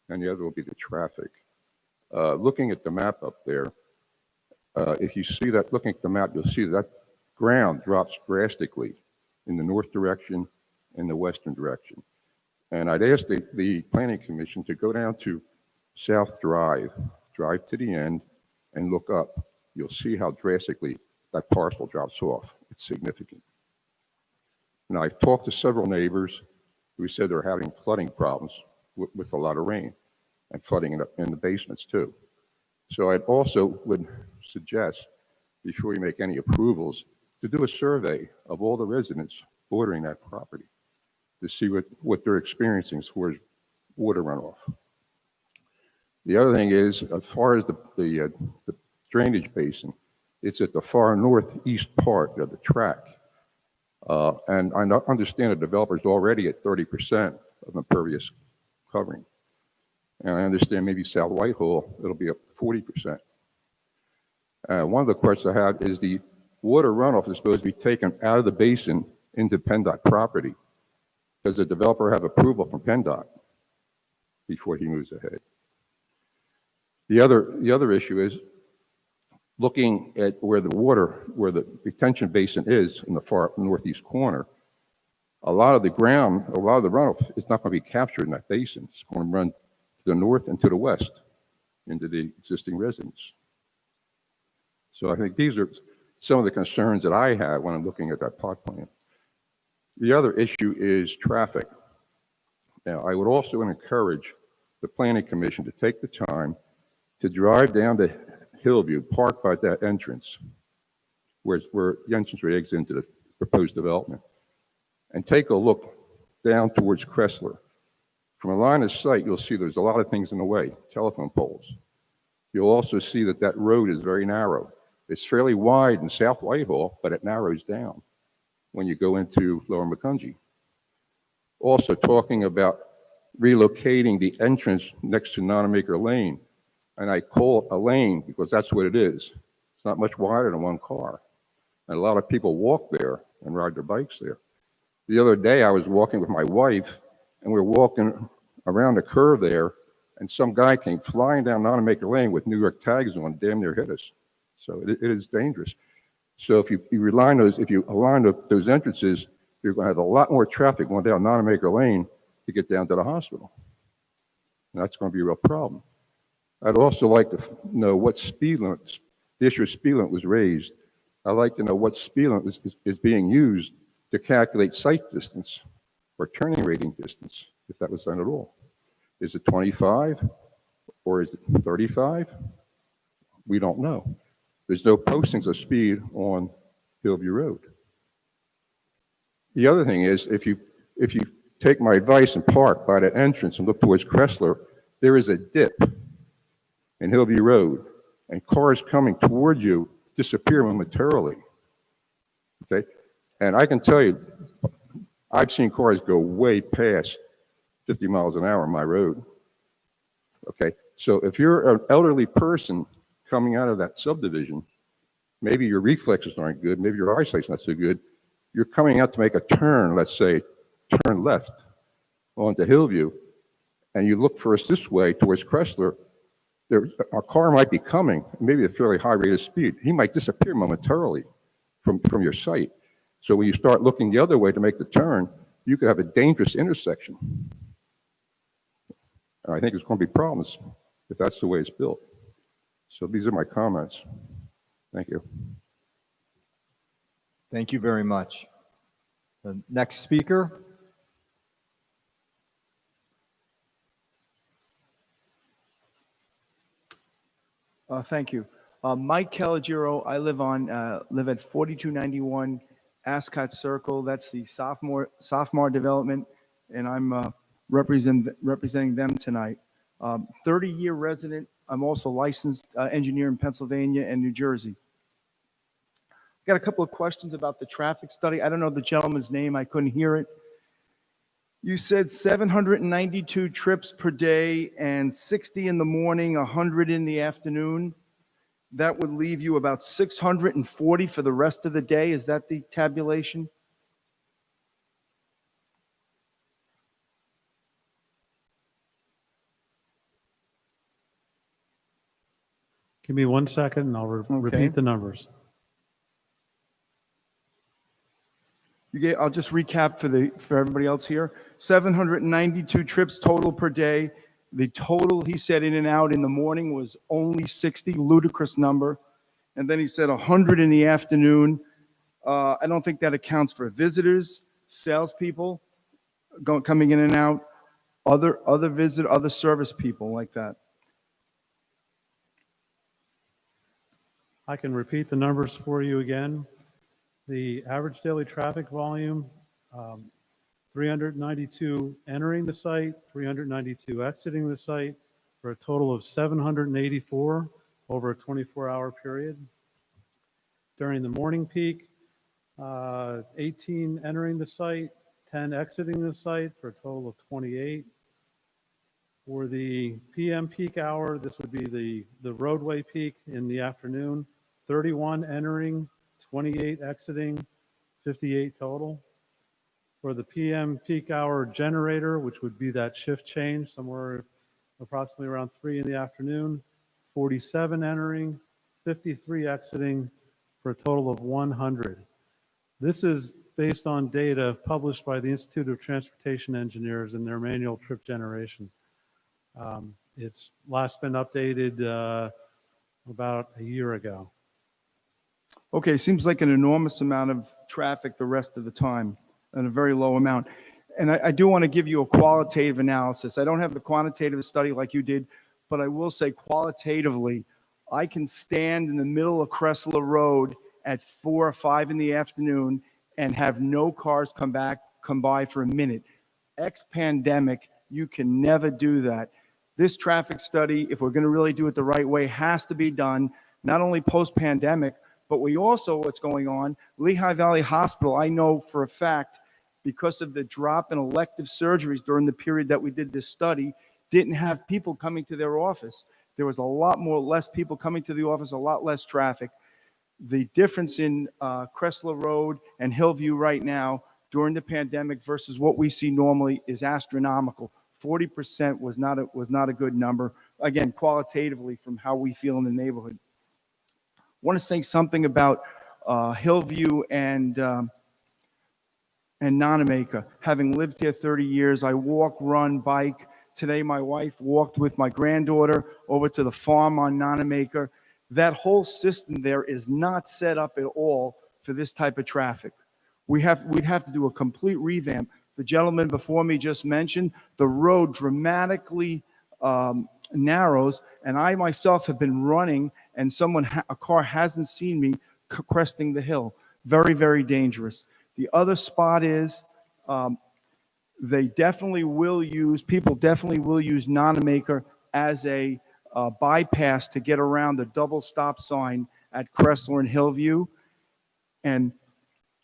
and the other will be the traffic. Looking at the map up there, if you see that, looking at the map, you'll see that ground drops drastically in the north direction and the western direction. And I'd ask the Planning Commission to go down to South Drive to the end, and look up. You'll see how drastically that parcel drops off. It's significant. Now, I've talked to several neighbors who said they're having flooding problems with a lot of rain, and flooding in the basements too. So I'd also would suggest, before you make any approvals, to do a survey of all the residents bordering that property to see what they're experiencing as far as water runoff. The other thing is, as far as the drainage basin, it's at the far northeast part of the track. And I understand the developer's already at 30% of impervious covering. And I understand maybe South Whitehall, it'll be up to 40%. One of the questions I have is the water runoff is supposed to be taken out of the basin into PennDOT property. Does the developer have approval from PennDOT before he moves ahead? The other issue is looking at where the retention basin is in the far northeast corner. A lot of the runoff is not going to be captured in that basin. It's going to run to the north and to the west into the existing residents. So I think these are some of the concerns that I have when I'm looking at that plot plan. The other issue is traffic. Now, I would also encourage the Planning Commission to take the time to drive down to Hillview, park by that entrance, where the entrance where it exits into the proposed development, and take a look down towards Kressler. From a line of sight, you'll see there's a lot of things in the way, telephone poles. You'll also see that that road is very narrow. It's fairly wide in South Whitehall, but it narrows down when you go into Lower Macungie. Also talking about relocating the entrance next to Nonamaker Lane, and I call it a lane because that's what it is. It's not much wider than one car. And a lot of people walk there and ride their bikes there. The other day I was walking with my wife, and we were walking around the curve there, and some guy came flying down Nonamaker Lane with New York tags on, damn near hit us. So it is dangerous. So if you align those entrances, you're going to have a lot more traffic going down Nonamaker Lane to get down to the hospital. And that's going to be a real problem. I'd also like to know what speed limits, the issue of speed limit was raised. I'd like to know what speed limit is being used to calculate sight distance or turning radius distance, if that was done at all. Is it 25 or is it 35? We don't know. There's no postings of speed on Hillview Road. The other thing is, if you take my advice and park by that entrance and look towards Kressler, there is a dip in Hillview Road, and cars coming toward you disappear momentarily. Okay? And I can tell you, I've seen cars go way past 50 miles an hour on my road. Okay? So if you're an elderly person coming out of that subdivision, maybe your reflexes aren't good, maybe your eyesight's not so good, you're coming out to make a turn, let's say, turn left onto Hillview, and you look first this way towards Kressler, a car might be coming, maybe at a fairly high rate of speed. He might disappear momentarily from your sight. So when you start looking the other way to make the turn, you could have a dangerous intersection. And I think there's going to be problems if that's the way it's built. So these are my comments. Thank you. Thank you very much. The next speaker. Thank you. Mike Calagiro, I live at 4291 Ascot Circle. That's the sophomore development, and I'm representing them tonight. 30-year resident. I'm also licensed engineer in Pennsylvania and New Jersey. Got a couple of questions about the traffic study. I don't know the gentleman's name. I couldn't hear it. You said 792 trips per day and 60 in the morning, 100 in the afternoon. That would leave you about 640 for the rest of the day. Is that the tabulation? Give me 1 second and I'll repeat the numbers. I'll just recap for everybody else here. 792 trips total per day. The total he said in and out in the morning was only 60, ludicrous number. And then he said 100 in the afternoon. I don't think that accounts for visitors, salespeople coming in and out, other service people like that. I can repeat the numbers for you again. The average daily traffic volume, 392 entering the site, 392 exiting the site, for a total of 784 over a 24-hour period. During the morning peak, 18 entering the site, 10 exiting the site, for a total of 28. For the PM peak hour, this would be the roadway peak in the afternoon, 31 entering, 28 exiting, 58 total. For the PM peak hour generator, which would be that shift change somewhere approximately around 3 in the afternoon, 47 entering, 53 exiting, for a total of 100. This is based on data published by the Institute of Transportation Engineers in their manual trip generation. It's last been updated about a year ago. Okay, seems like an enormous amount of traffic the rest of the time and a very low amount. And I do want to give you a qualitative analysis. I don't have the quantitative study like you did, but I will say qualitatively, I can stand in the middle of Cressler Road at 4 or 5 in the afternoon and have no cars come by for a minute. Ex-pandemic, you can never do that. This traffic study, if we're going to really do it the right way, has to be done, not only post-pandemic, but we also, what's going on, Lehigh Valley Hospital, I know for a fact, because of the drop in elective surgeries during the period that we did this study, didn't have people coming to their office. There was a lot less people coming to the office, a lot less traffic. The difference in Cressler Road and Hillview right now during the pandemic versus what we see normally is astronomical. 40% was not a good number, again, qualitatively from how we feel in the neighborhood. I want to say something about Hillview and Nonamaker. Having lived here 30 years, I walk, run, bike. Today, my wife walked with my granddaughter over to the farm on Nonamaker. That whole system there is not set up at all for this type of traffic. We'd have to do a complete revamp. The gentleman before me just mentioned the road dramatically narrows, and I myself have been running, and a car hasn't seen me cresting the hill. Very, very dangerous. The other spot is people definitely will use Nonamaker as a bypass to get around the double stop sign at Cressler and Hillview. And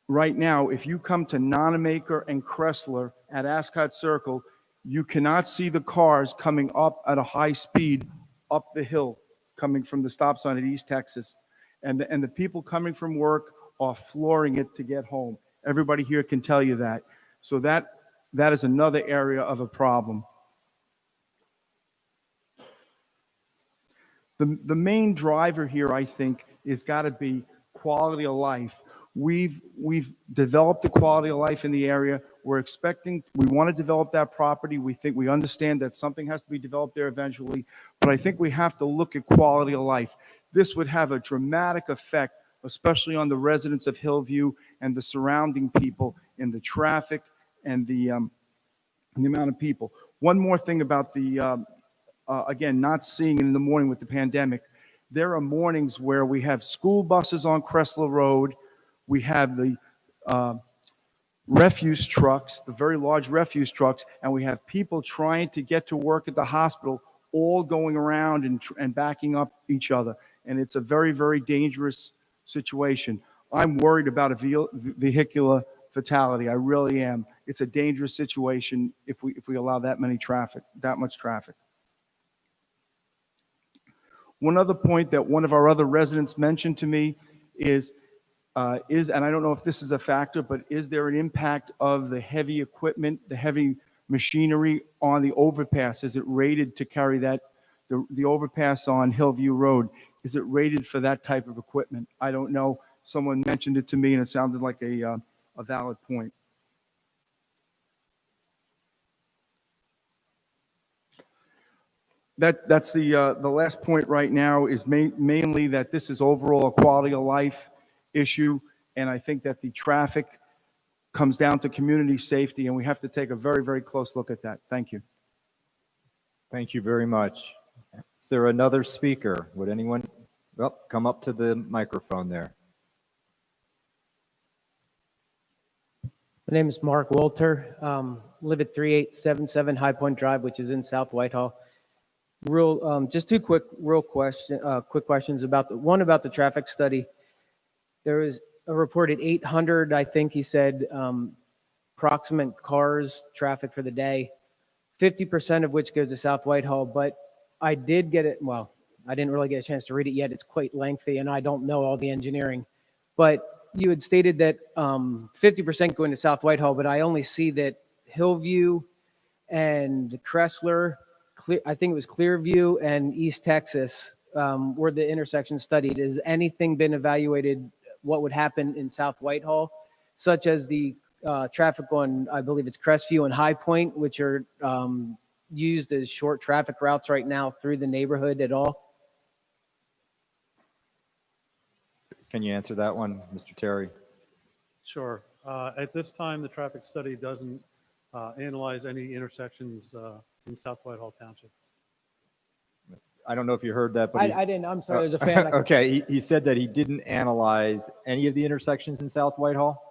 right now, if you come to Nonamaker and Cressler at Ascot Circle, you cannot see the cars coming up at a high speed up the hill, coming from the stop sign at East Texas. And the people coming from work are flooring it to get home. Everybody here can tell you that. So that is another area of a problem. The main driver here, I think, is got to be quality of life. We've developed the quality of life in the area. We want to develop that property. We understand that something has to be developed there eventually, but I think we have to look at quality of life. This would have a dramatic effect, especially on the residents of Hillview and the surrounding people in the traffic and the amount of people. One more thing about again, not seeing it in the morning with the pandemic. There are mornings where we have school buses on Cressler Road. We have the refuse trucks, the very large refuse trucks, and we have people trying to get to work at the hospital, all going around and backing up each other. And it's a very, very dangerous situation. I'm worried about a vehicular fatality. I really am. It's a dangerous situation if we allow that much traffic. One other point that one of our other residents mentioned to me is, and I don't know if this is a factor, but is there an impact of the heavy equipment, the heavy machinery on the overpass? Is it rated to carry that, the overpass on Hillview Road? Is it rated for that type of equipment? I don't know. Someone mentioned it to me and it sounded like a valid point. That's the last point right now is mainly that this is overall a quality of life issue, and I think that the traffic comes down to community safety, and we have to take a very, very close look at that. Thank you. Thank you very much. Is there another speaker? Would anyone come up to the microphone there? My name is Mark Walter. Live at 3877 High Point Drive, which is in South Whitehall. Just two quick questions about about the traffic study. There was a reported 800, I think he said, proximate cars traffic for the day, 50% of which goes to South Whitehall. But I did get it. Well, I didn't really get a chance to read it yet. It's quite lengthy, and I don't know all the engineering. But you had stated that 50% going to South Whitehall, but I only see that Hillview and Cressler, I think it was Clearview and East Texas were the intersections studied. Has anything been evaluated what would happen in South Whitehall, such as the traffic on, I believe it's Crestview and High Point, which are used as short traffic routes right now through the neighborhood at all? Can you answer that one, Mr. Terry? Sure. At this time, the traffic study doesn't analyze any intersections in South Whitehall Township. I don't know if you heard that, but I didn't, I'm sorry, there's a fan. Okay, he said that he didn't analyze any of the intersections in South Whitehall.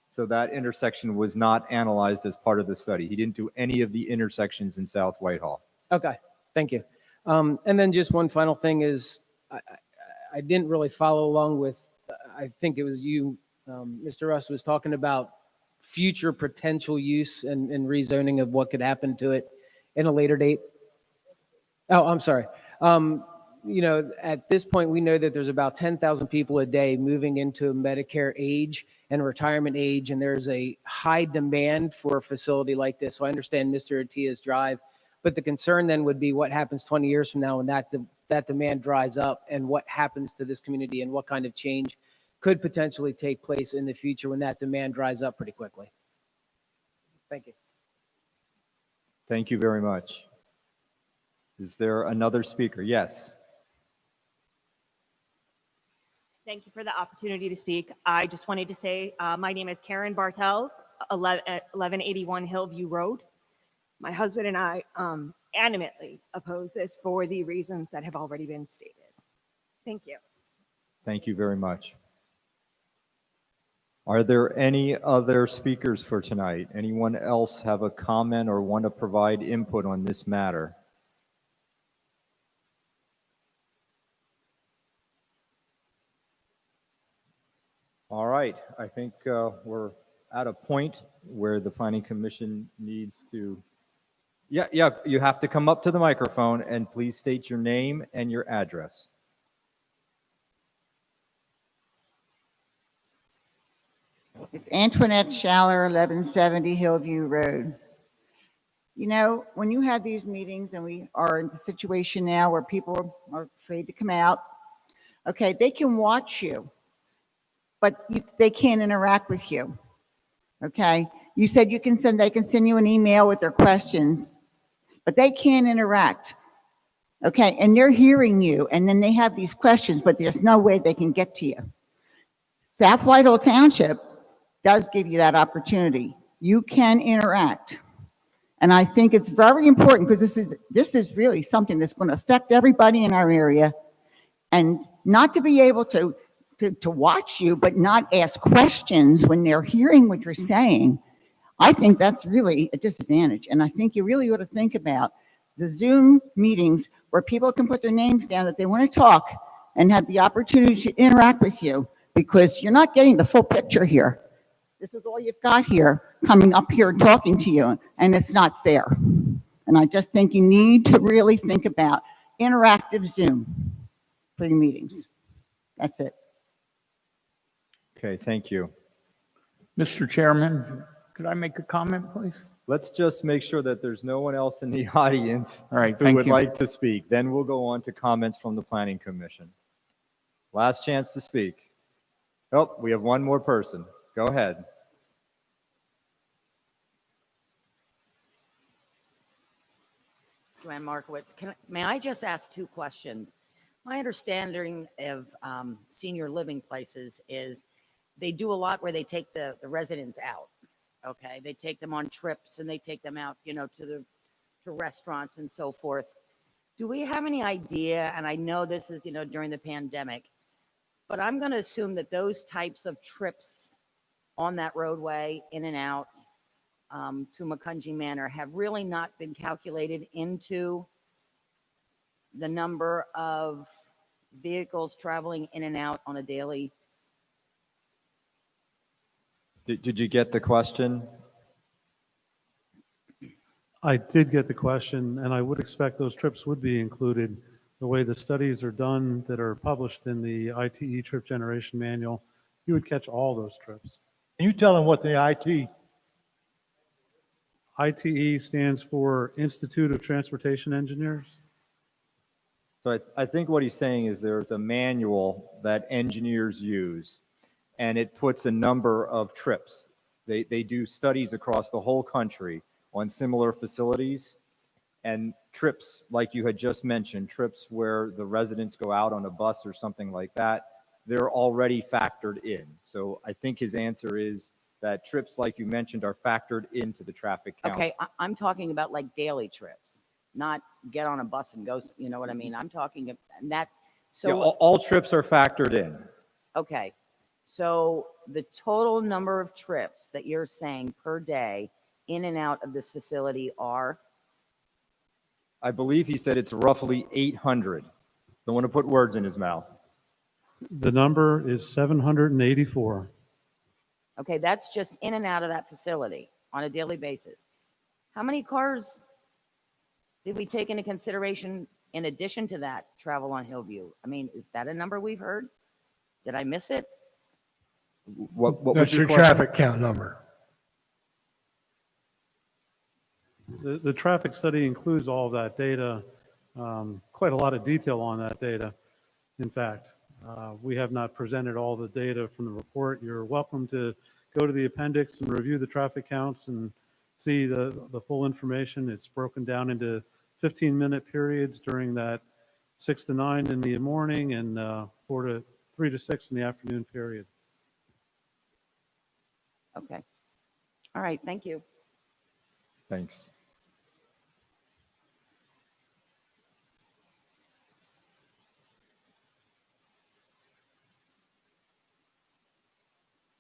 So that intersection was not analyzed as part of the study. He didn't do any of the intersections in South Whitehall. Okay, thank you. And then just one final thing is, I didn't really follow along with, I think it was you, Mr. Russ was talking about future potential use and rezoning of what could happen to it in a later date. Oh, I'm sorry. You know, at this point, we know that there's about 10,000 people a day moving into Medicare age and retirement age, and there's a high demand for a facility like this. So I understand Mr. Atia's drive, but the concern then would be what happens 20 years from now when that demand dries up, and what happens to this community, and what kind of change could potentially take place in the future when that demand dries up pretty quickly. Thank you. Thank you very much. Is there another speaker? Yes. Thank you for the opportunity to speak. I just wanted to say my name is Karen Bartels, 1181 Hillview Road. My husband and I animately oppose this for the reasons that have already been stated. Thank you. Thank you very much. Are there any other speakers for tonight? Anyone else have a comment or want to provide input on this matter? All right, I think we're at a point where the Planning Commission needs to, yeah, you have to come up to the microphone and please state your name and your address. It's Antoinette Schaller, 1170 Hillview Road. You know, when you have these meetings, and we are in the situation now where people are afraid to come out, okay, they can watch you, but they can't interact with you, okay? You said they can send you an email with their questions, but they can't interact, okay? And they're hearing you, and then they have these questions, but there's no way they can get to you. South Whitehall Township does give you that opportunity. You can interact. And I think it's very important, because this is really something that's going to affect everybody in our area, and not to be able to watch you, but not ask questions when they're hearing what you're saying. I think that's really a disadvantage. And I think you really ought to think about the Zoom meetings where people can put their names down that they want to talk and have the opportunity to interact with you, because you're not getting the full picture here. This is all you've got here, coming up here and talking to you, and it's not fair. And I just think you need to really think about interactive Zoom for your meetings. That's it. Okay, thank you. Mr. Chairman, could I make a comment, please? Let's just make sure that there's no one else in the audience All right, who thank would you. like to speak. Then we'll go on to comments from the Planning Commission. Last chance to speak. Oh, we have one more person. Go ahead. Joanne Markowitz, may I just ask two questions? My understanding of senior living places is they do a lot where they take the residents out. Okay, they take them on trips and they take them out, you know, to restaurants and so forth. Do we have any idea? And I know this is, you know, during the pandemic, but I'm going to assume that those types of trips on that roadway in and out to Macungie Manor have really not been calculated into the number of vehicles traveling in and out on a daily. Did you get the question? I did get the question, and I would expect those trips would be included. The way the studies are done that are published in the ITE Trip Generation Manual, you would catch all those trips. Can you tell them what the ITE stands for Institute of Transportation Engineers. So I think what he's saying is there's a manual that engineers use, and it puts a number of trips. They do studies across the whole country on similar facilities, and trips like you had just mentioned, trips where the residents go out on a bus or something like that, they're already factored in. So I think his answer is that trips like you mentioned are factored into the traffic counts. Okay, I'm talking about like daily trips. not get on a bus and go, you know what I mean? I'm talking, and that, Yeah, so, all trips are factored in. okay. So the total number of trips that you're saying per day in and out of this facility are? I believe he said it's roughly 800. Don't want to put words in his mouth. The number is 784. Okay, that's just in and out of that facility on a daily basis. How many cars did we take into consideration in addition to that travel on Hillview? I mean, is that a number we've heard? Did I miss it? What was That's your question? traffic count number. The traffic study includes all of that data, quite a lot of detail on that data. In fact, we have not presented all the data from the report. You're welcome to go to the appendix and review the traffic counts and see the full information. It's broken down into 15-minute periods during that 6 to 9 in the morning and 3 to 6 in the afternoon period. Okay. All right, thank you. Thanks.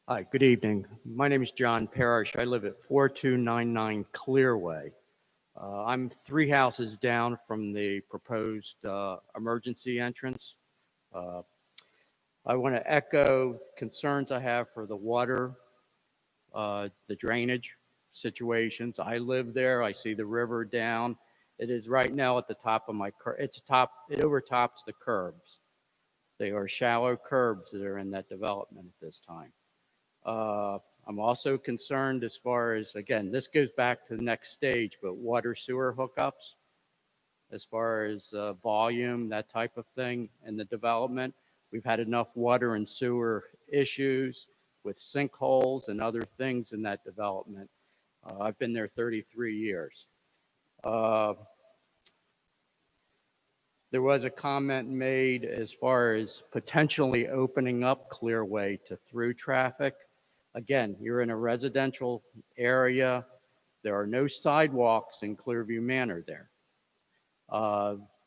Hi, good evening. My name is John Parrish. I live at 4299 Clearway. I'm 3 houses down from the proposed emergency entrance. I want to echo concerns I have for the water, the drainage situations. I live there. I see the river down. It is right now at the top of my it overtops the curbs. They are shallow curbs that are in that development at this time. I'm also concerned as far as, again, this goes back to the next stage, but water sewer hookups, as far as volume, that type of thing in the development. We've had enough water and sewer issues with sinkholes and other things in that development. I've been there 33 years. There was a comment made as far as potentially opening up Clearway to through traffic. Again, you're in a residential area. There are no sidewalks in Clearview Manor there.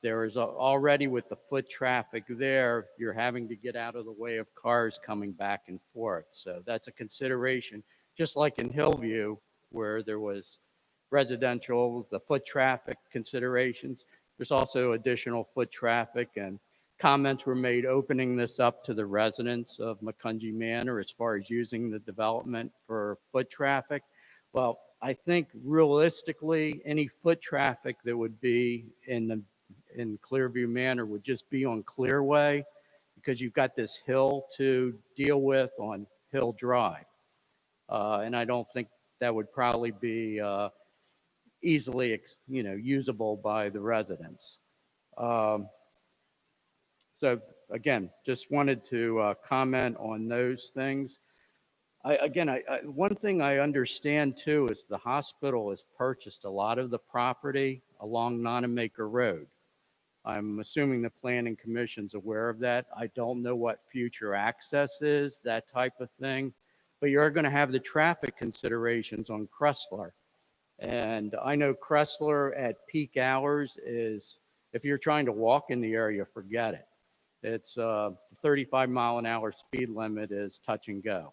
There is already, with the foot traffic there, you're having to get out of the way of cars coming back and forth. So that's a consideration. Just like in Hillview, where there was residential, the foot traffic considerations, there's also additional foot traffic, and comments were made opening this up to the residents of Macungie Manor as far as using the development for foot traffic. Well, I think realistically, any foot traffic that would be in Clearview Manor would just be on Clearway, because you've got this hill to deal with on Hill Drive. And I don't think that would probably be easily, usable by the residents. So again, just wanted to comment on those things. One thing I understand too is the hospital has purchased a lot of the property along Nonamaker Road. I'm assuming the Planning Commission's aware of that. I don't know what future access is, that type of thing, but you're going to have the traffic considerations on Cressler. And I know Cressler at peak hours is, if you're trying to walk in the area, forget it. It's 35-mile-an-hour speed limit is touch and go.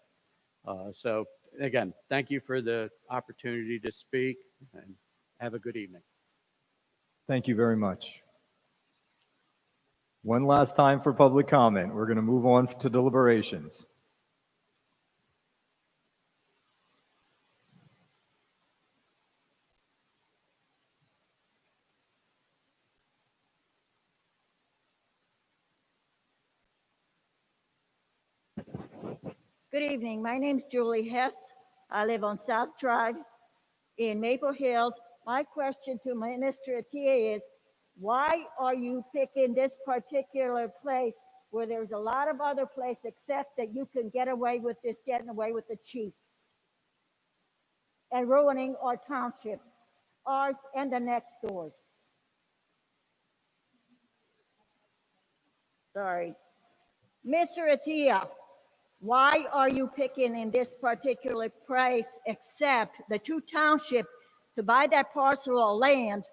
So again, thank you for the opportunity to speak, and have a good evening. Thank you very much. One last time for public comment. We're going to move on to deliberations. Good evening. My name's Julie Hess. I live on South Drive in Maple Hills. My question to Minister Attia is, why are you picking this particular place where there's a lot of other places except that you can get away with this, getting away with the chief, and ruining our township, ours and the next doors? Sorry. Mr. Attia, why are you picking in this particular place except the two townships to buy that parcel of land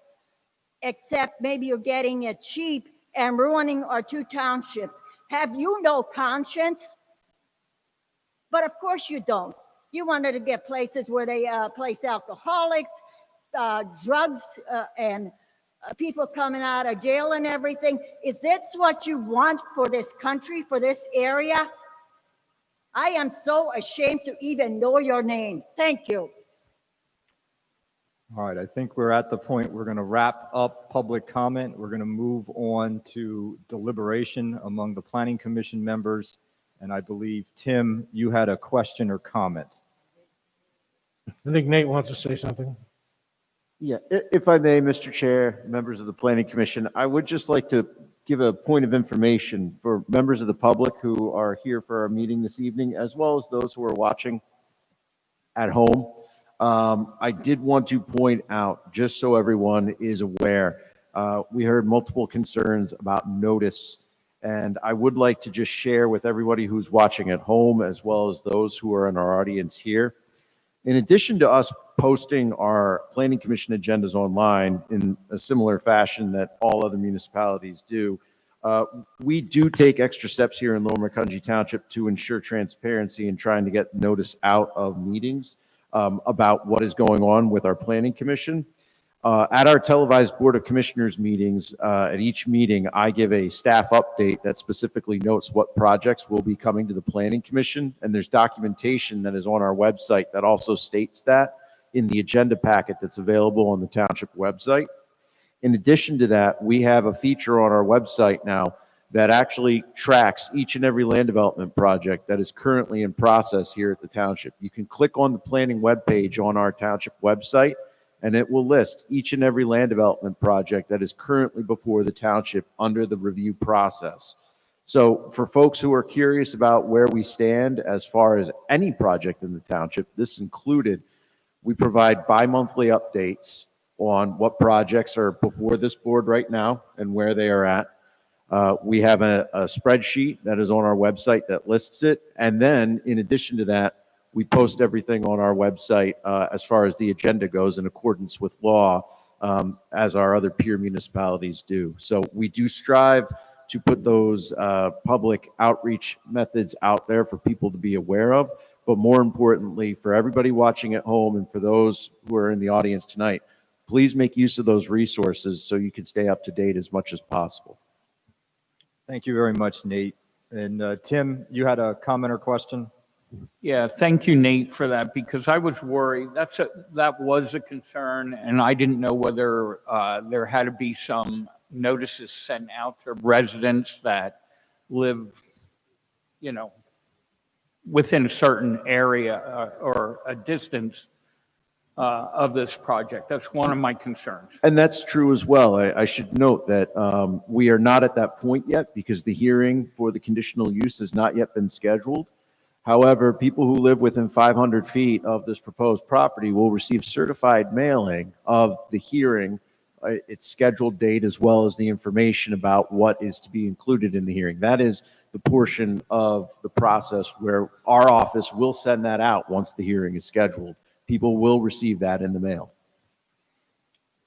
except maybe you're getting it cheap and ruining our two townships. Have you no conscience? But of course you don't. You wanted to get places where they place alcoholics, drugs, and people coming out of jail and everything. Is this what you want for this country, for this area? I am so ashamed to even know your name. Thank you. All right, I think we're at the point we're going to wrap up public comment. We're going to move on to deliberation among the Planning Commission members. And I believe, Tim, you had a question or comment. I think Nate wants to say something. Yeah, if I may, Mr. Chair, members of the Planning Commission, I would just like to give a point of information for members of the public who are here for our meeting this evening, as well as those who are watching at home. I did want to point out, just so everyone is aware, we heard multiple concerns about notice, and I would like to just share with everybody who's watching at home, as well as those who are in our audience here. In addition to us posting our Planning Commission agendas online in a similar fashion that all other municipalities do, we do take extra steps here in Lower Macungie Township to ensure transparency and trying to get notice out of meetings about what is going on with our Planning Commission. At our televised Board of Commissioners meetings, at each meeting, I give a staff update that specifically notes what projects will be coming to the Planning Commission, and there's documentation that is on our website that also states that in the agenda packet that's available on the Township website. In addition to that, we have a feature on our website now that actually tracks each and every land development project that is currently in process here at the Township. You can click on the planning webpage on our Township website, and it will list each and every land development project that is currently before the Township under the review process. So for folks who are curious about where we stand as far as any project in the Township, this included, we provide bi-monthly updates on what projects are before this board right now and where they are at. We have a spreadsheet that is on our website that lists it. And then in addition to that, we post everything on our website as far as the agenda goes in accordance with law, as our other peer municipalities do. So we do strive to put those public outreach methods out there for people to be aware of. But more importantly, for everybody watching at home and for those who are in the audience tonight, please make use of those resources so you can stay up to date as much as possible. Thank you very much, Nate. And Tim, you had a comment or question? Yeah, thank you, Nate, for that, because I was worried. That was a concern, and I didn't know whether there had to be some notices sent out to residents that live, within a certain area or a distance of this project. That's one of my concerns. And that's true as well. I should note that we are not at that point yet because the hearing for the conditional use has not yet been scheduled. However, people who live within 500 feet of this proposed property will receive certified mailing of the hearing, its scheduled date, as well as the information about what is to be included in the hearing. That is the portion of the process where our office will send that out once the hearing is scheduled. People will receive that in the mail.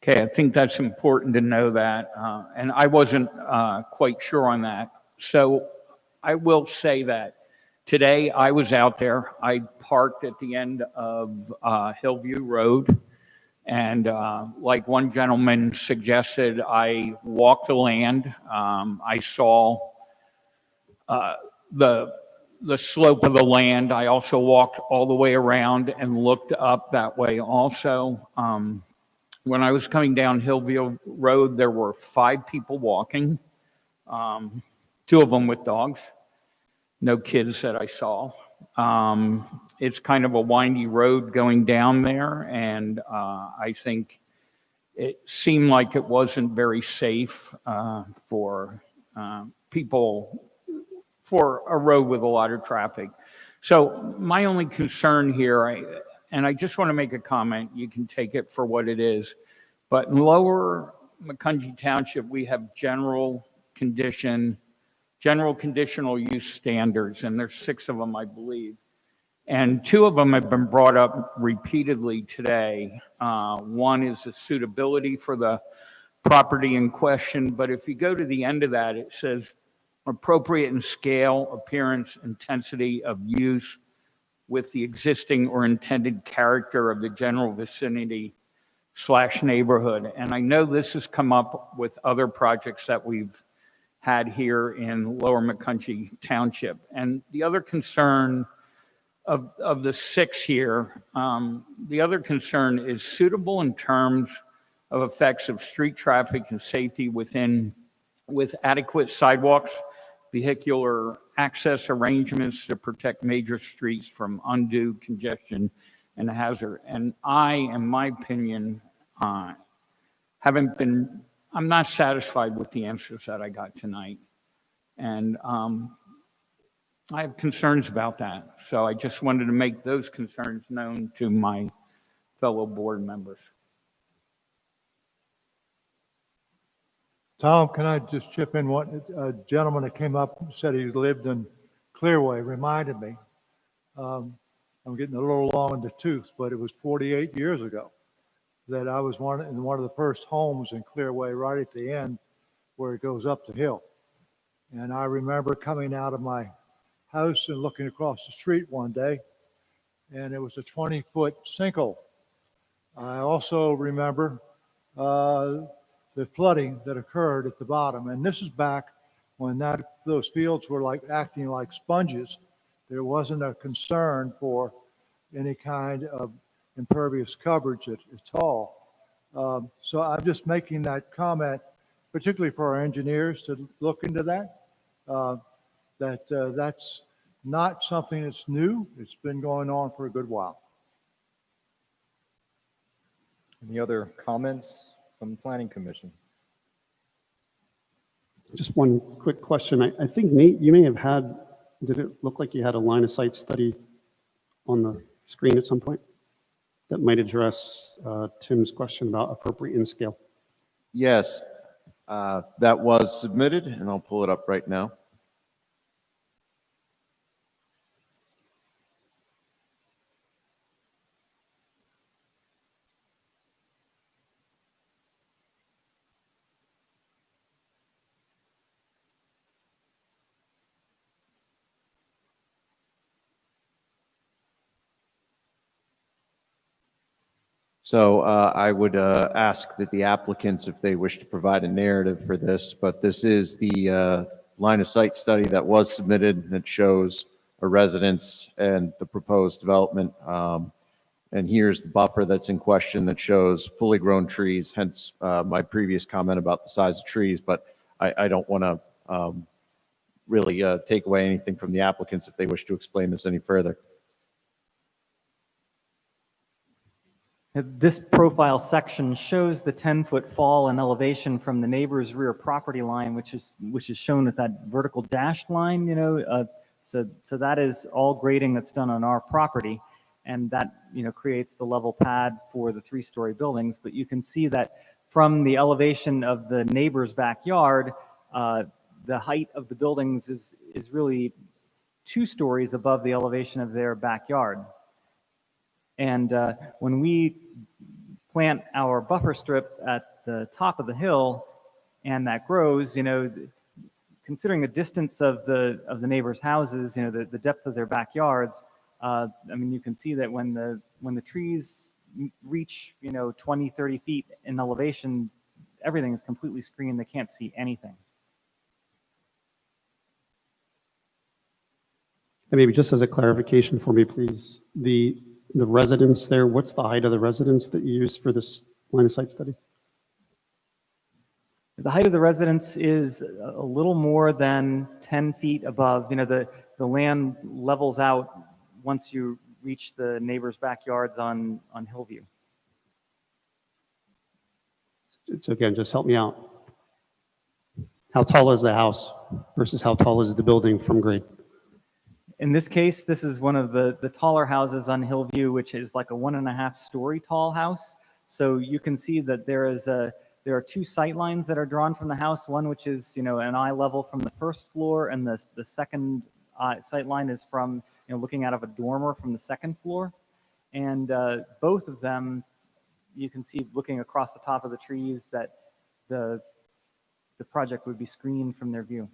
Okay, I think that's important to know that, and I wasn't quite sure on that. So I will say that today I was out there. I parked at the end of Hillview Road, and like one gentleman suggested, I walked the land. I saw the slope of the land. I also walked all the way around and looked up that way also. When I was coming down Hillview Road, there were 5 people walking, 2 of them with dogs, no kids that I saw. It's kind of a windy road going down there, and I think it seemed like it wasn't very safe for people, for a road with a lot of traffic. So my only concern here, and I just want to make a comment, you can take it for what it is, but in Lower Macungie Township, we have general conditional use standards, and there's 6 of them, I believe. And 2 of them have been brought up repeatedly today. One is the suitability for the property in question, but if you go to the end of that, it says appropriate in scale, appearance, intensity of use with the existing or intended character of the general vicinity / neighborhood. And I know this has come up with other projects that we've had here in Lower Macungie Township. And the other concern of the 6 here, the other concern is suitable in terms of effects of street traffic and safety with adequate sidewalks, vehicular access arrangements to protect major streets from undue congestion and hazard. And in my opinion, I'm not satisfied with the answers that I got tonight. And I have concerns about that. So I just wanted to make those concerns known to my fellow board members. Tom, can I just chip in? What a gentleman that came up and said he lived in Clearway reminded me. I'm getting a little long in the tooth, but it was 48 years ago that I was in one of the first homes in Clearway, right at the end where it goes up the hill. And I remember coming out of my house and looking across the street one day, and it was a 20-foot sinkhole. I also remember the flooding that occurred at the bottom. And this is back when those fields were acting like sponges. There wasn't a concern for any kind of impervious coverage at all. So I'm just making that comment, particularly for our engineers to look into that. That's not something that's new. It's been going on for a good while. Any other comments from the Planning Commission? Just one quick question. I think, Nate, you may have did it look like you had a line of sight study on the screen at some point that might address Tim's question about appropriate in scale? Yes, that was submitted, and I'll pull it up right now. So I would ask that the applicants, if they wish to provide a narrative for this, but this is the line of sight study that was submitted that shows a residence and the proposed development. And here's the buffer that's in question that shows fully grown trees, hence my previous comment about the size of trees, but I don't want to really take away anything from the applicants if they wish to explain this any further. This profile section shows the 10-foot fall in elevation from the neighbor's rear property line, which is shown with that vertical dashed line. So that is all grading that's done on our property, and that creates the level pad for the 3-story buildings. But you can see that from the elevation of the neighbor's backyard, the height of the buildings is really 2 stories above the elevation of their backyard. And when we plant our buffer strip at the top of the hill and that grows, considering the distance of the neighbors' houses, the depth of their backyards, I mean, you can see that when the trees reach, 20, 30 feet in elevation, everything is completely screened. They can't see anything. And maybe just as a clarification for me, please, the residence there, what's the height of the residence that you use for this line of sight study? The height of the residence is a little more than 10 feet above. The land levels out once you reach the neighbor's backyards on Hillview. So again, just help me out. How tall is the house versus how tall is the building from grade? In this case, this is one of the taller houses on Hillview, which is like a 1.5-story tall house. So you can see that there are 2 sight lines that are drawn from the house, one which is an eye level from the first floor, and the second sight line is from looking out of a dormer from the second floor. And both of them, you can see looking across the top of the trees that the project would be screened from their view.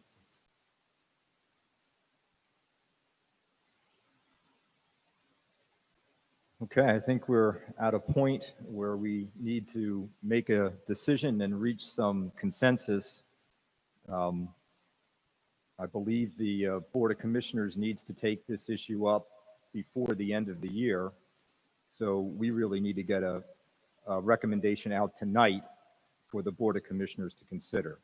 Okay, I think we're at a point where we need to make a decision and reach some consensus. I believe the Board of Commissioners needs to take this issue up before the end of the year. So we really need to get a recommendation out tonight for the Board of Commissioners to consider.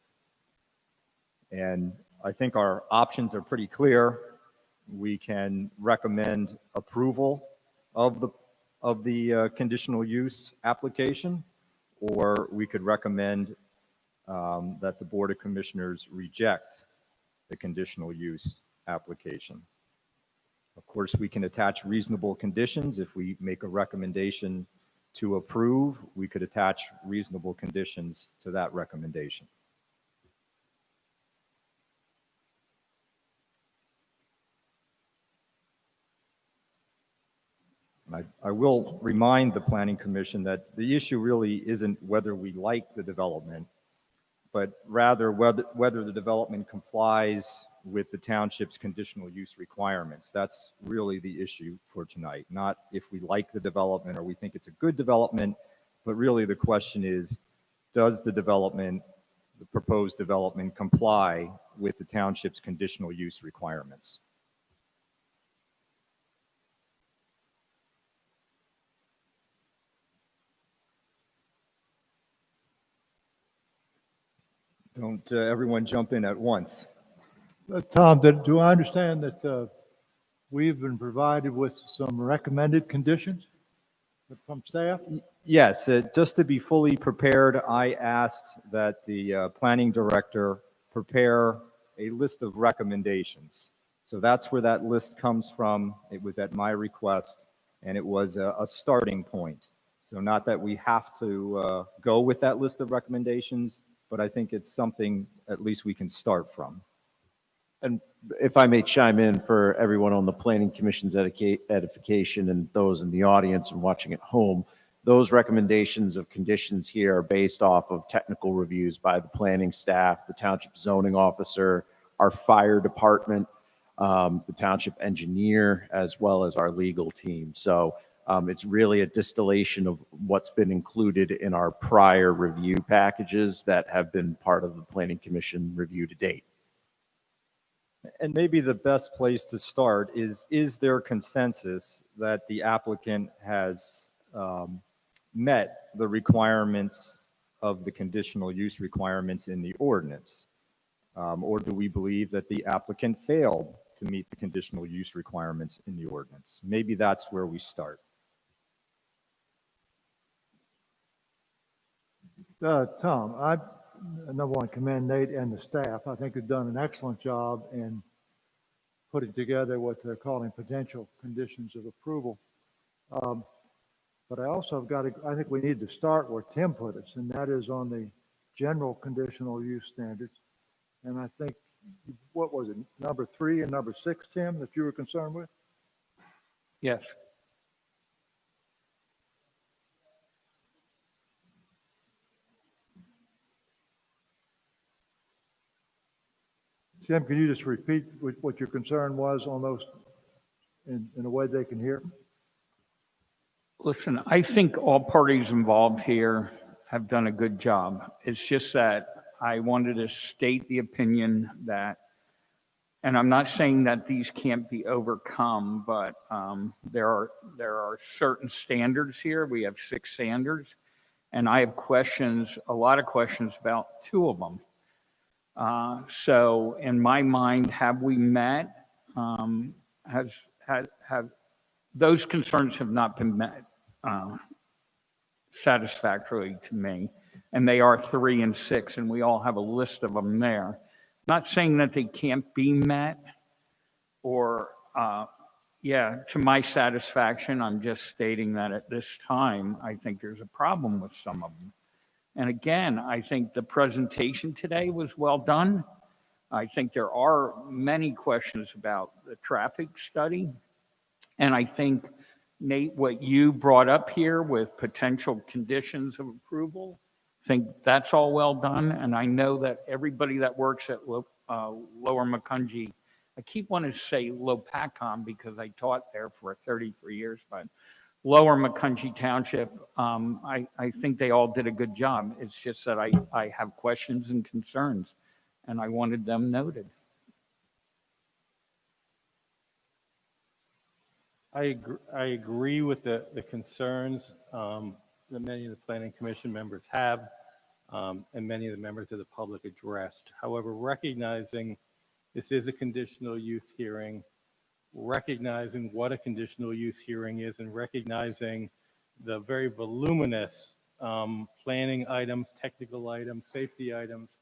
And I think our options are pretty clear. We can recommend approval of the conditional use application, or we could recommend that the Board of Commissioners reject the conditional use application. Of course, we can attach reasonable conditions. If we make a recommendation to approve, we could attach reasonable conditions to that recommendation. I will remind the Planning Commission that the issue really isn't whether we like the development, but rather whether the development complies with the township's conditional use requirements. That's really the issue for tonight, not if we like the development or we think it's a good development, but really the question is, does the proposed development comply with the township's conditional use requirements? Don't everyone jump in at once. Tom, do I understand that we've been provided with some recommended conditions from staff? Yes, just to be fully prepared, I asked that the planning director prepare a list of recommendations. So that's where that list comes from. It was at my request, and it was a starting point. So not that we have to go with that list of recommendations, but I think it's something at least we can start from. And if I may chime in for everyone on the Planning Commission's edification and those in the audience and watching at home, those recommendations of conditions here are based off of technical reviews by the planning staff, the township zoning officer, our fire department, the township engineer, as well as our legal team. So it's really a distillation of what's been included in our prior review packages that have been part of the Planning Commission review to date. And maybe the best place to start is there consensus that the applicant has met the requirements of the conditional use requirements in the ordinance? Or do we believe that the applicant failed to meet the conditional use requirements in the ordinance? Maybe that's where we start. Tom, I number one, commend Nate and the staff. I think they've done an excellent job in putting together what they're calling potential conditions of approval. But I also have got to, I think we need to start where Tim put us, and that is on the general conditional use standards. And I think, what was it, number 3 and number 6, Tim, that you were concerned with? Yes. Tim, can you just repeat what your concern was on those in a way they can hear? Listen, I think all parties involved here have done a good job. It's just that I wanted to state the opinion that, and I'm not saying that these can't be overcome, but there are certain standards here. We have 6 standards, and I have questions, a lot of questions about 2 of them. So in my mind, have we met? Have those concerns have not been met satisfactorily to me, and they are 3 and 6, and we all have a list of them there. Not saying that they can't be met, or to my satisfaction. I'm just stating that at this time, I think there's a problem with some of them. And again, I think the presentation today was well done. I think there are many questions about the traffic study. And I think, Nate, what you brought up here with potential conditions of approval think that's all well done. And I know that everybody that works at Lower Macungie, I keep wanting to say Lopacom because I taught there for 33 years, but Lower Macungie Township, I think they all did a good job. It's just that I have questions and concerns, and I wanted them noted. I agree with the concerns that many of the planning commission members have, and many of the members of the public addressed. However, recognizing this is a conditional use hearing, recognizing what a conditional use hearing is, and recognizing the very voluminous planning items, technical items, safety items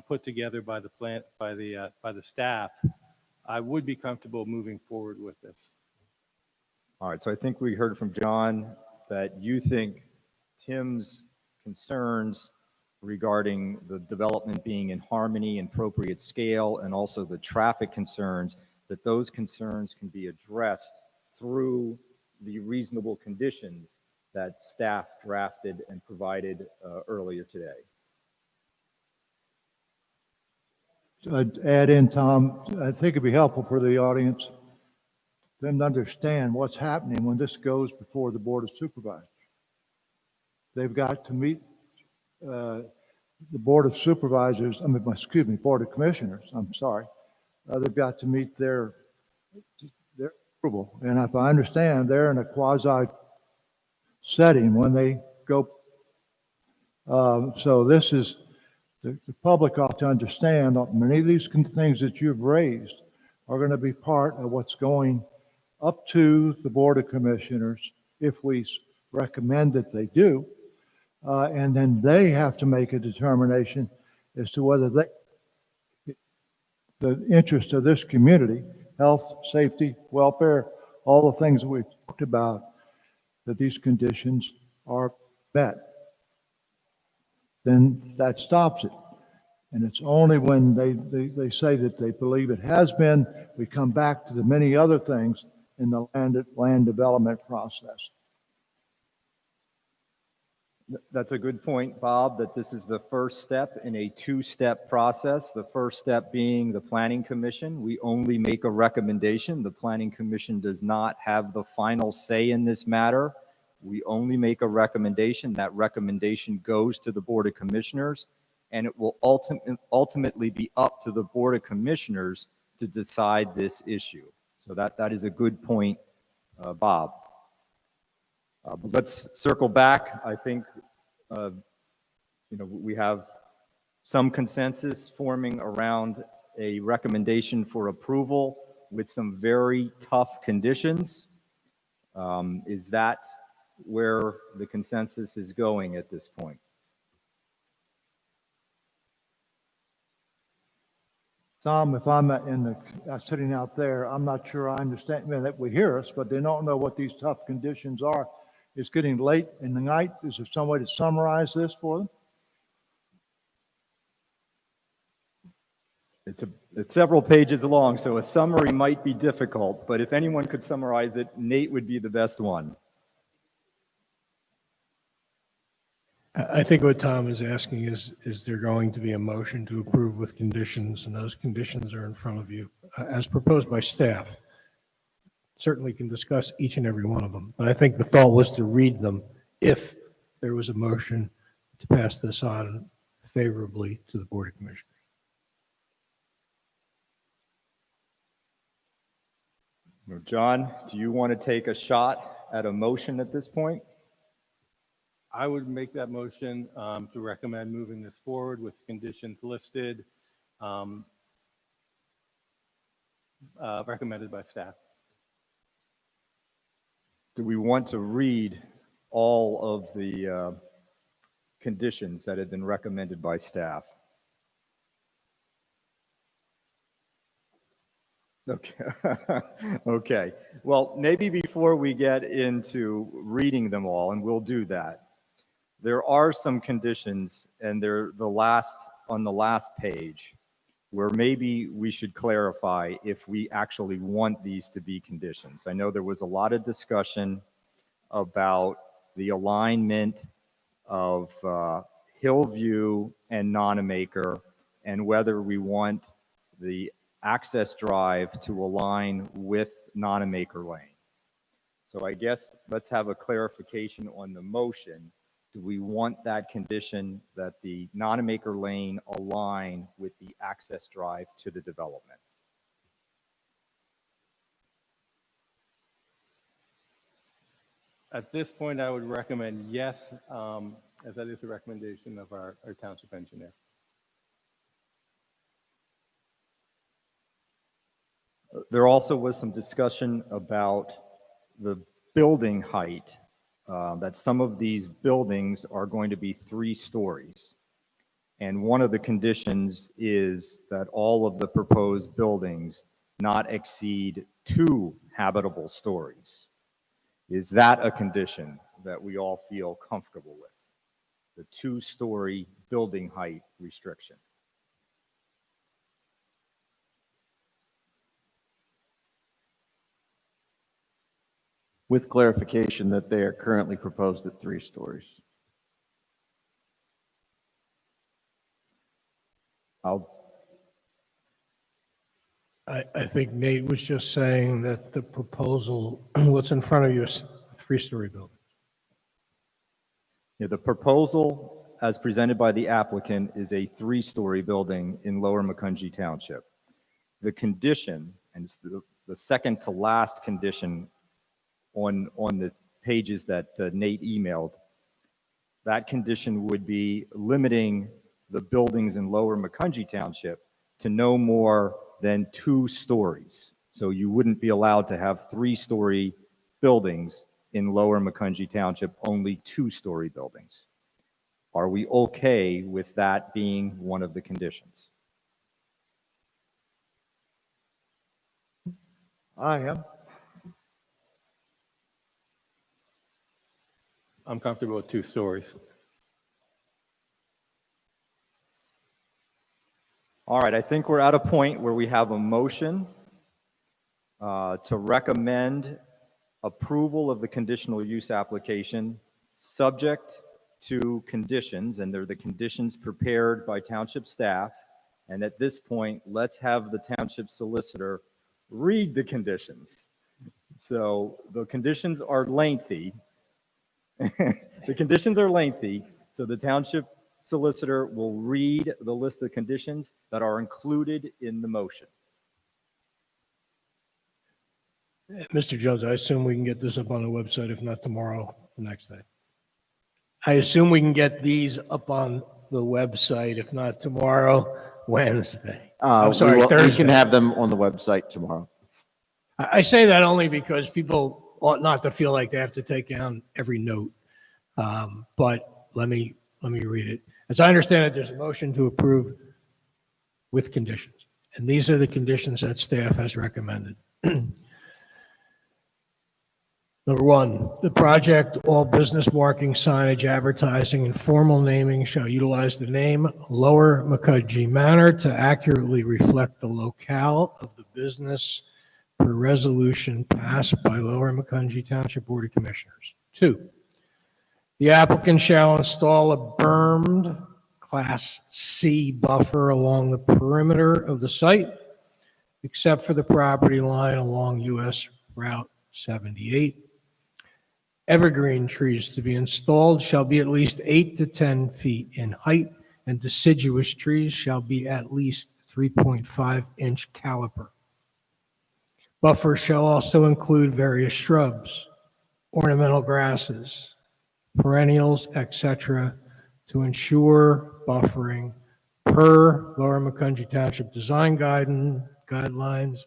put together by the staff, I would be comfortable moving forward with this. All right, so I think we heard from John that you think Tim's concerns regarding the development being in harmony and appropriate scale, and also the traffic concerns, that those concerns can be addressed through the reasonable conditions that staff drafted and provided earlier today. I'd add in, Tom, I think it'd be helpful for the audience, them to understand what's happening when this goes before the Board of Supervisors. They've got to meet the Board of Supervisors, Board of Commissioners, I'm sorry. They've got to meet their approval. And if I understand, they're in a quasi setting when they go. So this is, the public ought to understand that many of these things that you've raised are going to be part of what's going up to the Board of Commissioners if we recommend that they do. And then they have to make a determination as to whether the interest of this community, health, safety, welfare, all the things that we've talked about, that these conditions are met. Then that stops it. And it's only when they say that they believe it has been, we come back to the many other things in the land development process. That's a good point, Bob, that this is the first step in a two-step process. The first step being the Planning Commission. We only make a recommendation. The Planning Commission does not have the final say in this matter. We only make a recommendation. That recommendation goes to the Board of Commissioners, and it will ultimately be up to the Board of Commissioners to decide this issue. So that is a good point, Bob. But let's circle back. I think, we have some consensus forming around a recommendation for approval with some very tough conditions. Is that where the consensus is going at this point? Tom, if I'm sitting out there, I'm not sure I understand that we hear us, but they don't know what these tough conditions are. It's getting late in the night. Is there some way to summarize this for them? It's several pages long, so a summary might be difficult, but if anyone could summarize it, Nate would be the best one. I think what Tom is asking is there going to be a motion to approve with conditions, and those conditions are in front of you as proposed by staff. Certainly can discuss each and every one of them, but I think the thought was to read them if there was a motion to pass this on favorably to the Board of Commissioners. John, do you want to take a shot at a motion at this point? I would make that motion to recommend moving this forward with conditions listed, recommended by staff. Do we want to read all of the conditions that have been recommended by staff? Okay. Okay. Well, maybe before we get into reading them all, and we'll do that, there are some conditions, and they're on the last page, where maybe we should clarify if we actually want these to be conditions. I know there was a lot of discussion about the alignment of Hillview and Nonamaker, and whether we want the access drive to align with Nonamaker Lane. So I guess let's have a clarification on the motion. Do we want that condition that the Nonamaker Lane align with the access drive to the development? At this point, I would recommend yes, as that is the recommendation of our township engineer. There also was some discussion about the building height, that some of these buildings are going to be 3 stories. And one of the conditions is that all of the proposed buildings not exceed 2 habitable stories. Is that a condition that we all feel comfortable with? The 2-story building height restriction? With clarification that they are currently proposed at 3 stories. I think Nate was just saying that the proposal, what's in front of you is a 3-story building. Yeah, the proposal as presented by the applicant is a 3-story building in Lower Macungie Township. The condition, and it's the second to last condition on the pages that Nate emailed, that condition would be limiting the buildings in Lower Macungie Township to no more than 2 stories. So you wouldn't be allowed to have 3-story buildings in Lower Macungie Township, only 2-story buildings. Are we okay with that being one of the conditions? I am. I'm comfortable with 2 stories. All right, I think we're at a point where we have a motion to recommend approval of the conditional use application subject to conditions, and they're the conditions prepared by township staff. And at this point, let's have the township solicitor read the conditions. So the conditions are lengthy. The conditions are lengthy, so the township solicitor will read the list of conditions that are included in the motion. Mr. Jones, I assume we can get this up on the website, if not tomorrow, the next day. I assume we can get these up on the website, if not tomorrow, Wednesday. I'm sorry, Thursday. We can have them on the website tomorrow. I say that only because people ought not to feel like they have to take down every note. But let me read it. As I understand it, there's a motion to approve with conditions. And these are the conditions that staff has recommended. Number 1, the project, all business marking, signage, advertising, and formal naming shall utilize the name Lower Macungie Manor to accurately reflect the locale of the business per resolution passed by Lower Macungie Township Board of Commissioners. 2, the applicant shall install a bermed Class C buffer along the perimeter of the site, except for the property line along US Route 78. Evergreen trees to be installed shall be at least 8 to 10 feet in height, and deciduous trees shall be at least 3.5-inch caliper. Buffers shall also include various shrubs, ornamental grasses, perennials, etc., to ensure buffering per Lower Macungie Township design guidelines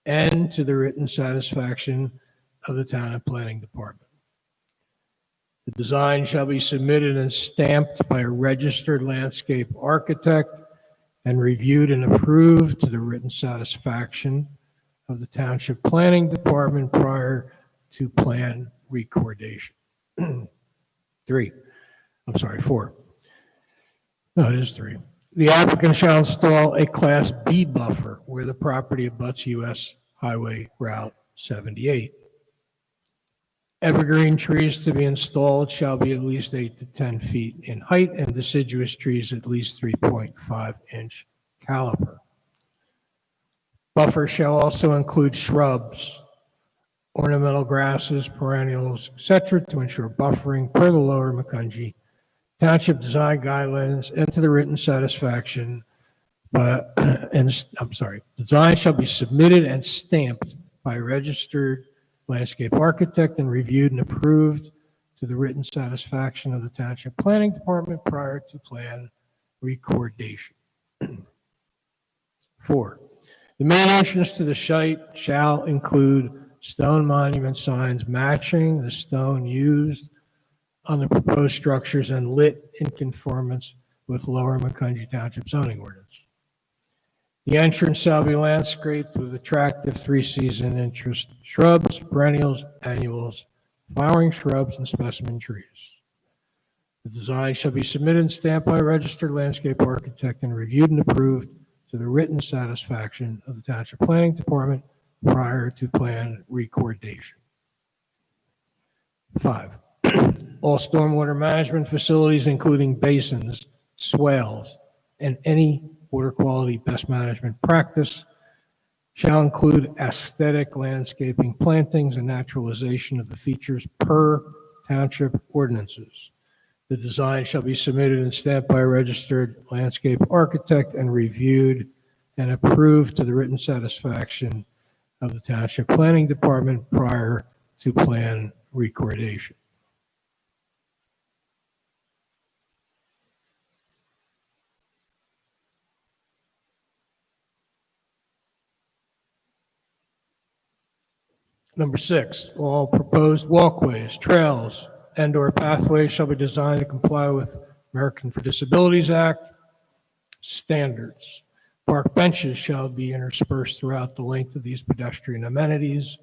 and to the written satisfaction of the Town and Planning Department. The design shall be submitted and stamped by a registered landscape architect and reviewed and approved to the written satisfaction of the Township Planning Department prior to plan recordation. 4. No, it is 3. The applicant shall install a Class B buffer where the property abuts US Highway Route 78. Evergreen trees to be installed shall be at least 8 to 10 feet in height, and deciduous trees at least 3.5-inch caliber. Buffer shall also include shrubs, ornamental grasses, perennials, etc., to ensure buffering per the Lower Macungie Township Design Guidelines and to the written satisfaction. Design shall be submitted and stamped by a registered landscape architect and reviewed and approved to the written satisfaction of the Township Planning Department prior to plan recordation. 4, the main entrance to the site shall include stone monument signs matching the stone used on the proposed structures and lit in conformance with Lower Macungie Township zoning ordinance. The entrance shall be landscaped with attractive 3-season interest shrubs, perennials, annuals, flowering shrubs, and specimen trees. The design shall be submitted and stamped by a registered landscape architect and reviewed and approved to the written satisfaction of the Township Planning Department prior to plan recordation. 5, all stormwater management facilities, including basins, swales, and any water quality best management practice, shall include aesthetic landscaping, plantings, and naturalization of the features per township ordinances. The design shall be submitted and stamped by a registered landscape architect and reviewed and approved to the written satisfaction of the Township Planning Department prior to plan recordation. Number 6, all proposed walkways, trails, and/or pathways shall be designed to comply with American for Disabilities Act standards. Park benches shall be interspersed throughout the length of these pedestrian amenities,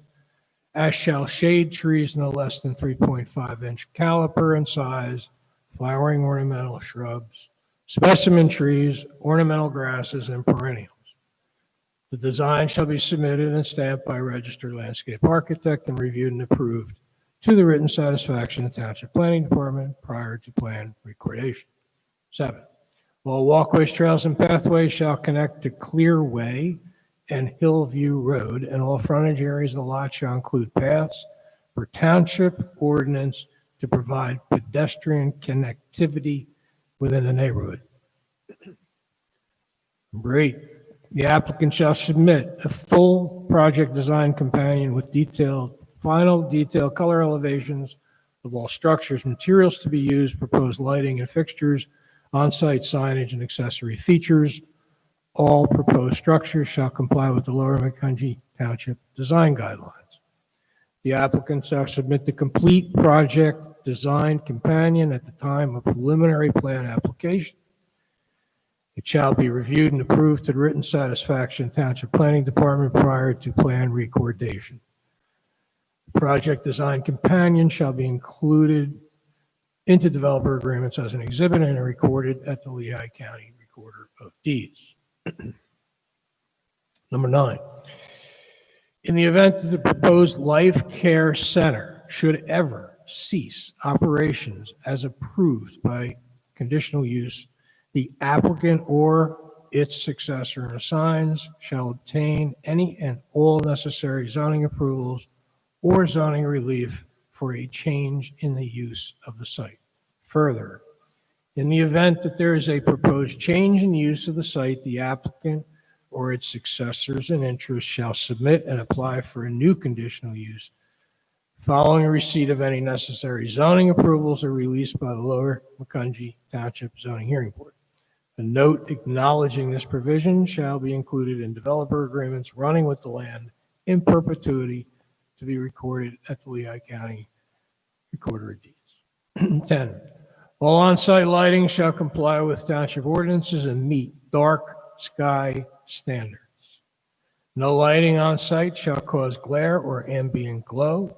as shall shade trees no less than 3.5-inch caliper in size, flowering ornamental shrubs, specimen trees, ornamental grasses, and perennials. The design shall be submitted and stamped by a registered landscape architect and reviewed and approved to the written satisfaction of the Township Planning Department prior to plan recordation. 7, all walkways, trails, and pathways shall connect to Clearway and Hillview Road, and all frontage areas of the lot shall include paths for township ordinance to provide pedestrian connectivity within the neighborhood. Number 8, the applicant shall submit a full project design companion with final detailed color elevations of all structures, materials to be used, proposed lighting and fixtures, on-site signage and accessory features. All proposed structures shall comply with the Lower Macungie Township Design Guidelines. The applicant shall submit the complete project design companion at the time of preliminary plan application. It shall be reviewed and approved to the written satisfaction Township Planning Department prior to plan recordation. The project design companion shall be included into developer agreements as an exhibit and recorded at the Lehigh County Recorder of Deeds. Number 9, in the event that the proposed life care center should ever cease operations as approved by conditional use, the applicant or its successor and assigns shall obtain any and all necessary zoning approvals or zoning relief for a change in the use of the site. Further, in the event that there is a proposed change in use of the site, the applicant or its successors in interest shall submit and apply for a new conditional use following receipt of any necessary zoning approvals or released by the Lower Macungie Township Zoning Hearing Board. A note acknowledging this provision shall be included in developer agreements running with the land in perpetuity to be recorded at the Lehigh County Recorder of Deeds. 10, all on-site lighting shall comply with township ordinances and meet dark sky standards. No lighting on site shall cause glare or ambient glow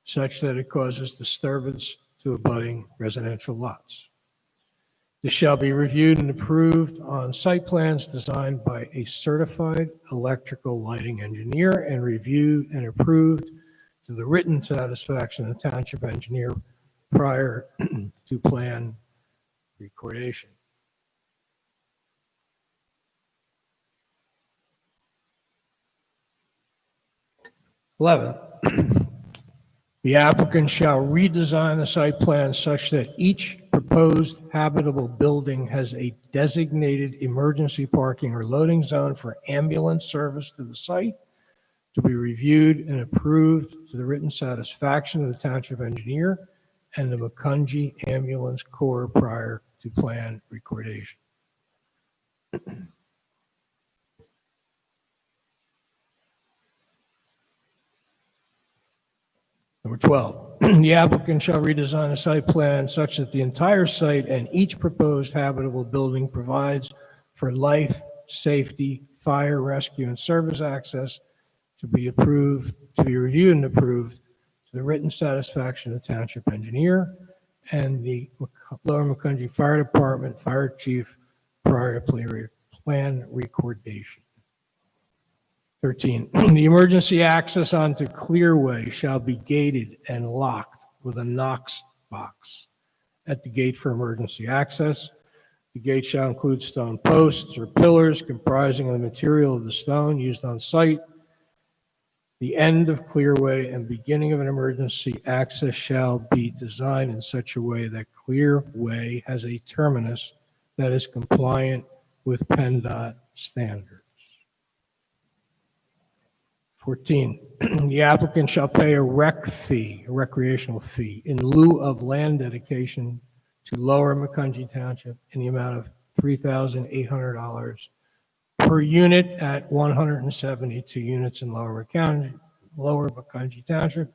such that it causes disturbance to abutting residential lots. This shall be reviewed and approved on site plans designed by a certified electrical lighting engineer and reviewed and approved to the written satisfaction of the township engineer prior to plan recordation. 11, the applicant shall redesign the site plan such that each proposed habitable building has a designated emergency parking or loading zone for ambulance service to the site, to be reviewed and approved to the written satisfaction of the township engineer and the Macungie Ambulance Corps prior to plan recordation. Number 12, the applicant shall redesign a site plan such that the entire site and each proposed habitable building provides for life, safety, fire, rescue, and service access to be reviewed and approved to the written satisfaction of the township engineer and the Lower Macungie Fire Department Fire Chief prior to plan recordation. 13, the emergency access onto Clearway shall be gated and locked with a Knox box at the gate for emergency access. The gate shall include stone posts or pillars comprising of the material of the stone used on site. The end of Clearway and beginning of an emergency access shall be designed in such a way that Clearway has a terminus that is compliant with PennDOT standards. 14, the applicant shall pay a recreational fee, in lieu of land dedication to Lower Macungie Township in the amount of $3,800 per unit at 172 units in Lower Macungie Township,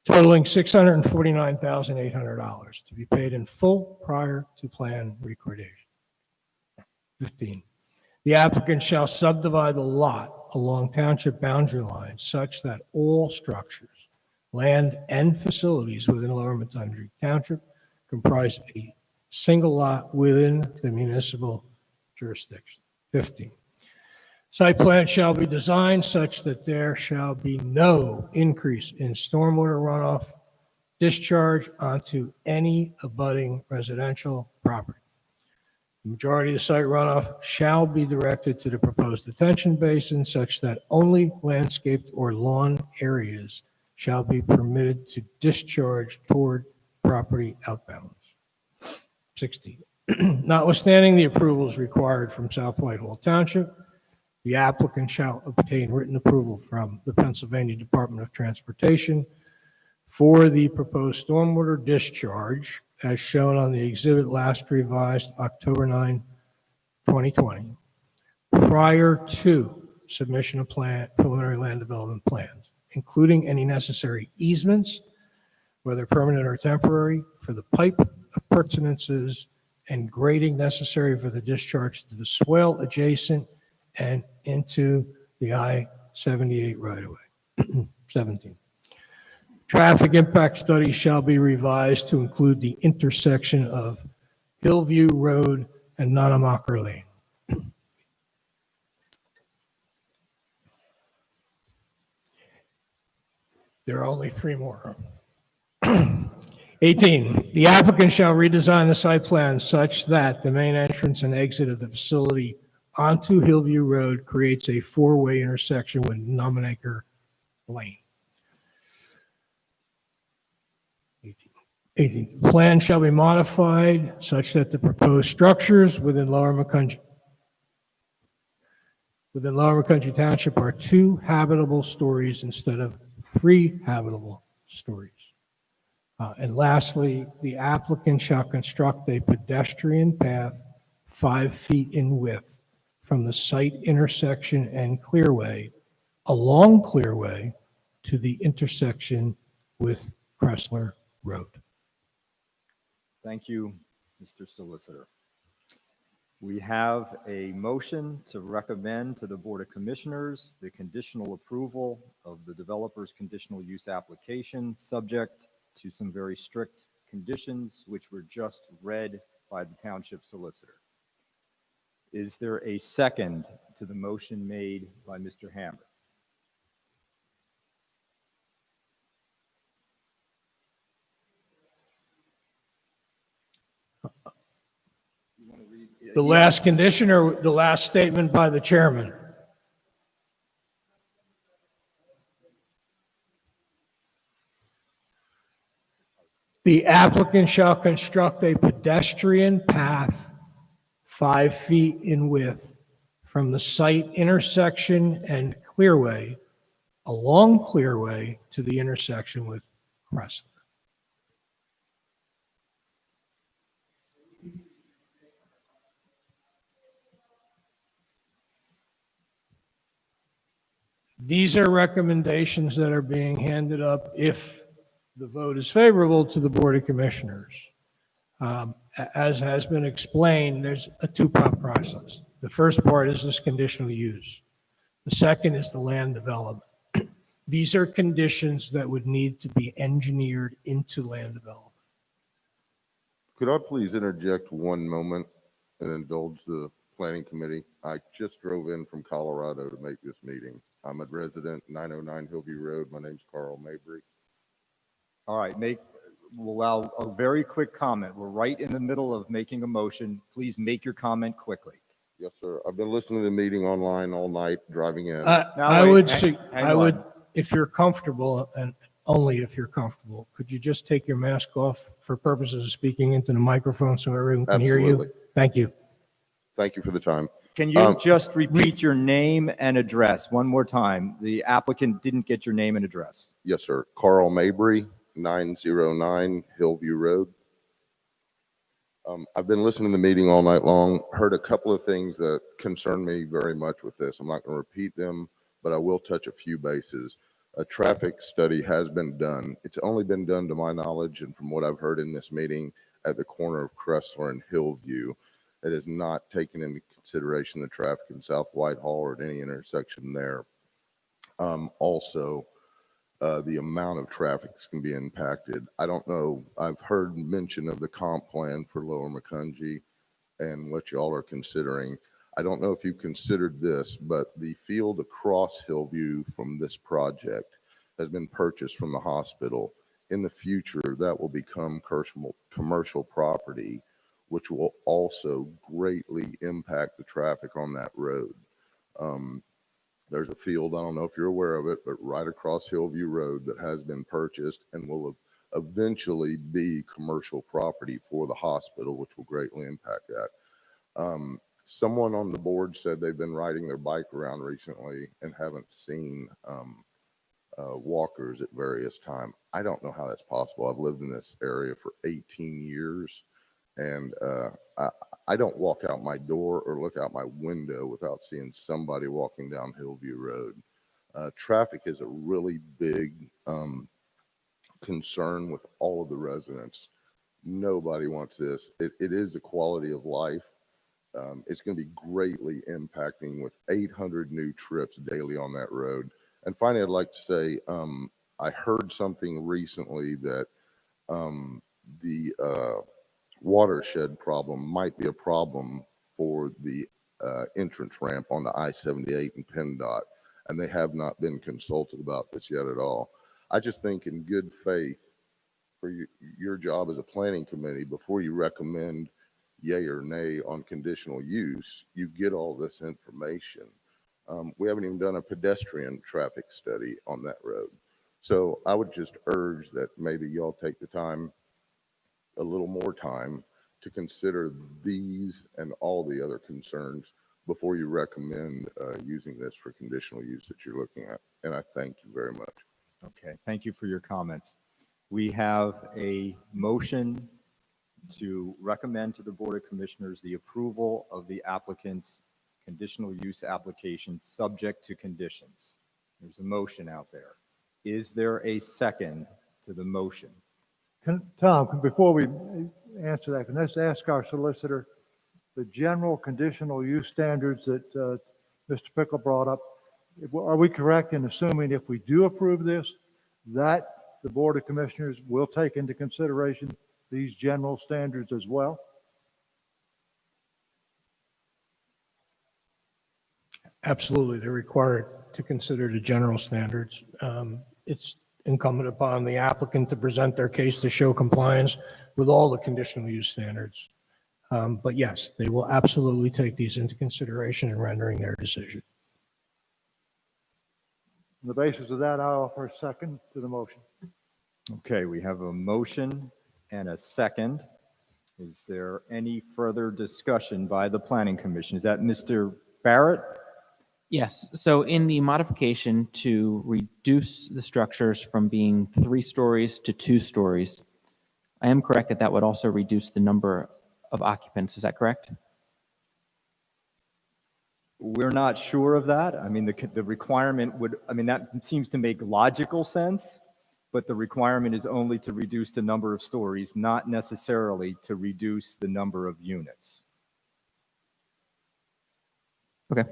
totaling $649,800 to be paid in full prior to plan recordation. 15, the applicant shall subdivide the lot along township boundary lines such that all structures, land, and facilities within Lower Macungie Township comprise a single lot within the municipal jurisdiction. 15, site plan shall be designed such that there shall be no increase in stormwater runoff discharge onto any abutting residential property. The majority of the site runoff shall be directed to the proposed detention basin such that only landscaped or lawn areas shall be permitted to discharge toward property outbounds. 16, notwithstanding the approvals required from South Whitehall Township, the applicant shall obtain written approval from the Pennsylvania Department of Transportation for the proposed stormwater discharge as shown on the exhibit last revised October 9, 2020, prior to submission of preliminary land development plans, including any necessary easements, whether permanent or temporary, for the pipe appurtenances and grading necessary for the discharge to the swale adjacent and into the I-78 right-of-way. 17. Traffic impact study shall be revised to include the intersection of Hillview Road and Nonamaker Lane. There are only 3 more. 18, the applicant shall redesign the site plan such that the main entrance and exit of the facility onto Hillview Road creates a 4-way intersection with Nonamaker Lane. 18, the plan shall be modified such that the proposed structures within Lower Macungie Township are 2 habitable stories instead of 3 habitable stories. And lastly, the applicant shall construct a pedestrian path 5 feet in width from the site intersection and Clearway, along Clearway, to the intersection with Kressler Road. Thank you, Mr. Solicitor. We have a motion to recommend to the Board of Commissioners the conditional approval of the developer's conditional use application, subject to some very strict conditions, which were just read by the Township Solicitor. Is there a second to the motion made by Mr. Hammer? The last condition or the last statement by the chairman? The applicant shall construct a pedestrian path 5 feet in width from the site intersection and clearway, along clearway to the intersection with Crestler. These are recommendations that are being handed up if the vote is favorable to the Board of Commissioners. As has been explained, there's a two-part process. The first part is this conditional use. The second is the land development. These are conditions that would need to be engineered into land development. Could I please interject one moment and indulge the planning committee? I just drove in from Colorado to make this meeting. I'm a resident, 909 Hillview Road. My name's Carl Mabry. All right, we'll allow a very quick comment. We're right in the middle of making a motion. Please make your comment quickly. Yes, sir. I've been listening to the meeting online all night, driving in. I would, if you're comfortable, and only if you're comfortable, could you just take your mask off for purposes of speaking into the microphone so everyone can hear you? Absolutely. Thank you. Thank you for the time. Can you just repeat your name and address one more time? The applicant didn't get your name and address. Yes, sir. Carl Mabry, 909 Hillview Road. I've been listening to the meeting all night long, heard a couple of things that concern me very much with this. I'm not going to repeat them, but I will touch a few bases. A traffic study has been done. It's only been done, to my knowledge, and from what I've heard in this meeting, at the corner of Crestler and Hillview. It has not taken into consideration the traffic in South Whitehall or at any intersection there. Also, the amount of traffic that's going to be impacted. I don't know. I've heard mention of the comp plan for Lower Macungie and what y'all are considering. I don't know if you considered this, but the field across Hillview from this project has been purchased from the hospital. In the future, that will become commercial property, which will also greatly impact the traffic on that road. There's a field, I don't know if you're aware of it, but right across Hillview Road that has been purchased and will eventually be commercial property for the hospital, which will greatly impact that. Someone on the board said they've been riding their bike around recently and haven't seen walkers at various times. I don't know how that's possible. I've lived in this area for 18 years. And I don't walk out my door or look out my window without seeing somebody walking down Hillview Road. Traffic is a really big concern with all of the residents. Nobody wants this. It is a quality of life. It's going to be greatly impacting with 800 new trips daily on that road. And finally, I'd like to say, I heard something recently that the watershed problem might be a problem for the entrance ramp on the I-78 and PennDOT, and they have not been consulted about this yet at all. I just think in good faith for your job as a planning committee, before you recommend yay or nay on conditional use, you get all this information. We haven't even done a pedestrian traffic study on that road. So I would just urge that maybe y'all take the time, a little more time, to consider these and all the other concerns before you recommend using this for conditional use that you're looking at. And I thank you very much. Okay, thank you for your comments. We have a motion to recommend to the Board of Commissioners the approval of the applicant's conditional use application subject to conditions. There's a motion out there. Is there a second to the motion? Tom, before we answer that, can I just ask our solicitor, the general conditional use standards that Mr. Pickle brought up, are we correct in assuming if we do approve this, that the Board of Commissioners will take into consideration these general standards as well? Absolutely, they're required to consider the general standards. It's incumbent upon the applicant to present their case to show compliance with all the conditional use standards. But yes, they will absolutely take these into consideration in rendering their decision. On the basis of that, I offer a second to the motion. Okay, we have a motion and a second. Is there any further discussion by the Planning Commission? Is that Mr. Barrett? Yes, so in the modification to reduce the structures from being 3 stories to 2 stories, I am correct that that would also reduce the number of occupants, is that correct? We're not sure of that. I mean, the requirement would, I mean, that seems to make logical sense, but the requirement is only to reduce the number of stories, not necessarily to reduce the number of units. Okay.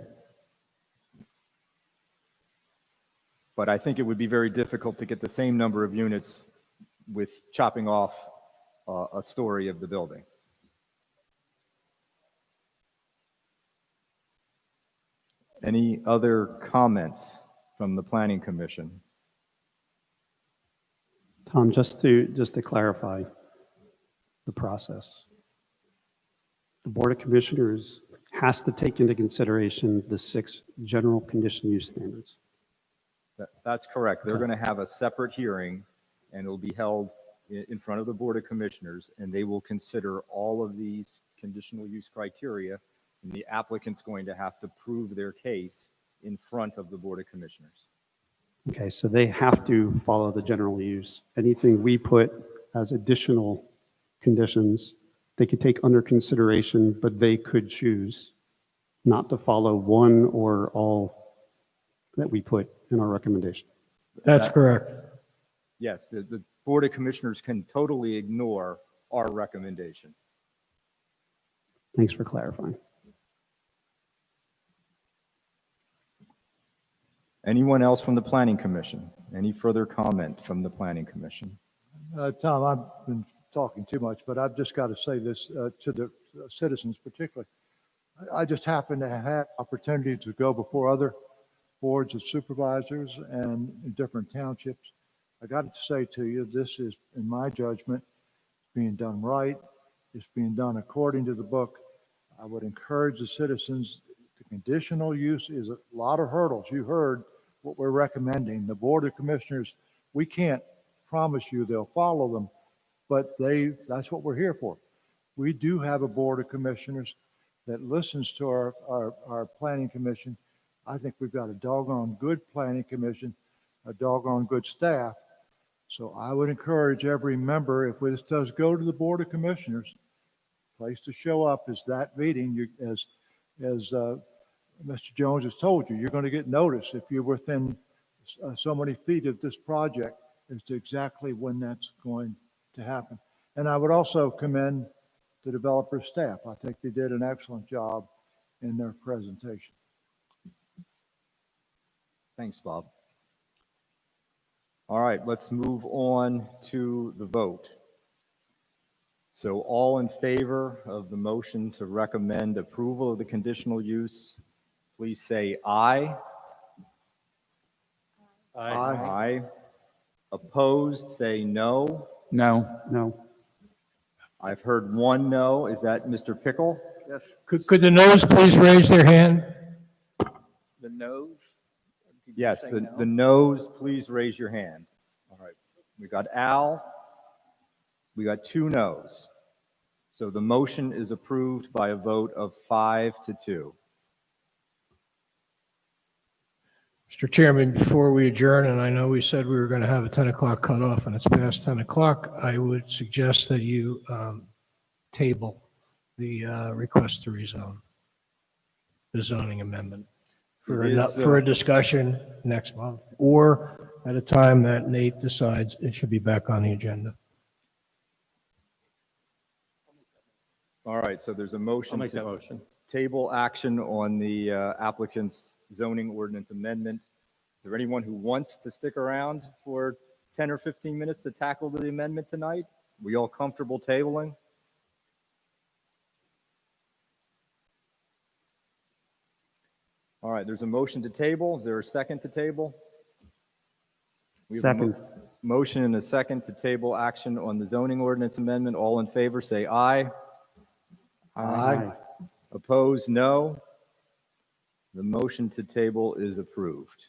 But I think it would be very difficult to get the same number of units with chopping off a story of the building. Any other comments from the Planning Commission? Tom, just to clarify the process. The Board of Commissioners has to take into consideration the 6 general conditional use standards. That's correct. They're going to have a separate hearing, and it will be held in front of the Board of Commissioners, and they will consider all of these conditional use criteria, and the applicant's going to have to prove their case in front of the Board of Commissioners. Okay, so they have to follow the general use. Anything we put as additional conditions, they could take under consideration, but they could choose not to follow one or all that we put in our recommendation. That's correct. Yes, the Board of Commissioners can totally ignore our recommendation. Thanks for clarifying. Anyone else from the Planning Commission? Any further comment from the Planning Commission? Tom, I've been talking too much, but I've just got to say this to the citizens particularly. I just happen to have opportunity to go before other boards of supervisors and in different townships. I got to say to you, this is, in my judgment, being done right. It's being done according to the book. I would encourage the citizens. The conditional use is a lot of hurdles. You heard what we're recommending. The Board of Commissioners, we can't promise you they'll follow them, but that's what we're here for. We do have a Board of Commissioners that listens to our Planning Commission. I think we've got a doggone good Planning Commission, a doggone good staff. So I would encourage every member, if this does go to the Board of Commissioners, place to show up is that meeting. As Mr. Jones has told you, you're going to get notice if you're within so many feet of this project as to exactly when that's going to happen. And I would also commend the developer staff. I think they did an excellent job in their presentation. Thanks, Bob. All right, let's move on to the vote. So all in favor of the motion to recommend approval of the conditional use, please say aye. Aye. Aye. Opposed, say no. No. No. I've heard one no. Is that Mr. Pickle? Yes. Could the noes please raise their hand? The noes? Yes, the noes, please raise your hand. All right, we got Al. We got 2 noes. So the motion is approved by a vote of 5-2. Mr. Chairman, before we adjourn, and I know we said we were going to have a 10 o'clock cutoff and it's past 10 o'clock, I would suggest that you table the request to rezone, the zoning amendment for a discussion next month, or at a time that Nate decides it should be back on the agenda. All right, so there's a motion I'll make to that motion. table action on the applicant's zoning ordinance amendment. Is there anyone who wants to stick around for 10 or 15 minutes to tackle the amendment tonight? We all comfortable tabling? All right, there's a motion to table. Is there a second to table? We have Second. a motion and a second to table action on the zoning ordinance amendment. All in favor, say aye. Aye. Opposed, no. The motion to table is approved.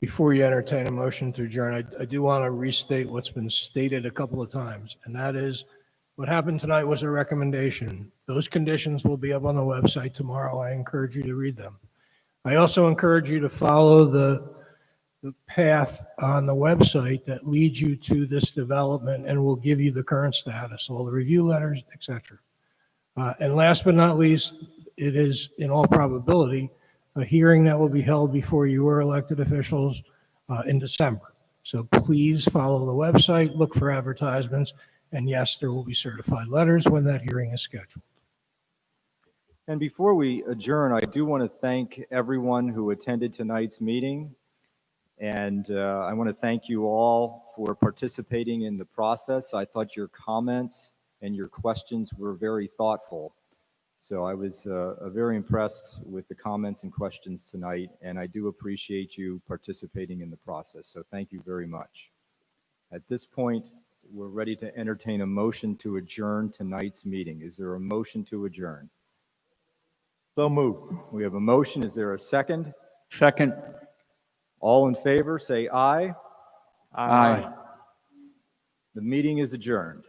Before you entertain a motion to adjourn, I do want to restate what's been stated a couple of times, and that is what happened tonight was a recommendation. Those conditions will be up on the website tomorrow. I encourage you to read them. I also encourage you to follow the path on the website that leads you to this development and will give you the current status, all the review letters, etc. And last but not least, it is in all probability a hearing that will be held before your elected officials in December. So please follow the website, look for advertisements, and yes, there will be certified letters when that hearing is scheduled. And before we adjourn, I do want to thank everyone who attended tonight's meeting. And I want to thank you all for participating in the process. I thought your comments and your questions were very thoughtful. So I was very impressed with the comments and questions tonight, and I do appreciate you participating in the process. So thank you very much. At this point, we're ready to entertain a motion to adjourn tonight's meeting. Is there a motion to adjourn? So moved. We have a motion. Is there a second? Second. All in favor, say aye. Aye. The meeting is adjourned.